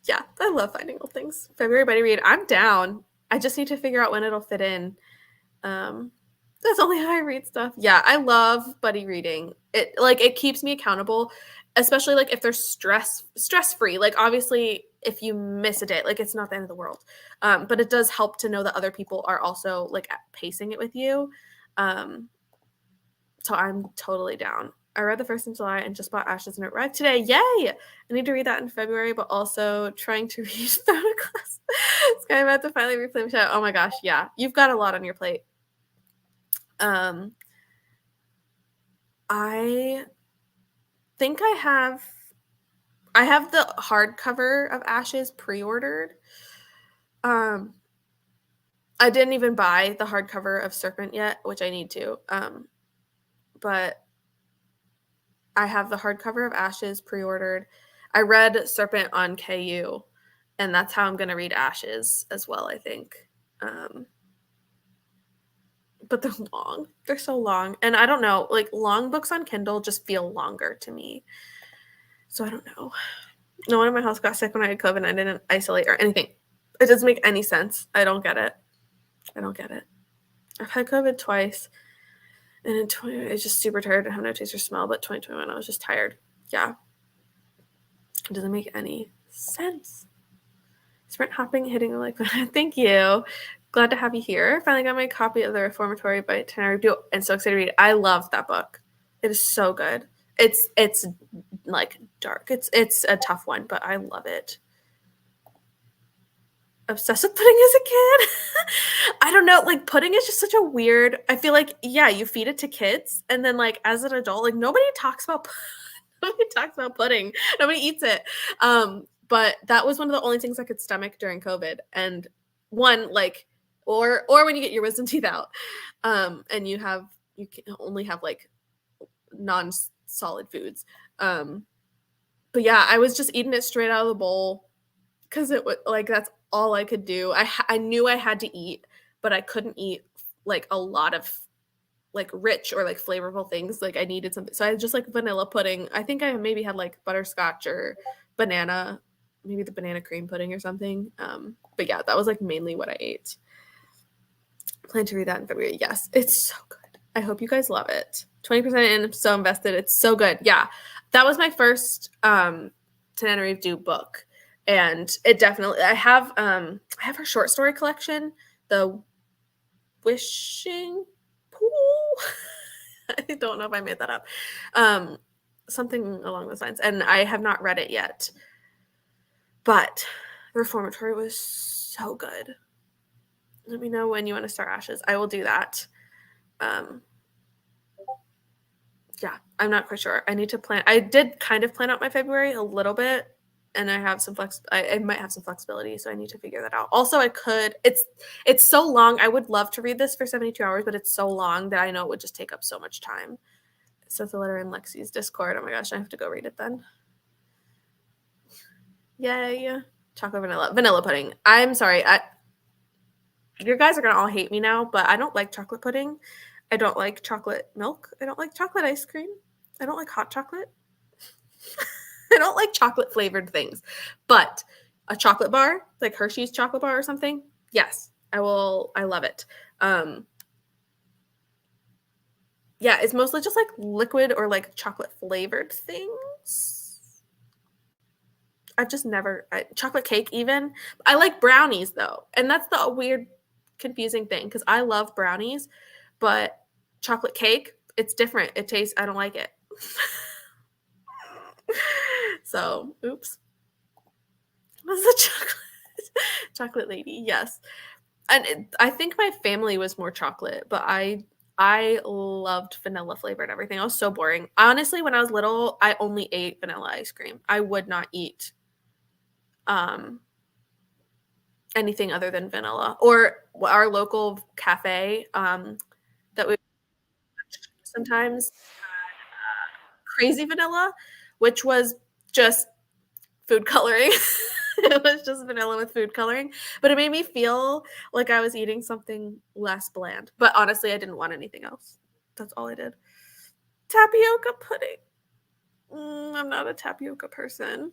Speaker 1: Yeah, I love finding old things. February Buddy Read, I'm down. I just need to figure out when it'll fit in. Um, that's only how I read stuff. Yeah, I love buddy reading. It keeps me accountable, especially like if they're stress free. Like obviously, if you miss a day, like it's not the end of the world. But it does help to know that other people are also like pacing it with you. Um, so I'm totally down. I read the first in July and just bought Ashes and it arrived today. Yay! I need to read that in February, but also trying to read Throne of Glass. Sky about to finally replay Michelle. Oh my gosh, yeah. You've got a lot on your plate. I think I have the hardcover of Ashes pre-ordered. Um, I didn't even buy the hardcover of Serpent yet, which I need to. But I have the hardcover of Ashes pre-ordered. I read Serpent on KU, and that's how I'm going to read Ashes as well, I think. But they're long. They're so long. And I don't know, like long books on Kindle just feel longer to me. So I don't know. No one in my house got sick when I had COVID and I didn't isolate or anything. It doesn't make any sense. I don't get it. I don't get it. I've had COVID twice. And in 20, I was just super tired. I have no taste or smell, but 2021, I was just tired. Yeah. It doesn't make any sense. Sprint hopping, hitting a like button. Thank you. Glad to have you here. Finally got my copy of The Reformatory by Tanner Review and so excited to read it. I love that book. It is so good. It's like dark. It's a tough one, but I love it. Obsessed with pudding as a kid. I don't know, like pudding is just such a weird, I feel like, yeah, you feed it to kids and then like as an adult, like nobody talks about pudding. Nobody eats it. But that was one of the only things I could stomach during COVID. And one, like, or when you get your wisdom teeth out, and you can only have like non-solid foods. But yeah, I was just eating it straight out of the bowl because it was like that's all I could do. I knew I had to eat, but I couldn't eat like a lot of like rich or like flavorful things. Like I needed something. So I just like vanilla pudding. I think I maybe had like butterscotch or banana, maybe the banana cream pudding or something. But yeah, that was like mainly what I ate. Plan to read that in February. Yes, it's so good. I hope you guys love it. 20% in, I'm so invested. It's so good. Yeah. That was my first Tenerife Do book. And it definitely I have her short story collection, The Wishing Pool. I don't know if I made that up. Something along those lines. And I have not read it yet. But The Reformatory was so good. Let me know when you want to start Ashes. I will do that. Yeah, I'm not quite sure. I need to plan. I did kind of plan out my February a little bit, and I have some I might have some flexibility, so I need to figure that out. Also, I could. It's so long. I would love to read this for 72 hours, but it's so long that I know it would just take up so much time. So the letter in Lexi's Discord. Oh my gosh, I have to go read it then. Yay! Chocolate vanilla pudding. I'm sorry. You guys are gonna all hate me now, but I don't like chocolate pudding. I don't like chocolate milk. I don't like chocolate ice cream. I don't like hot chocolate. I don't like chocolate flavored things. But a chocolate bar, like Hershey's chocolate bar or something, yes, I will. I love it. Yeah, it's mostly just like liquid or like chocolate flavored things. I've just never chocolate cake even. I like brownies though, and that's the weird, confusing thing because I love brownies, but chocolate cake, it's different. It tastes. I don't like it. So, oops. Was the chocolate lady? Yes, and I think my family was more chocolate, but I loved vanilla flavored everything. I was so boring. Honestly, when I was little, I only ate vanilla ice cream. I would not eat anything other than vanilla. Or our local cafe that we sometimes crazy vanilla, which was just food coloring. It was just vanilla with food coloring, but it made me feel like I was eating something less bland. But honestly, I didn't want anything else. That's all I did. Tapioca pudding. I'm not a tapioca person,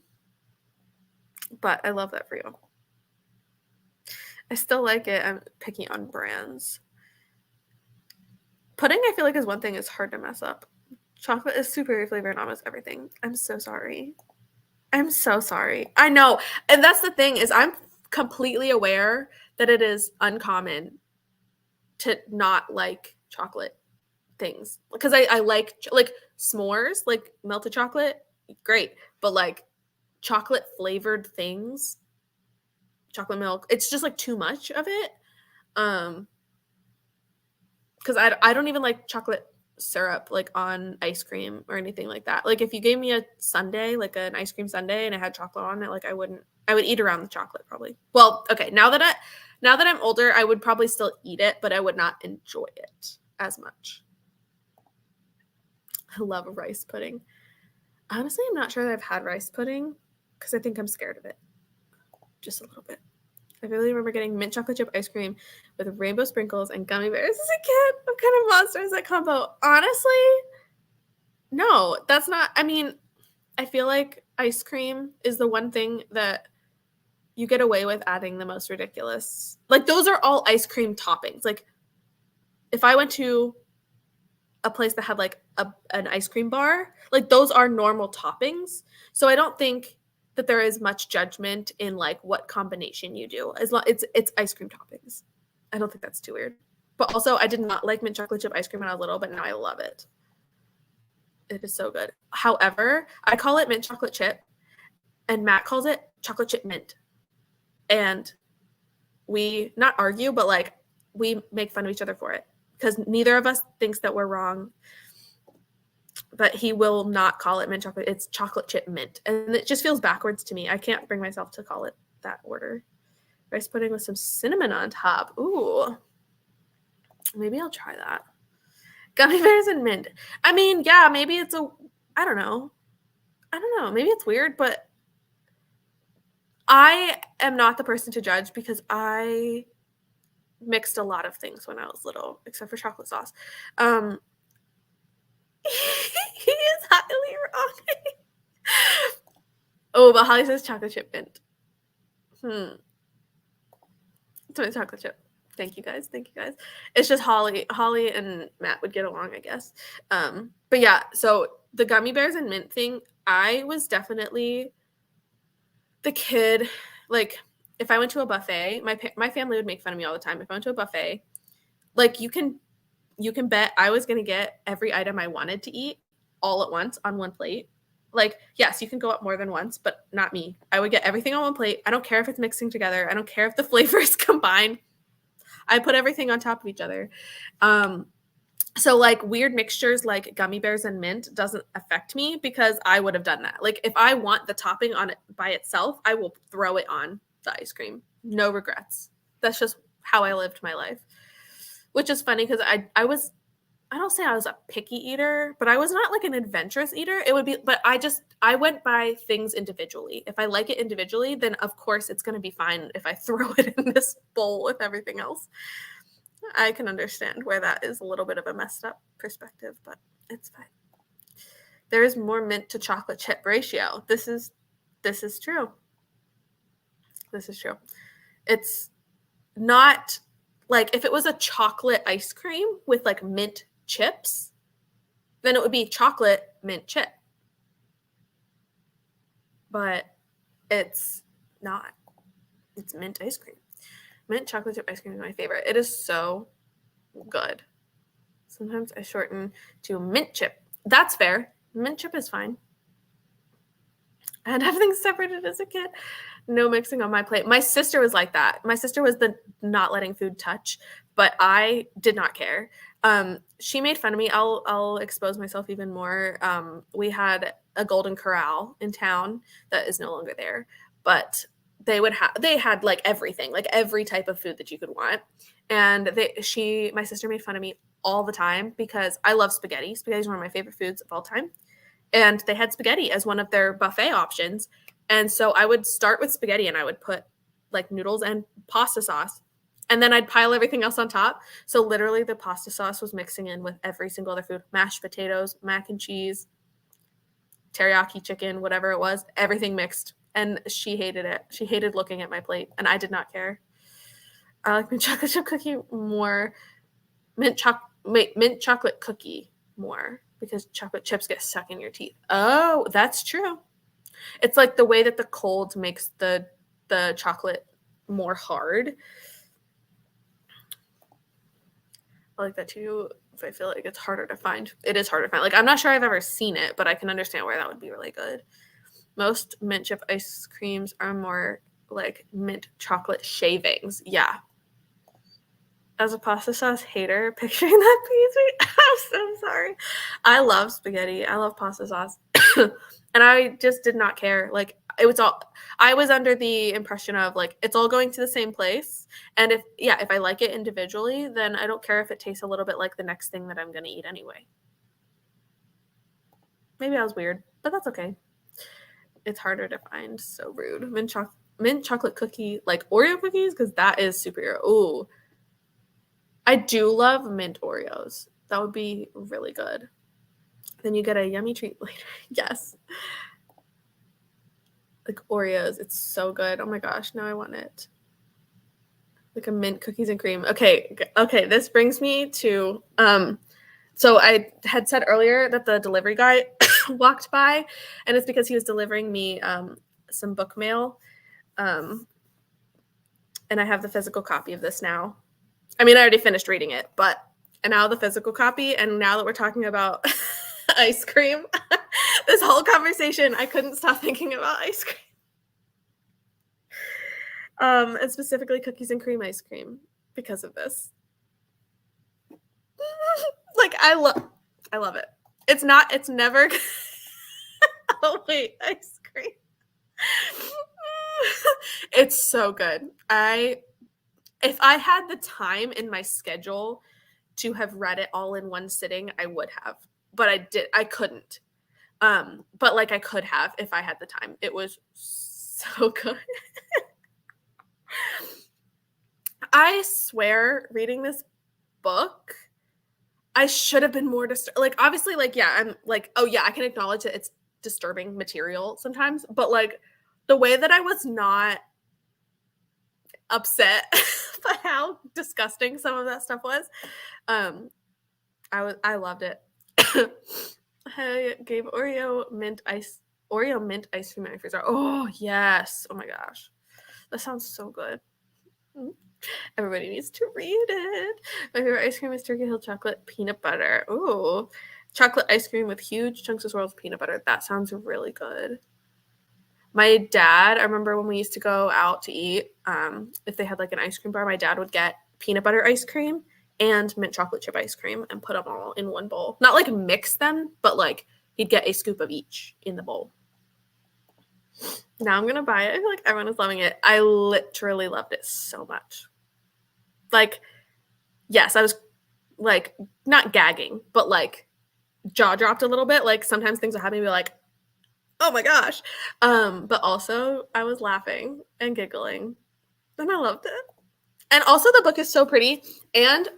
Speaker 1: but I love that for you. I still like it. I'm picky on brands. Pudding, I feel like, is one thing is hard to mess up. Chocolate is superior flavor in almost everything. I'm so sorry. I'm so sorry. I know. And that's the thing is I'm completely aware that it is uncommon to not like chocolate things because I like s'mores, like melted chocolate, great. But like chocolate flavored things, chocolate milk, it's just like too much of it. Um, because I don't even like chocolate syrup like on ice cream or anything like that. Like if you gave me a sundae, like an ice cream sundae, and it had chocolate on it, like I would eat around the chocolate probably. Well, okay, now that I'm older, I would probably still eat it, but I would not enjoy it as much. I love rice pudding. Honestly, I'm not sure that I've had rice pudding because I think I'm scared of it just a little bit. I really remember getting mint chocolate chip ice cream with rainbow sprinkles and gummy bears as a kid. What kind of monster is that combo? Honestly, no, that's not. I mean, I feel like ice cream is the one thing that you get away with adding the most ridiculous. Like, those are all ice cream toppings. Like, if I went to a place that had like an ice cream bar, like, those are normal toppings. So I don't think that there is much judgment in like what combination you do. As long it's ice cream toppings. I don't think that's too weird. But also, I did not like mint chocolate chip ice cream when I was little, but now I love it. It is so good. However, I call it mint chocolate chip, and Matt calls it chocolate chip mint. And we not argue, but like we make fun of each other for it because neither of us thinks that we're wrong. But he will not call it mint chocolate. It's chocolate chip mint, and it just feels backwards to me. I can't bring myself to call it that order. Rice pudding with some cinnamon on top. Ooh, maybe I'll try that. Gummy bears and mint. I mean, yeah, maybe it's a. I don't know. I don't know. Maybe it's weird, but I am not the person to judge because I mixed a lot of things when I was little, except for chocolate sauce. Um, he is highly wrong. Oh, but Holly says chocolate chip mint. It's my chocolate chip. Thank you guys. Thank you guys. It's just Holly and Matt would get along, I guess. But yeah, so the gummy bears and mint thing, I was definitely the kid. Like, if I went to a buffet, my family would make fun of me all the time. If I went to a buffet, like you can bet I was gonna get every item I wanted to eat all at once on one plate. Like, yes, you can go up more than once, but not me. I would get everything on one plate. I don't care if it's mixing together. I don't care if the flavors combine. I put everything on top of each other. So like weird mixtures like gummy bears and mint doesn't affect me because I would have done that. Like if I want the topping on it by itself, I will throw it on the ice cream. No regrets. That's just how I lived my life. Which is funny because I don't say I was a picky eater, but I was not like an adventurous eater. It would be, but I went by things individually. If I like it individually, then of course it's going to be fine if I throw it in this bowl with everything else. I can understand where that is a little bit of a messed up perspective, but it's fine. There is more mint to chocolate chip ratio. This is true. This is true. It's not like if it was a chocolate ice cream with like mint chips, then it would be chocolate mint chip. But it's not. It's mint ice cream. Mint chocolate chip ice cream is my favorite. It is so good. Sometimes I shorten to mint chip. That's fair. Mint chip is fine. I had everything separated as a kid. No mixing on my plate. My sister was like that. My sister was the not letting food touch, but I did not care. She made fun of me. I'll expose myself even more. We had a Golden Corral in town that is no longer there, but they had like everything, like every type of food that you could want. And my sister made fun of me all the time because I love spaghetti. Spaghetti is one of my favorite foods of all time. And they had spaghetti as one of their buffet options. And so I would start with spaghetti and I would put like noodles and pasta sauce. And then I'd pile everything else on top. So literally the pasta sauce was mixing in with every single other food, mashed potatoes, mac and cheese, teriyaki chicken, whatever it was, everything mixed. And she hated it. She hated looking at my plate, and I did not care. I like mint chocolate chip cookie more, mint chocolate cookie more because chocolate chips get stuck in your teeth. Oh, that's true. It's like the way that the cold makes the chocolate more hard. I like that too. If I feel like it's harder to find, it is harder to find. Like I'm not sure I've ever seen it, but I can understand where that would be really good. Most mint chip ice creams are more like mint chocolate shavings. Yeah. As a pasta sauce hater, picturing that please me. I'm so sorry. I love spaghetti. I love pasta sauce. And I just did not care. Like it was all I was under the impression of like it's all going to the same place. And if I like it individually, then I don't care if it tastes a little bit like the next thing that I'm gonna eat anyway. Maybe I was weird, but that's okay. It's harder to find. So rude. Mint chocolate cookie, like Oreo cookies, because that is superior. Ooh, I do love mint Oreos. That would be really good. Then you get a yummy treat later. Yes. Like Oreos, it's so good. Oh my gosh, now I want it. Like a mint cookies and cream. Okay, this brings me to so I had said earlier that the delivery guy walked by, and it's because he was delivering me some book mail. And I have the physical copy of this now. I mean, I already finished reading it, but and now the physical copy, and now that we're talking about ice cream, this whole conversation, I couldn't stop thinking about ice cream. And specifically cookies and cream ice cream because of this. Like I love it. It's never oh wait, ice cream. It's so good. If I had the time in my schedule to have read it all in one sitting, I would have. But I couldn't. But like I could have if I had the time. It was so good. I swear reading this book, I should have been more like obviously like yeah, I'm like oh yeah, I can acknowledge that it's disturbing material sometimes, but like the way that I was not upset by how disgusting some of that stuff was, I loved it. I gave Oreo mint ice cream in my freezer. Oh yes. Oh my gosh. That sounds so good. Everybody needs to read it. My favorite ice cream is Turkey Hill chocolate peanut butter. Ooh. Chocolate ice cream with huge chunks of swirled peanut butter. That sounds really good. My dad, I remember when we used to go out to eat, if they had like an ice cream bar, my dad would get peanut butter ice cream and mint chocolate chip ice cream and put them all in one bowl. Not like mix them, but like he'd get a scoop of each in the bowl. Now I'm going to buy it. I feel like everyone is loving it. I literally loved it so much. Like, yes, I was like not gagging, but like jaw dropped a little bit. Like sometimes things will happen and be like, oh my gosh. But also I was laughing and giggling and I loved it. And also the book is so pretty. And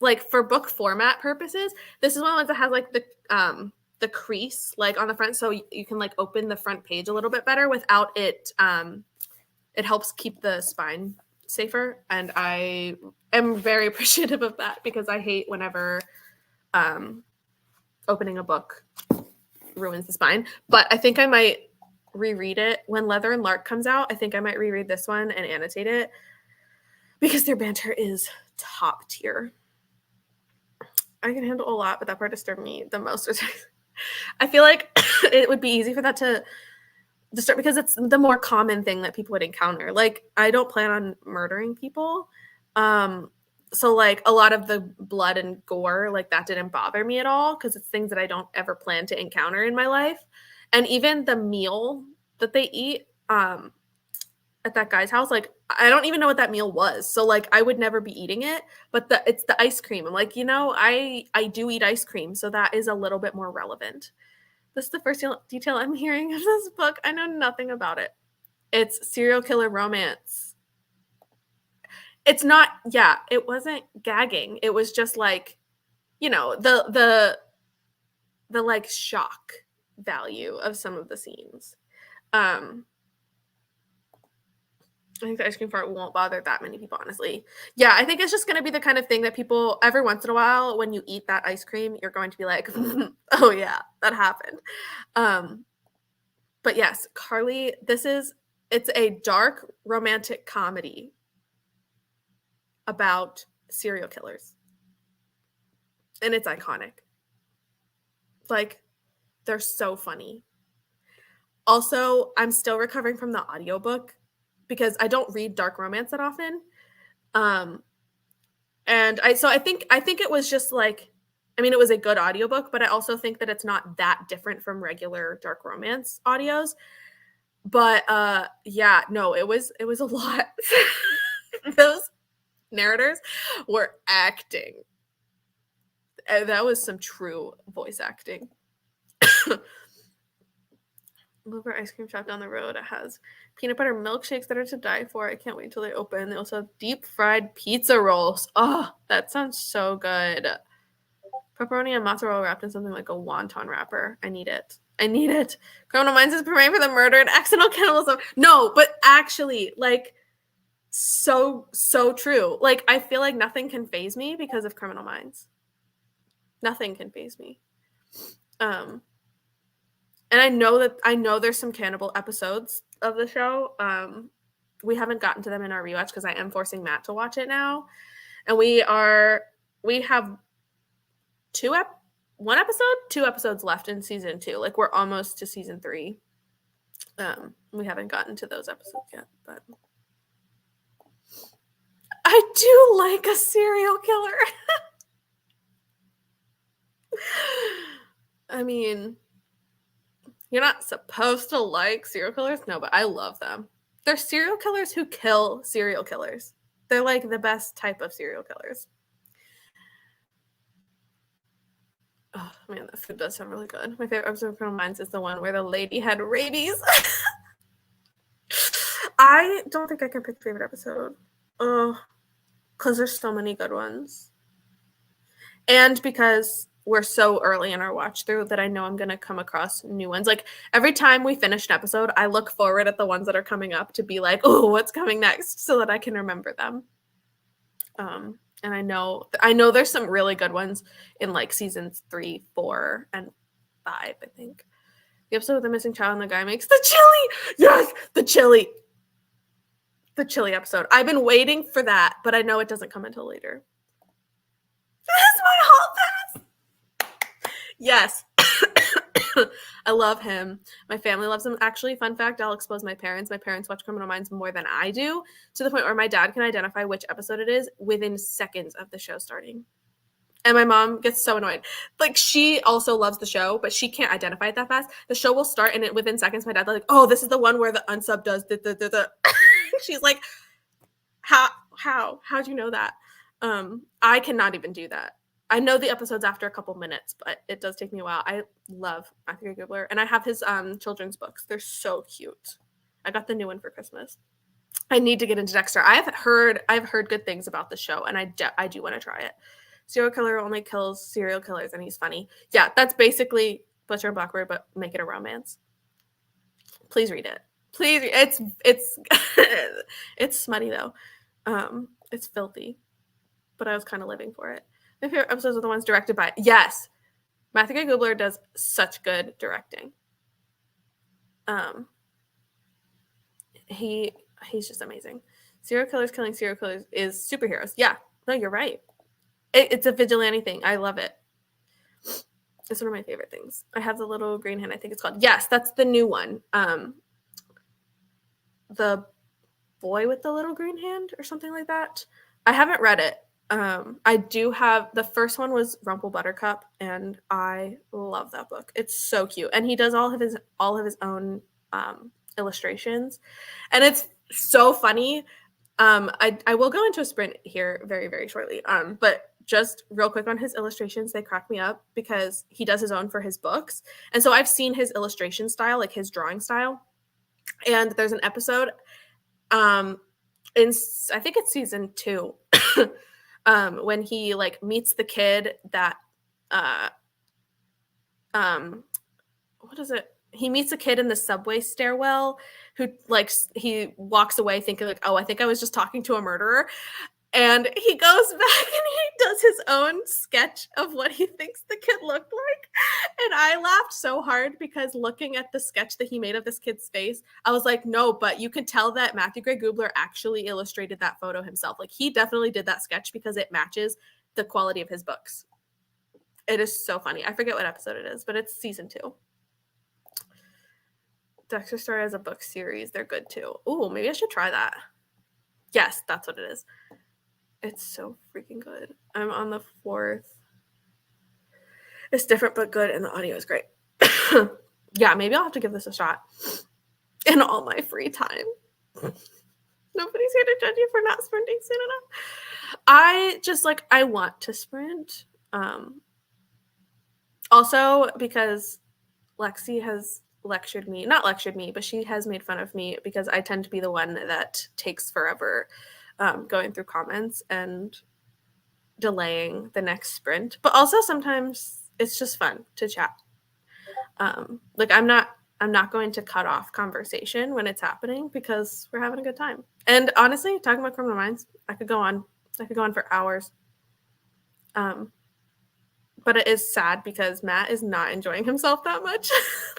Speaker 1: like for book format purposes, this is one of the ones that has like the crease like on the front, so you can like open the front page a little bit better without it. It helps keep the spine safer, and I am very appreciative of that because I hate whenever opening a book ruins the spine. But I think I might reread it when Leather and Lark comes out. I think I might reread this one and annotate it because their banter is top tier. I can handle a lot, but that part disturbed me the most. I feel like it would be easy for that to disturb because it's the more common thing that people would encounter. Like, I don't plan on murdering people. So like a lot of the blood and gore, like that didn't bother me at all because it's things that I don't ever plan to encounter in my life. And even the meal that they eat, at that guy's house, like I don't even know what that meal was. So like I would never be eating it, but it's the ice cream. I'm like, I do eat ice cream, so that is a little bit more relevant. This is the first detail I'm hearing of this book. I know nothing about it. It's serial killer romance. It's not, yeah, it wasn't gagging. It was just like, the like shock value of some of the scenes. I think the ice cream part won't bother that many people, honestly. Yeah, I think it's just going to be the kind of thing that people, every once in a while, when you eat that ice cream, you're going to be like, oh, yeah, that happened. But yes, Carly, it's a dark romantic comedy about serial killers. And it's iconic. Like, they're so funny. Also, I'm still recovering from the audiobook because I don't read dark romance that often. And I think it was just like, I mean, it was a good audiobook, but I also think that it's not that different from regular dark romance audios. But yeah, no, it was a lot. Those narrators were acting. And that was some true voice acting. Liver ice cream shop down the road. It has peanut butter milkshakes that are to die for. I can't wait till they open. They also have deep fried pizza rolls. Oh, that sounds so good. Pepperoni and mozzarella wrapped in something like a wonton wrapper. I need it. Criminal Minds is praying for the murder and accidental cannibalism. No, but actually, like, so true. Like, I feel like nothing can faze me because of Criminal Minds. Nothing can faze me. And I know there's some cannibal episodes of the show. We haven't gotten to them in our rewatch because I am forcing Matt to watch it now. And we have two episodes left in season 2. Like, we're almost to season 3. We haven't gotten to those episodes yet, but I do like a serial killer. I mean, you're not supposed to like serial killers? No, but I love them. They're serial killers who kill serial killers. They're like the best type of serial killers. Oh man, that food does sound really good. My favorite episode of Criminal Minds is the one where the lady had rabies. I don't think I can pick a favorite episode. Oh, because there's so many good ones. And because we're so early in our watch through that I know I'm going to come across new ones. Like, every time we finish an episode, I look forward at the ones that are coming up to be like, oh, what's coming next, so that I can remember them. And I know there's some really good ones in like seasons 3, 4, and 5, I think. The episode with the missing child and the guy makes the chili. Yes, the chili episode. I've been waiting for that, but I know it doesn't come until later. That's my hall pass. Yes. I love him. My family loves him. Actually, fun fact, I'll expose my parents. My parents watch Criminal Minds more than I do, to the point where my dad can identify which episode it is within seconds of the show starting. And my mom gets so annoyed. Like, she also loves the show, but she can't identify it that fast. The show will start, and within seconds, my dad's like, oh, this is the one where the unsub does the. She's like, how'd you know that? I cannot even do that. I know the episodes after a couple minutes, but it does take me a while. I love Matthew Gubler, and I have his children's books. They're so cute. I got the new one for Christmas. I need to get into Dexter. I've heard good things about the show, and I do want to try it. Serial killer only kills serial killers, and he's funny. Yeah, that's basically Butcher and Blackbird, but make it a romance. Please read it. Please, it's it's smutty though. It's filthy, but I was kind of living for it. My favorite episodes are the ones directed by, yes, Matthew Gubler does such good directing. He's just amazing. Serial killers killing serial killers is superheroes. Yeah, no, you're right. It's a vigilante thing. I love it. It's one of my favorite things. I have the little green hand, I think it's called. Yes, that's the new one. The boy with the little green hand or something like that. I haven't read it. I do have, the first one was Rumple Buttercup, and I love that book. It's so cute, and he does all of his own illustrations, and it's So funny. I will go into a sprint here very, very shortly. But just real quick on his illustrations, they crack me up because he does his own for his books. And so I've seen his illustration style, like his drawing style. And there's an episode um in I think it's season 2 when he like meets the kid that uh um what is it? He meets a kid in the subway stairwell who like he walks away thinking like, oh, I think I was just talking to a murderer. And he goes back and he does his own sketch of what he thinks the kid looked like. And I laughed so hard because looking at the sketch that he made of this kid's face, I was like, no, but you can tell that Matthew Gray Gubler actually illustrated that photo himself. Like he definitely did that sketch because it matches the quality of his books. It is so funny. I forget what episode it is, but it's season 2. Dexter started as a book series. They're good too. Ooh, maybe I should try that. Yes, that's what it is. It's so freaking good. I'm on the 4th. It's different but good, and the audio is great. Yeah, maybe I'll have to give this a shot in all my free time. Nobody's here to judge you for not sprinting soon enough. I just like I want to sprint. Also because Lexi has not lectured me, but she has made fun of me because I tend to be the one that takes forever going through comments and delaying the next sprint. But also sometimes it's just fun to chat. Like I'm not going to cut off conversation when it's happening because we're having a good time. And honestly, talking about criminal minds, I could go on for hours. But it is sad because Matt is not enjoying himself that much.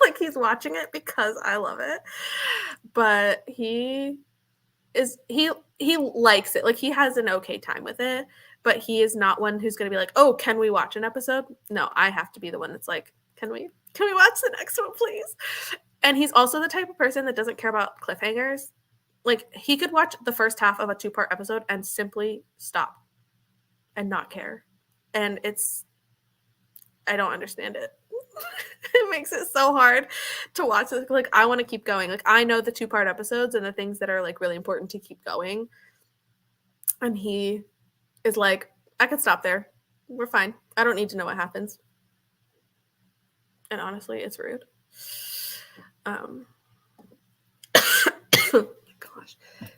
Speaker 1: Like he's watching it because I love it. But he likes it. Like he has an okay time with it, but he is not one who's going to be like, "Oh, can we watch an episode?" No, I have to be the one that's like, "Can we watch the next one, please?" And he's also the type of person that doesn't care about cliffhangers. Like he could watch the first half of a 2-part episode and simply stop and not care. And I don't understand it. It makes it so hard to watch this. Like I want to keep going. Like I know the 2-part episodes and the things that are like really important to keep going. And he is like, I could stop there. We're fine. I don't need to know what happens. And honestly, it's rude. Gosh.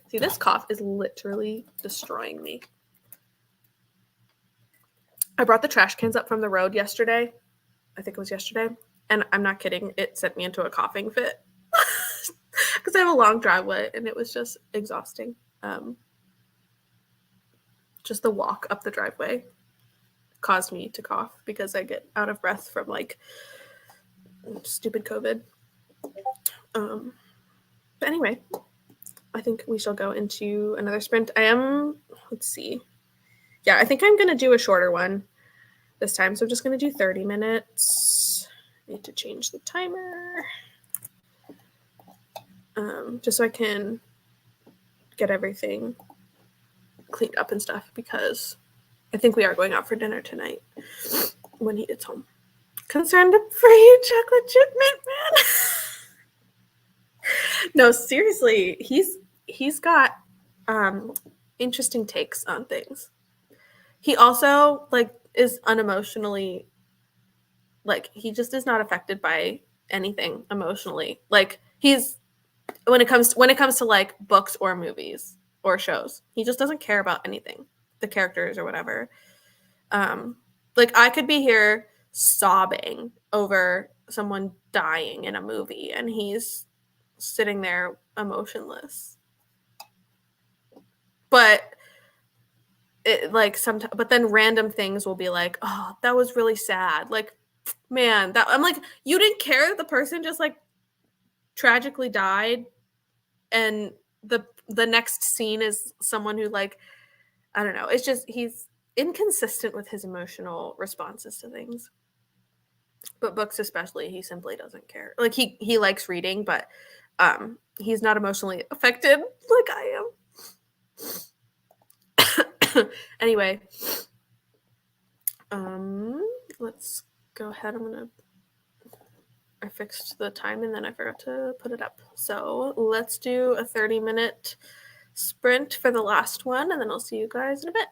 Speaker 1: See, this cough is literally destroying me. I brought the trash cans up from the road yesterday. I think it was yesterday. And I'm not kidding. It sent me into a coughing fit. Because I have a long driveway and it was just exhausting. Just the walk up the driveway caused me to cough because I get out of breath from like stupid COVID. But anyway, I think we shall go into another sprint. Let's see. Yeah, I think I'm going to do a shorter one this time. So I'm just going to do 30 minutes. I need to change the timer. Just so I can get everything cleaned up and stuff because I think we are going out for dinner tonight when he gets home. Concerned for you, chocolate chip mint man. No, seriously, he's got interesting takes on things. He also like is unemotionally like he just is not affected by anything emotionally. Like he's when it comes to like books or movies or shows, he just doesn't care about anything, the characters or whatever. Like I could be here sobbing over someone dying in a movie and he's sitting there emotionless. But it like sometimes but then random things will be like, "Oh, that was really sad." Like, man, that I'm like, "You didn't care that the person just like tragically died and the next scene is someone who like I don't know. It's just he's inconsistent with his emotional responses to things. But books especially, he simply doesn't care. Like he likes reading, but he's not emotionally affected like I am. Anyway, let's go ahead. I fixed the time and then I forgot to put it up. So let's do a 30-minute sprint for the last one, and then I'll see you guys in a bit.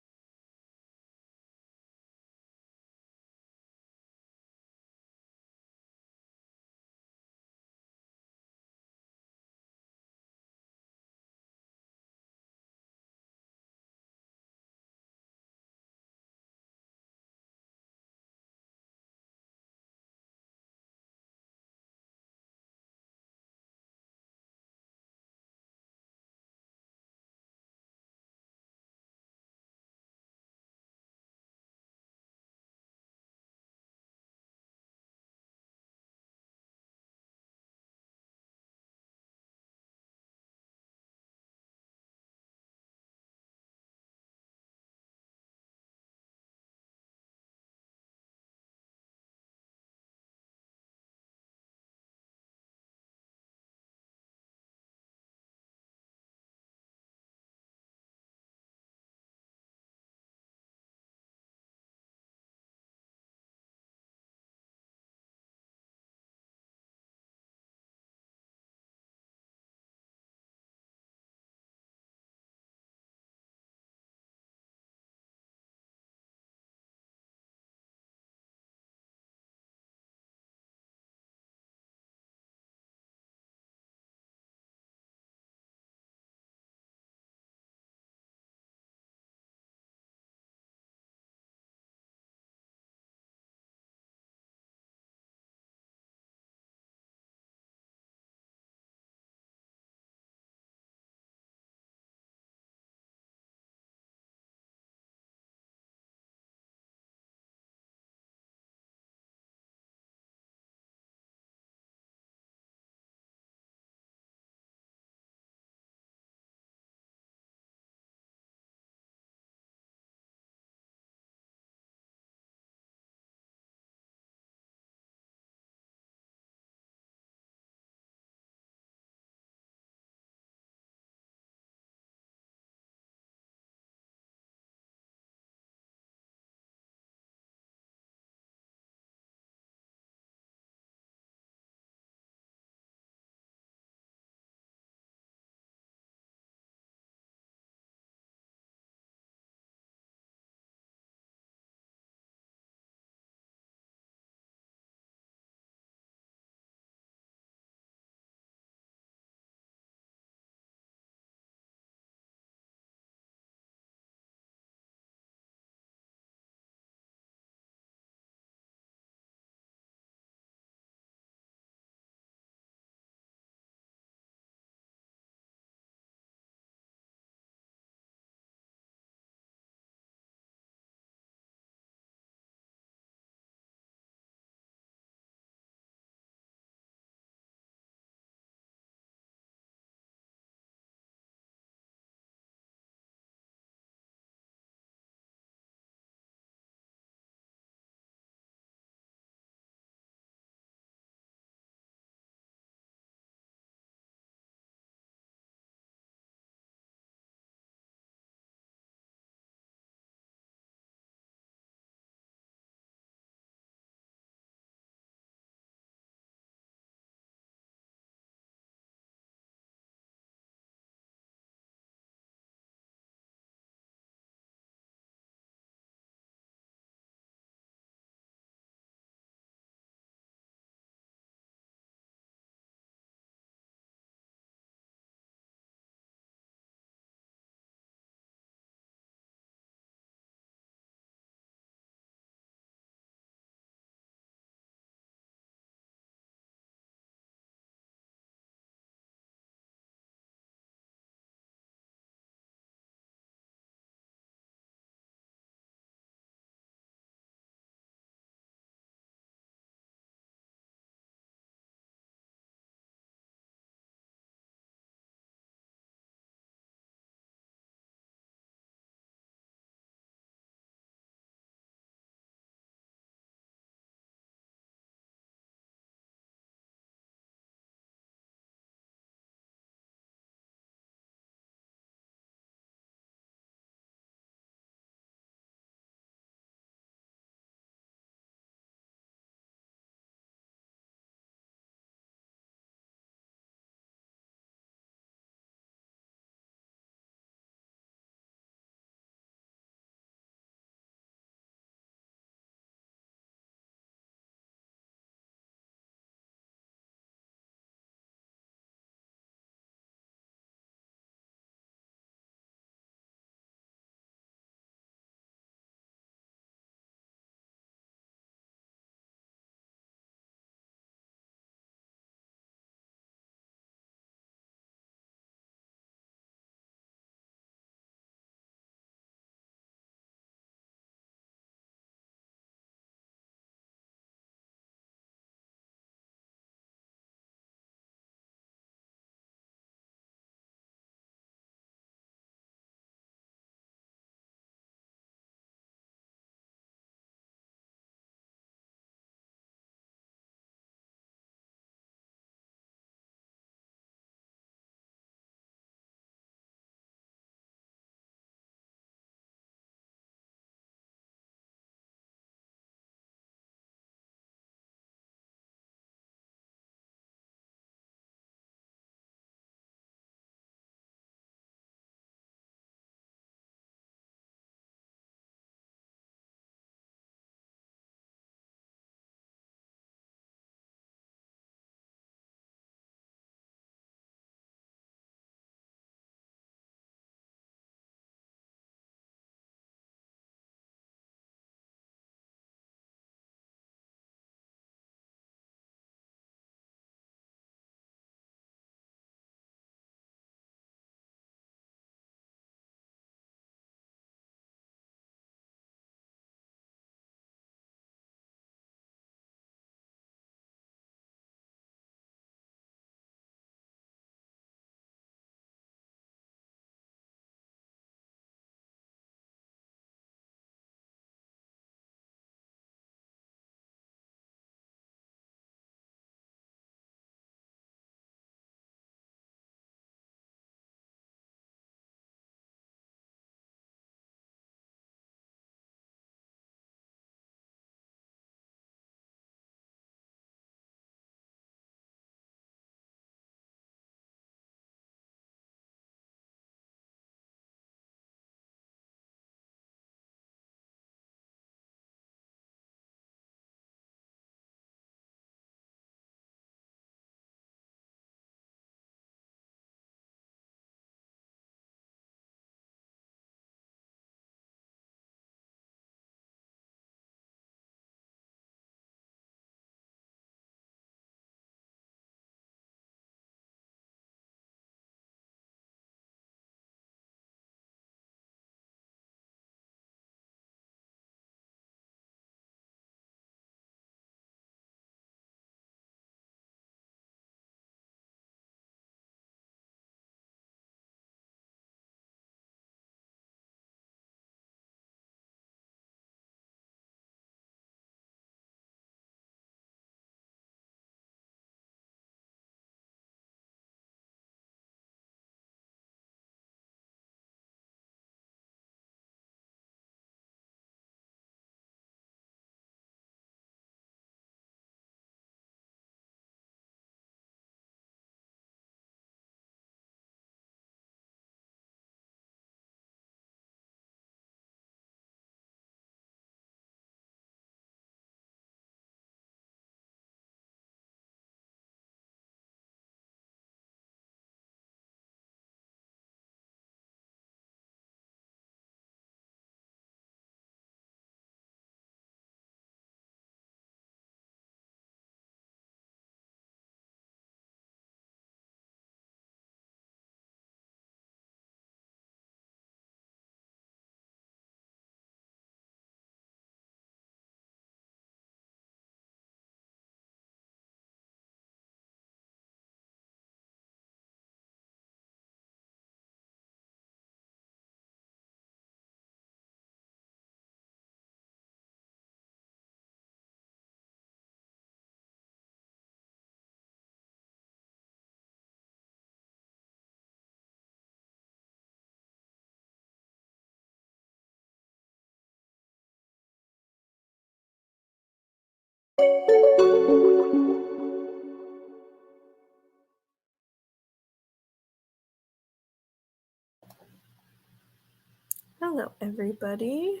Speaker 1: Hello, everybody.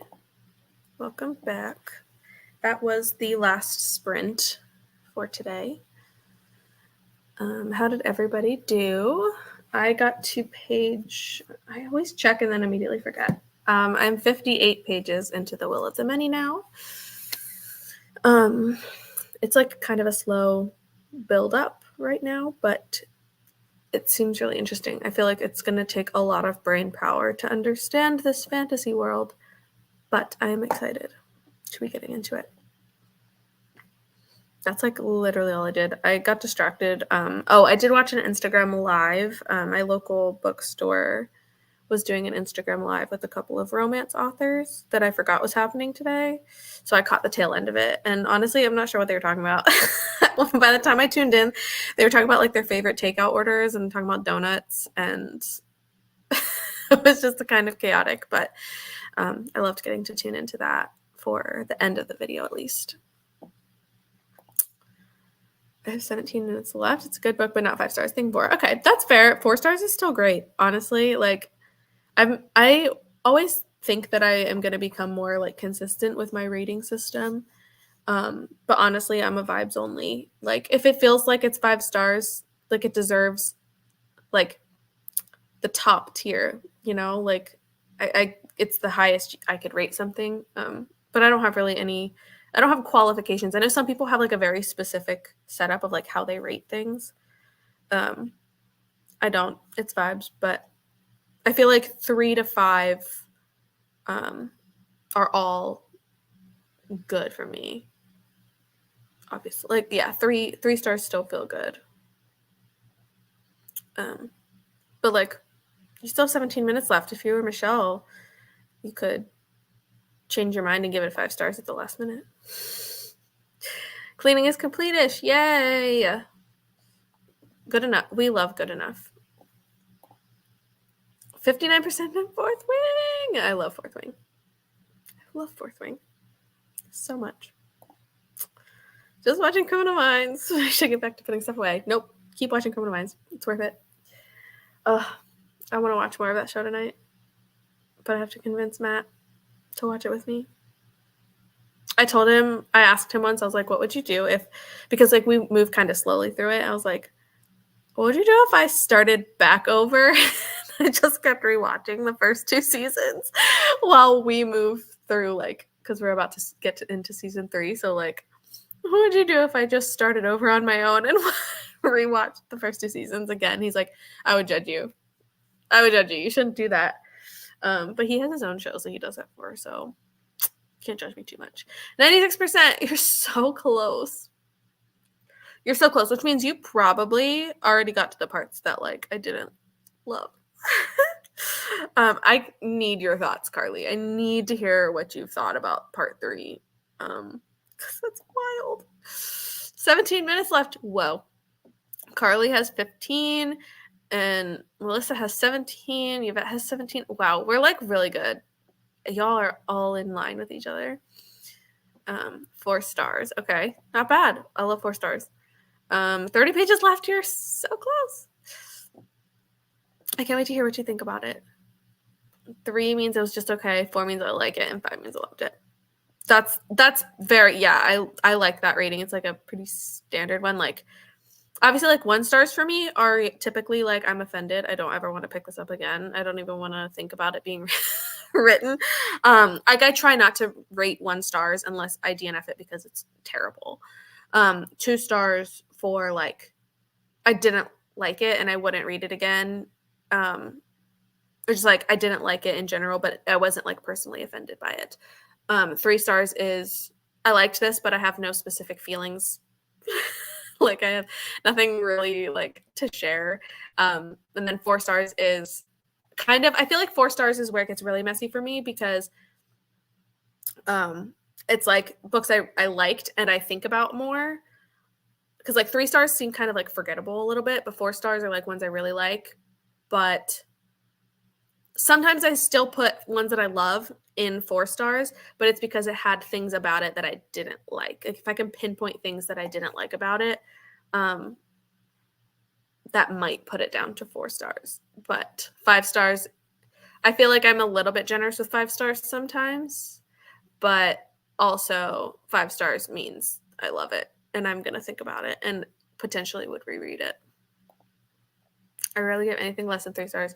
Speaker 1: Welcome back. That was the last sprint for today. How did everybody do? I got to page, I always check and then immediately forget. I'm 58 pages into The Will of the Many now. It's like kind of a slow build up right now, but it seems really interesting. I feel like it's going to take a lot of brain power to understand this fantasy world, but I am excited to be getting into it. That's like literally all I did. I got distracted. I did watch an Instagram live. My local bookstore was doing an Instagram live with a couple of romance authors that I forgot was happening today. So I caught the tail end of it. And honestly, I'm not sure what they were talking about. By the time I tuned in, they were talking about like their favorite takeout orders and talking about donuts. And it was just kind of chaotic. But I loved getting to tune into that for the end of the video at least. I have 17 minutes left. It's a good book, but not 5 stars. Thing 4. Okay, that's fair. 4 stars is still great. Honestly, like I always think that I am going to become more like consistent with my rating system. But honestly, I'm a vibes only. Like if it feels like it's 5 stars, like it deserves like the top tier, you know, like I it's the highest I could rate something. But I don't have really any I don't have qualifications. I know some people have like a very specific setup of like how they rate things. I don't. It's vibes, but I feel like 3 to 5 are all good for me. Obviously, like yeah, three stars still feel good. But like you still have 17 minutes left. If you were Michelle, you could change your mind and give it 5 stars at the last minute. Cleaning is complete-ish. Yay! Good enough. We love good enough. 59% in Fourth Wing. I love Fourth Wing. I love Fourth Wing so much. Just watching Criminal Minds. I should get back to putting stuff away. Nope. Keep watching Criminal Minds. It's worth it. I want to watch more of that show tonight. But I have to convince Matt to watch it with me. I asked him once, I was like, what would you do if, because like we moved kind of slowly through it. I was like, what would you do if I started back over? I just kept rewatching the first 2 seasons while we move through, like, because we're about to get into season 3. So like, what would you do if I just started over on my own and rewatched the first 2 seasons again? He's like, I would judge you. You shouldn't do that. But he has his own show, so he does that for, so can't judge me too much. 96%. You're so close. You're so close, which means you probably already got to the parts that like I didn't love. I need your thoughts, Carly. I need to hear what you've thought about part 3. Because that's wild. 17 minutes left. Whoa. Carly has 15 and Melissa has 17. Yvette has 17. Wow, we're like really good. Y'all are all in line with each other. 4 stars. Okay, not bad. I love 4 stars. 30 pages left. You're so close. I can't wait to hear what you think about it. 3 means it was just okay. 4 means I like it, and 5 means I loved it. That's very, yeah. I like that rating. It's like a pretty standard one. Like obviously, like 1 stars for me are typically like I'm offended. I don't ever want to pick this up again. I don't even want to think about it being written. Like I try not to rate 1 stars unless I DNF it because it's terrible. 2 stars for like I didn't like it and I wouldn't read it again. It's just like I didn't like it in general, but I wasn't like personally offended by it. 3 stars is I liked this, but I have no specific feelings. Like I have nothing really like to share. And then 4 stars is kind of I feel like 4 stars is where it gets really messy for me because it's like books I liked and I think about more. Because like 3 stars seem kind of like forgettable a little bit, but 4 stars are like ones I really like. But sometimes I still put ones that I love in 4 stars, but it's because it had things about it that I didn't like. Like if I can pinpoint things that I didn't like about it, um, that might put it down to 4 stars. But 5 stars, I feel like I'm a little bit generous with 5 stars sometimes, but also 5 stars means I love it and I'm going to think about it and potentially would reread it. I rarely give anything less than 3 stars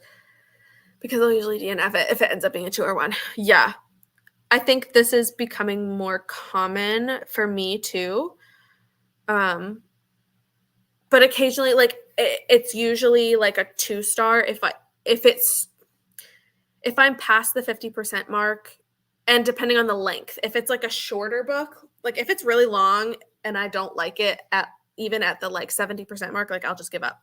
Speaker 1: because I'll usually DNF it if it ends up being a 2 or 1. Yeah. I think this is becoming more common for me too. But occasionally, like it's usually like a 2 star if it's if I'm past the 50% mark, and depending on the length. If it's like a shorter book, like if it's really long and I don't like it at even at the like 70% mark, like I'll just give up.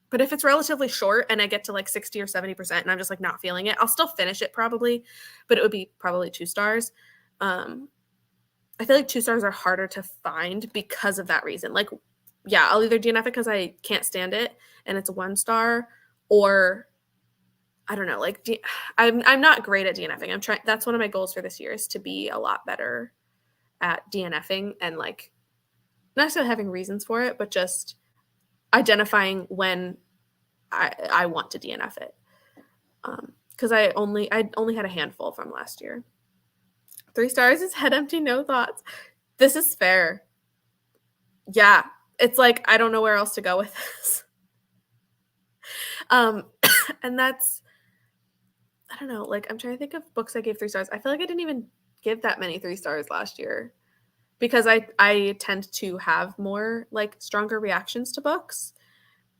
Speaker 1: But if it's relatively short and I get to like 60 or 70% and I'm just like not feeling it, I'll still finish it probably, but it would be probably 2 stars. I feel like 2 stars are harder to find because of that reason. Like, yeah, I'll either DNF it because I can't stand it and it's a 1 star, or I don't know, like I'm not great at DNFing. I'm trying. That's one of my goals for this year is to be a lot better at DNFing and like not necessarily having reasons for it, but just identifying when I want to DNF it. Because I only had a handful from last year. 3 stars is head empty, no thoughts. This is fair. Yeah, it's like I don't know where else to go with this. Um, and that's I don't know. Like I'm trying to think of books I gave 3 stars. I feel like I didn't even give that many 3 stars last year because I tend to have more like stronger reactions to books,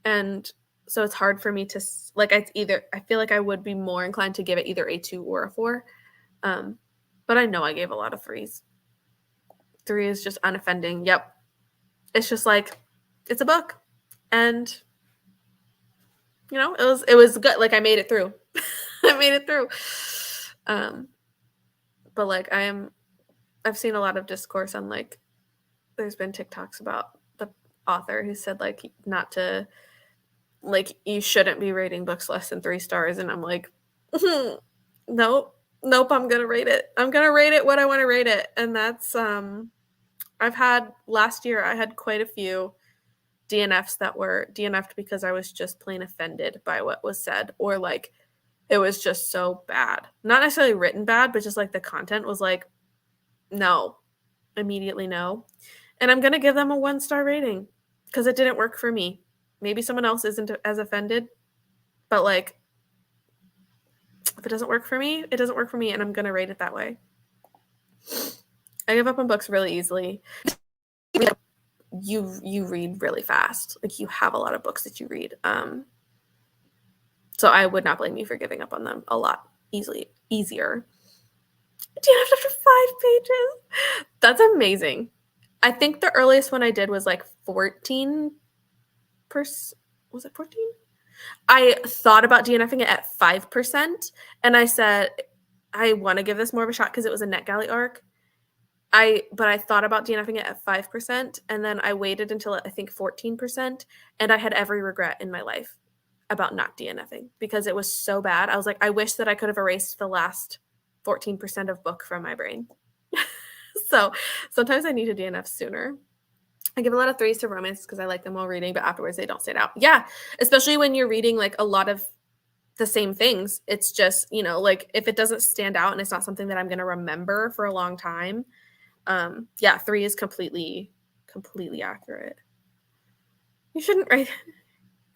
Speaker 1: and so it's hard for me to like it's either I feel like I would be more inclined to give it either a 2 or a 4. Um, but I know I gave a lot of 3s. 3 is just unoffending. Yep. It's just like it's a book, and it was good. Like I made it through. I made it through. Um, but like I've seen a lot of discourse on like there's been TikToks about the author who said like not to like you shouldn't be rating books less than 3 stars, and I'm like, nope, nope, I'm gonna rate it. I'm gonna rate it what I want to rate it, and that's I've had last year I had quite a few DNFs that were DNF'd because I was just plain offended by what was said, or like it was just so bad. Not necessarily written bad, but just like the content was like, no, immediately no. And I'm going to give them a 1 star rating because it didn't work for me. Maybe someone else isn't as offended, but like if it doesn't work for me, it doesn't work for me, and I'm going to rate it that way. I give up on books really easily. You read really fast. Like you have a lot of books that you read. So I would not blame you for giving up on them a lot easier. DNF after 5 pages. That's amazing. I think the earliest one I did was like 14. Was it 14? I thought about DNFing it at 5%, and I said I want to give this more of a shot because it was a NetGalley arc. But I thought about DNFing it at 5%, and then I waited until I think 14%, and I had every regret in my life about not DNFing because it was so bad. I was like, I wish that I could have erased the last 14% of book from my brain. So sometimes I need to DNF sooner. I give a lot of 3s to romance because I like them while reading, but afterwards they don't stand out. Yeah, especially when you're reading like a lot of the same things. It's just, like if it doesn't stand out and it's not something that I'm going to remember for a long time. Yeah, 3 is completely accurate. You shouldn't write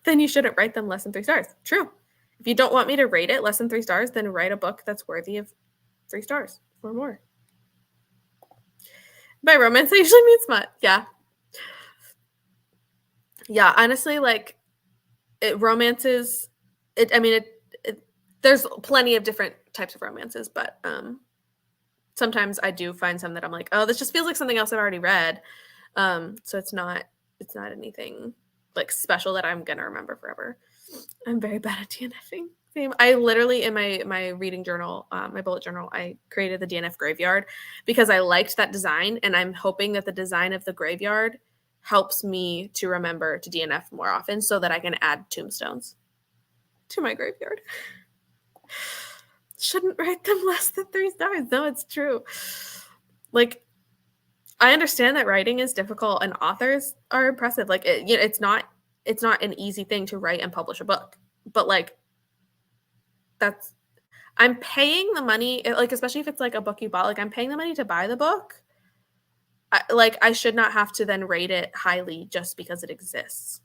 Speaker 1: then you shouldn't write them less than 3 stars. True. If you don't want me to rate it less than 3 stars, then write a book that's worthy of 3 stars or more. By romance, I usually mean smut. Yeah. Yeah, honestly, like romances, there's plenty of different types of romances, but sometimes I do find some that I'm like, oh, this just feels like something else I've already read. So it's not anything like special that I'm gonna remember forever. I'm very bad at DNFing. Same. I literally in my reading journal, my bullet journal, I created the DNF graveyard because I liked that design, and I'm hoping that the design of the graveyard helps me to remember to DNF more often so that I can add tombstones to my graveyard. shouldn't rate them less than 3 stars. No, it's true. Like, I understand that writing is difficult and authors are impressive. Like, it's not an easy thing to write and publish a book. But like, that's I'm paying the money, like especially if it's like a book you bought. Like, I'm paying the money to buy the book. I should not have to then rate it highly just because it exists.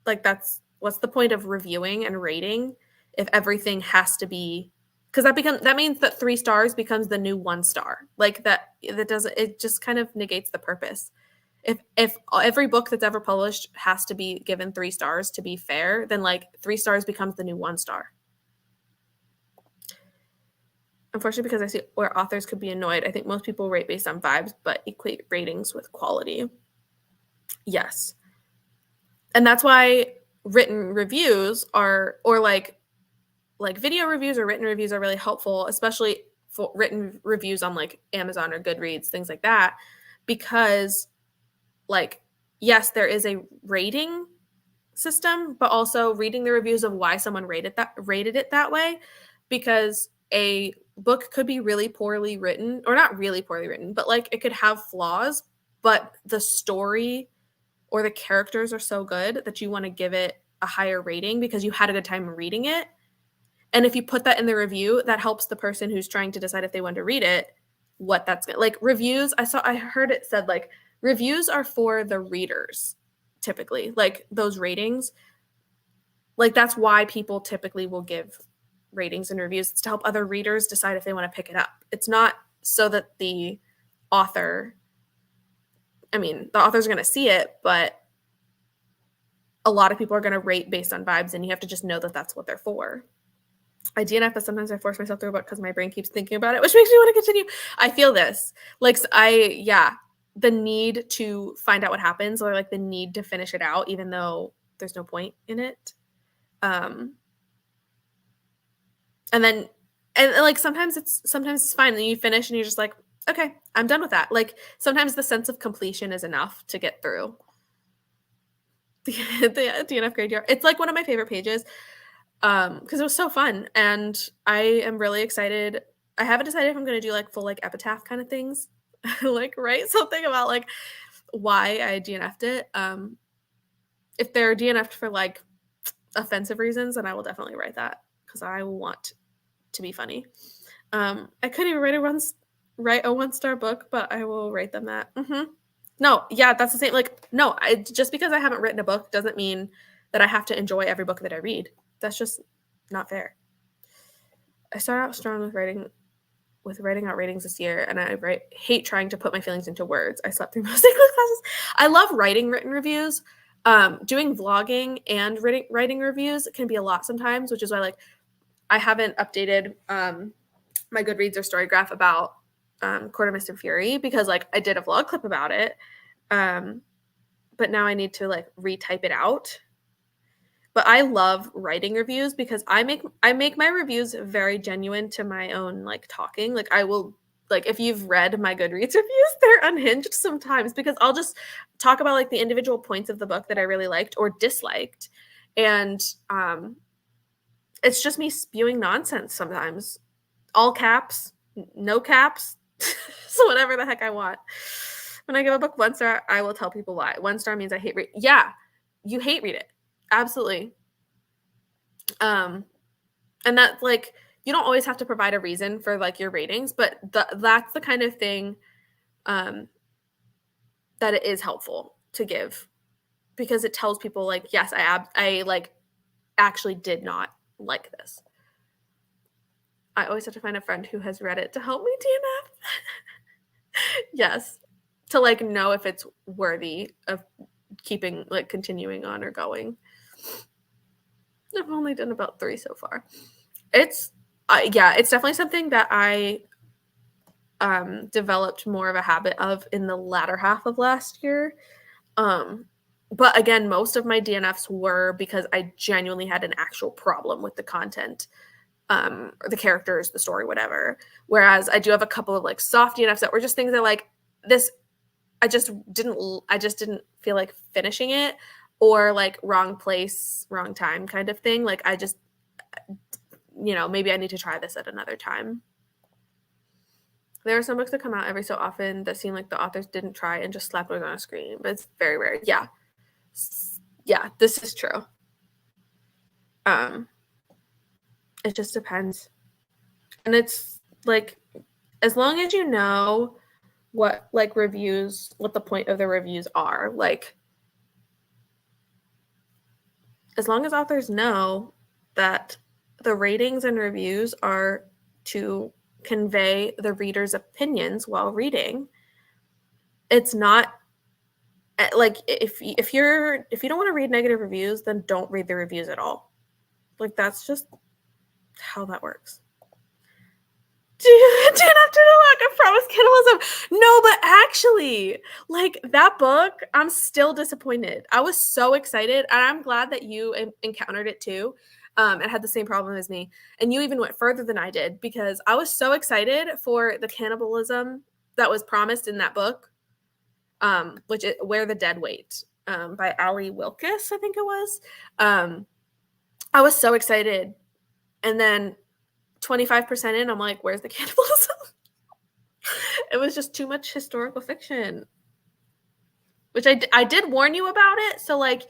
Speaker 1: Like, that's what's the point of reviewing and rating if everything has to be, because that means that 3 stars becomes the new 1 star. Like, that doesn't, it just kind of negates the purpose. If every book that's ever published has to be given 3 stars to be fair, then like 3 stars becomes the new 1 star. Unfortunately, because I see where authors could be annoyed, I think most people rate based on vibes but equate ratings with quality. Yes. And that's why written reviews are, or like video reviews or written reviews are really helpful, especially for written reviews on like Amazon or Goodreads, things like that, because like, yes, there is a rating system, but also reading the reviews of why someone rated it that way, because a book could be really poorly written, or not really poorly written, but like it could have flaws, but the story or the characters are so good that you want to give it a higher rating because you had a good time reading it. And if you put that in the review, that helps the person who's trying to decide if they want to read it, what that's going to, like reviews. I heard it said like reviews are for the readers typically, like those ratings. Like, that's why people typically will give ratings and reviews. It's to help other readers decide if they want to pick it up. It's not so that the author, I mean, the author's going to see it, but a lot of people are going to rate based on vibes, and you have to just know that that's what they're for. I DNF, but sometimes I force myself through a book because my brain keeps thinking about it, which makes me want to continue. I feel this. Like, the need to find out what happens, or like the need to finish it out, even though there's no point in it. And then, and like sometimes it's fine. And you finish and you're just like, okay, I'm done with that. Like, sometimes the sense of completion is enough to get through the DNF graveyard. It's like one of my favorite pages. Because it was so fun, and I am really excited. I haven't decided if I'm going to do like full like epitaph kind of things, like write something about like why I DNF'd it. If they're DNF'd for like offensive reasons, then I will definitely write that because I want to be funny. I couldn't even write a 1-star book, but I will write them that. No, yeah, that's the same. Like, no, just because I haven't written a book doesn't mean that I have to enjoy every book that I read. That's just not fair. I started out strong with writing out ratings this year, and I hate trying to put my feelings into words. I slept through most English classes. I love writing written reviews. Doing vlogging and writing reviews can be a lot sometimes, which is why like I haven't updated my Goodreads or Storygraph about Court of Mist and Fury, because like I did a vlog clip about it, but now I need to like retype it out. But I love writing reviews because I make my reviews very genuine to my own like talking. Like, I will, like, if you've read my Goodreads reviews, they're unhinged sometimes because I'll just talk about like the individual points of the book that I really liked or disliked, and it's just me spewing nonsense sometimes. All caps, no caps, so whatever the heck I want. When I give a book 1 star, I will tell people why. 1 star means I hate read. Yeah, you hate read it. Absolutely. And that's like, you don't always have to provide a reason for like your ratings, but that's the kind of thing that it is helpful to give, because it tells people like, yes, I like actually did not like this. I always have to find a friend who has read it to help me DNF. Yes, to like know if it's worthy of keeping like continuing on or going. I've only done about 3 so far. It's it's definitely something that I developed more of a habit of in the latter half of last year. But again, most of my DNFs were because I genuinely had an actual problem with the content, or the characters, the story, whatever. Whereas I do have a couple of like soft DNFs that were just things that like this, I just didn't feel like finishing it, or like wrong place, wrong time kind of thing. Like, I just maybe I need to try this at another time. There are some books that come out every so often that seem like the authors didn't try and just slapped words on a screen, but it's very rare. Yeah. Yeah, this is true. It just depends. And it's like, as long as you know what the point of the reviews are, like, as long as authors know that the ratings and reviews are to convey the reader's opinions while reading, it's not like, if you don't want to read negative reviews, then don't read the reviews at all. Like, that's just how that works. Do not turn a look. I promise cannibalism. No, but actually, like, that book, I'm still disappointed. I was so excited, and I'm glad that you encountered it too, and had the same problem as me. And you even went further than I did, because I was so excited for the cannibalism that was promised in that book, which is Where the Dead Wait, by Ali Wilkes, I think it was. I was so excited, and then 25% in, I'm like, where's the cannibalism? It was just too much historical fiction, which I did warn you about it. So, like,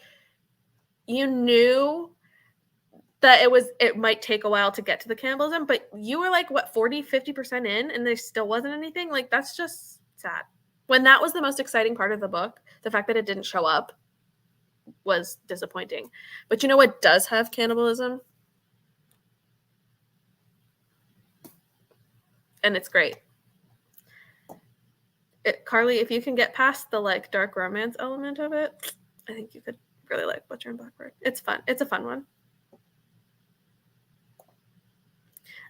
Speaker 1: you knew that it might take a while to get to the cannibalism, but you were like, what, 40-50% in, and there still wasn't anything? Like, that's just sad. When that was the most exciting part of the book, the fact that it didn't show up was disappointing. But you know what does have cannibalism? And it's great. Carly, if you can get past the, like, dark romance element of it, I think you could really like Butcher and Blackbird. It's fun. It's a fun one.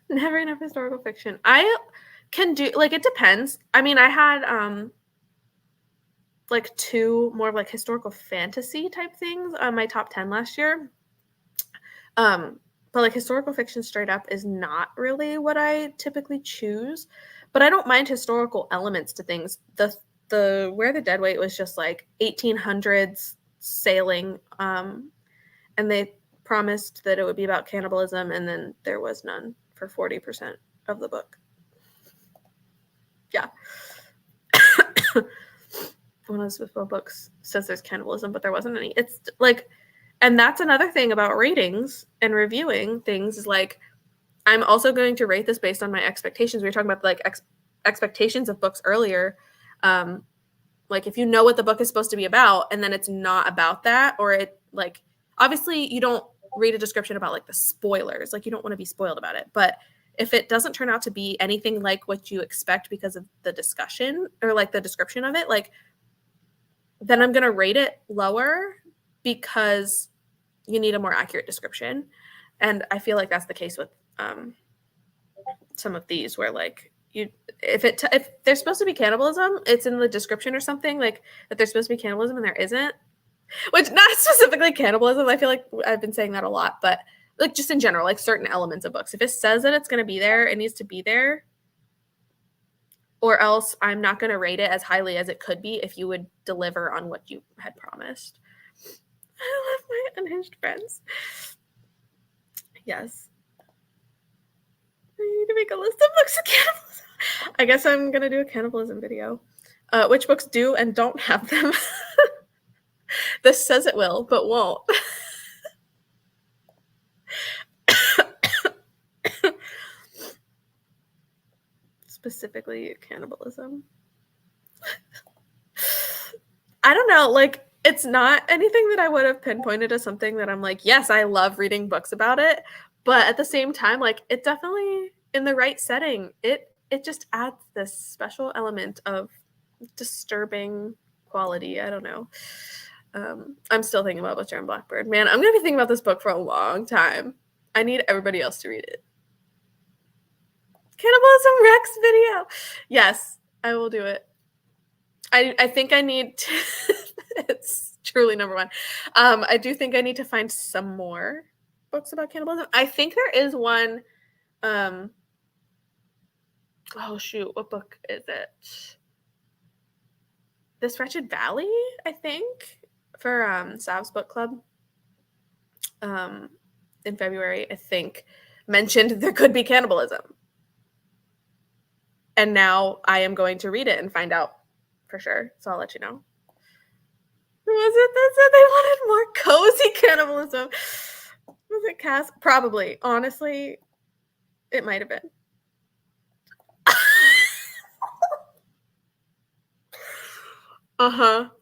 Speaker 1: Never enough historical fiction. I can do, like, it depends. I mean, I had like 2 more, like, historical fantasy type things on my top 10 last year. But, like, historical fiction straight up is not really what I typically choose. But I don't mind historical elements to things. The Where the Dead Wait was just like 1800s sailing, and they promised that it would be about cannibalism, and then there was none for 40% of the book. Yeah. One of the Swiftwell books says there's cannibalism, but there wasn't any. It's like, and that's another thing about ratings and reviewing things, is like, I'm also going to rate this based on my expectations. We were talking about, like, expectations of books earlier. Like, if you know what the book is supposed to be about, and then it's not about that, or it, like, obviously you don't read a description about, like, the spoilers. Like, you don't want to be spoiled about it. But if it doesn't turn out to be anything like what you expect because of the discussion, or, like, the description of it, like, then I'm going to rate it lower, because you need a more accurate description. And I feel like that's the case with some of these, where, like, if there's supposed to be cannibalism, it's in the description or something, like, that there's supposed to be cannibalism and there isn't, which, not specifically cannibalism. I feel like I've been saying that a lot, but, like, just in general, like, certain elements of books, if it says that it's going to be there, it needs to be there, or else I'm not going to rate it as highly as it could be if you would deliver on what you had promised. I love my unhinged friends. Yes. I need to make a list of books of cannibalism. I guess I'm going to do a cannibalism video. Which books do and don't have them? This says it will, but won't. Specifically, cannibalism. I don't know. Like, it's not anything that I would have pinpointed as something that I'm like, yes, I love reading books about it. But at the same time, like, it definitely, in the right setting, it just adds this special element of disturbing quality. I don't know. I'm still thinking about Butcher and Blackbird. Man, I'm going to be thinking about this book for a long time. I need everybody else to read it. Cannibalism Rex video. Yes, I will do it. I think I need to, it's truly number one. I do think I need to find some more books about cannibalism. I think there is one, oh shoot, what book is it? This Wretched Valley, I think, for Sav's book club in February, I think. mentioned there could be cannibalism. And now I am going to read it and find out for sure. So I'll let you know. Was it that said they wanted more cozy cannibalism? Was it Cass? Probably. Honestly, it might have been.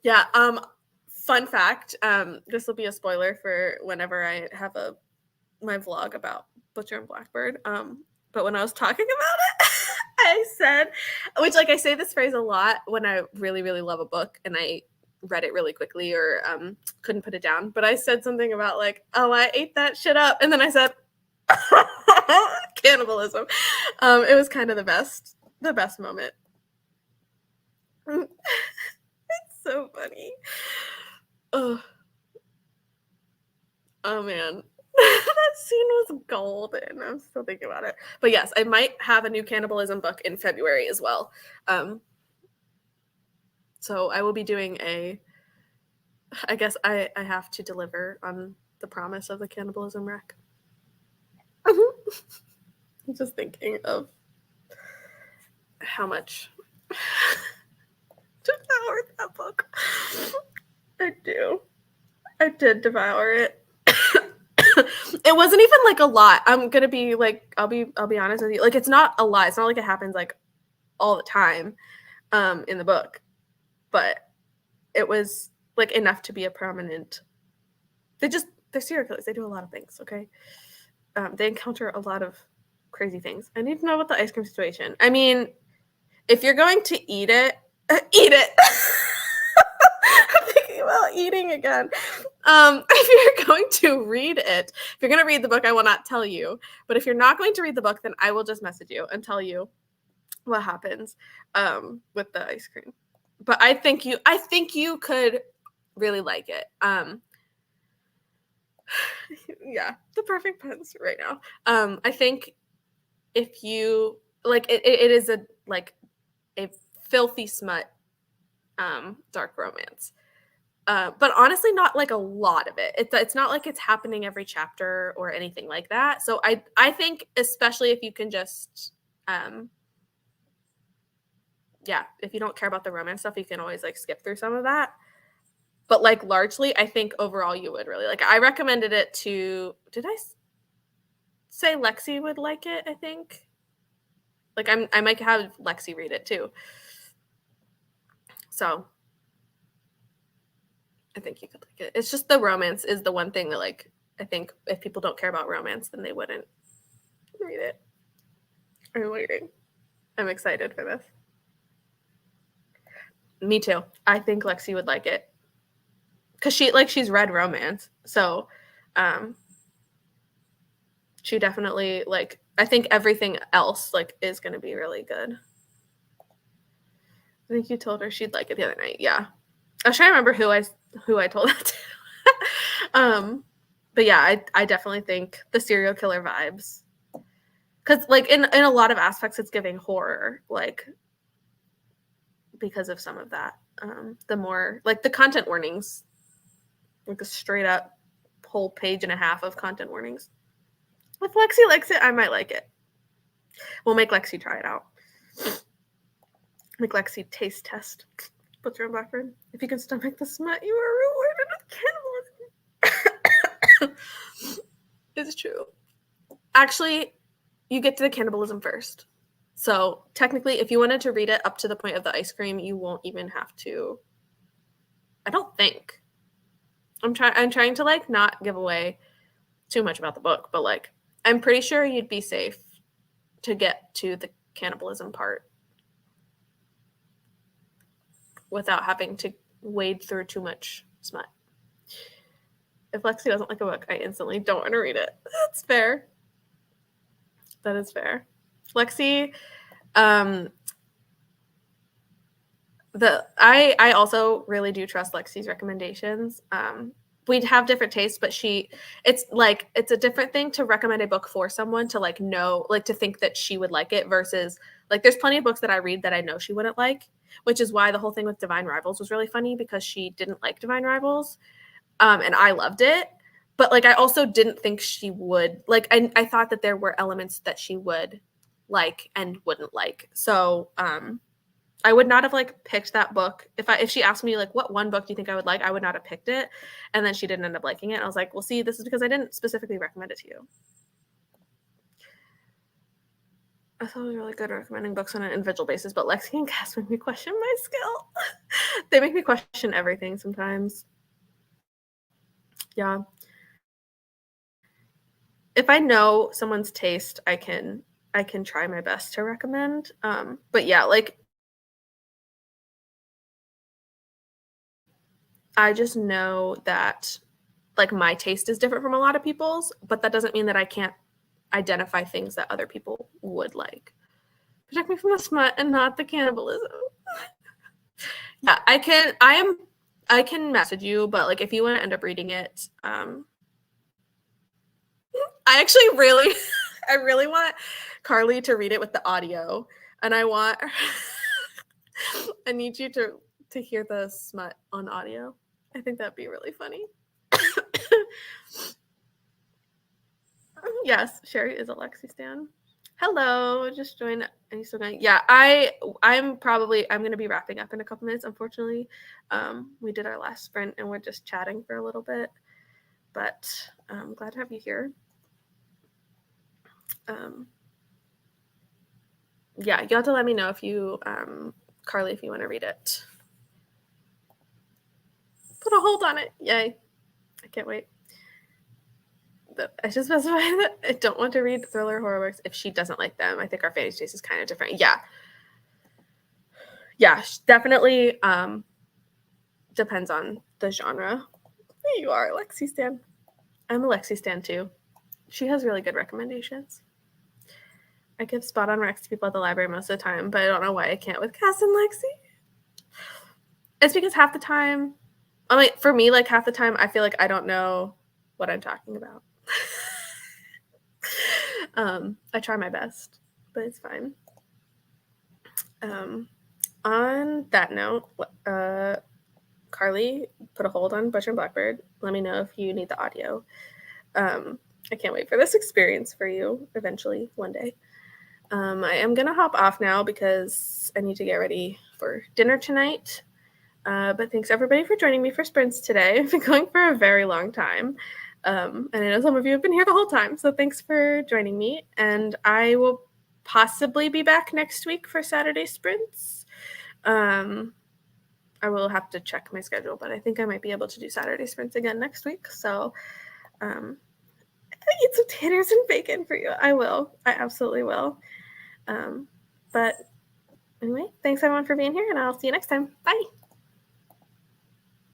Speaker 1: Yeah. Fun fact. This will be a spoiler for whenever I have my vlog about Butcher and Blackbird. But when I was talking about it, I said, which like I say this phrase a lot when I really, really love a book and I read it really quickly or couldn't put it down. But I said something about like, oh, I ate that shit up. And then I said cannibalism. It was kind of the best moment. It's so funny. Oh man. That scene was golden. I'm still thinking about it. But yes, I might have a new cannibalism book in February as well. So I will be doing I guess I have to deliver on the promise of the cannibalism rec. I'm just thinking of how much devoured that book. I do. I did devour it. It wasn't even like a lot. I'm gonna be like, I'll be honest with you. Like, it's not a lot. It's not like it happens like all the time in the book, but it was like enough to be a prominent. They're serial killers. They do a lot of things. Okay, they encounter a lot of crazy things. I need to know about the ice cream situation. I mean, if you're going to eat it, eat it. I'm thinking about eating again. If you're going to read it, if you're going to read the book, I will not tell you. But if you're not going to read the book, then I will just message you and tell you what happens with the ice cream. But I think you could really like it. Yeah, the perfect puns right now. I think if you like it is a filthy smut dark romance. But honestly, not like a lot of it. It's not like it's happening every chapter or anything like that. So I think especially if you can just if you don't care about the romance stuff, you can always like skip through some of that. But like largely, I think overall you would really like it. I recommended it to. Did I say Lexi would like it? I think. Like I might have Lexi read it too. So I think you could like it. It's just the romance is the one thing that like I think if people don't care about romance, then they wouldn't read it. I'm waiting. I'm excited for this. Me too. I think Lexi would like it. Cause she's read romance. So she definitely like I think everything else like is gonna be really good. I think you told her she'd like it the other night. Yeah. I was trying to remember who I told that to. But yeah, I definitely think the serial killer vibes. Cause like in a lot of aspects it's giving horror, like because of some of that. The more like the content warnings, like a straight up whole page and a half of content warnings. If Lexi likes it, I might like it. We'll make Lexi try it out. Make Lexi taste test. Butcher and Blackbird. If you can stomach the smut, you are rewarded with cannibalism. It's true. Actually, you get to the cannibalism first. So technically, if you wanted to read it up to the point of the ice cream, you won't even have to. I don't think. I'm trying to like not give away too much about the book, but like I'm pretty sure you'd be safe to get to the cannibalism part without having to wade through too much smut. If Lexi doesn't like a book, I instantly don't want to read it. That's fair. That is fair. Lexi, I also really do trust Lexi's recommendations. We'd have different tastes, but it's a different thing to recommend a book for someone to like know, like to think that she would like it versus like there's plenty of books that I read that I know she wouldn't like, which is why the whole thing with Divine Rivals was really funny because she didn't like Divine Rivals. And I loved it. but like I also didn't think she would like. I thought that there were elements that she would like and wouldn't like. So I would not have like picked that book if she asked me like what one book do you think I would like, I would not have picked it. And then she didn't end up liking it. I was like, well, see, this is because I didn't specifically recommend it to you. I thought it was really good at recommending books on an individual basis, but Lexi and Cass make me question my skill. They make me question everything sometimes. Yeah. If I know someone's taste, I can try my best to recommend. But yeah, like I just know that like my taste is different from a lot of people's, but that doesn't mean that I can't identify things that other people would like. Protect me from the smut and not the cannibalism. Yeah, I can message you, but like if you want to end up reading it, I actually really I really want Carly to read it with the audio, and I need you to hear the smut on audio. I think that'd be really funny. Yes, Sherry is a Lexi stan. Hello, just joined. Are you still going? Yeah, I'm gonna be wrapping up in a couple minutes. Unfortunately, we did our last sprint and we're just chatting for a little bit, but I'm glad to have you here. Yeah, you'll have to let me know if you, Carly, if you want to read it. Put a hold on it. Yay! I can't wait. I should specify that I don't want to read thriller horror books if she doesn't like them. I think our fantasy taste is kind of different. Yeah, definitely depends on the genre. There you are, Lexi Stan. I'm a Lexi Stan too. She has really good recommendations. I give spot on recs to people at the library most of the time, but I don't know why I can't with Cass and Lexi. It's because half the time, for me, like half the time, I feel like I don't know what I'm talking about. I try my best, but it's fine. On that note, Carly, put a hold on Butcher and Blackbird. Let me know if you need the audio. I can't wait for this experience for you eventually one day. I am going to hop off now because I need to get ready for dinner tonight. But thanks everybody for joining me for sprints today. I've been going for a very long time. And I know some of you have been here the whole time. So thanks for joining me. And I will possibly be back next week for Saturday sprints. I will have to check my schedule, but I think I might be able to do Saturday sprints again next week. So I eat some taters and bacon for you. I will. I absolutely will. But anyway, thanks everyone for being here, and I'll see you next time. Bye.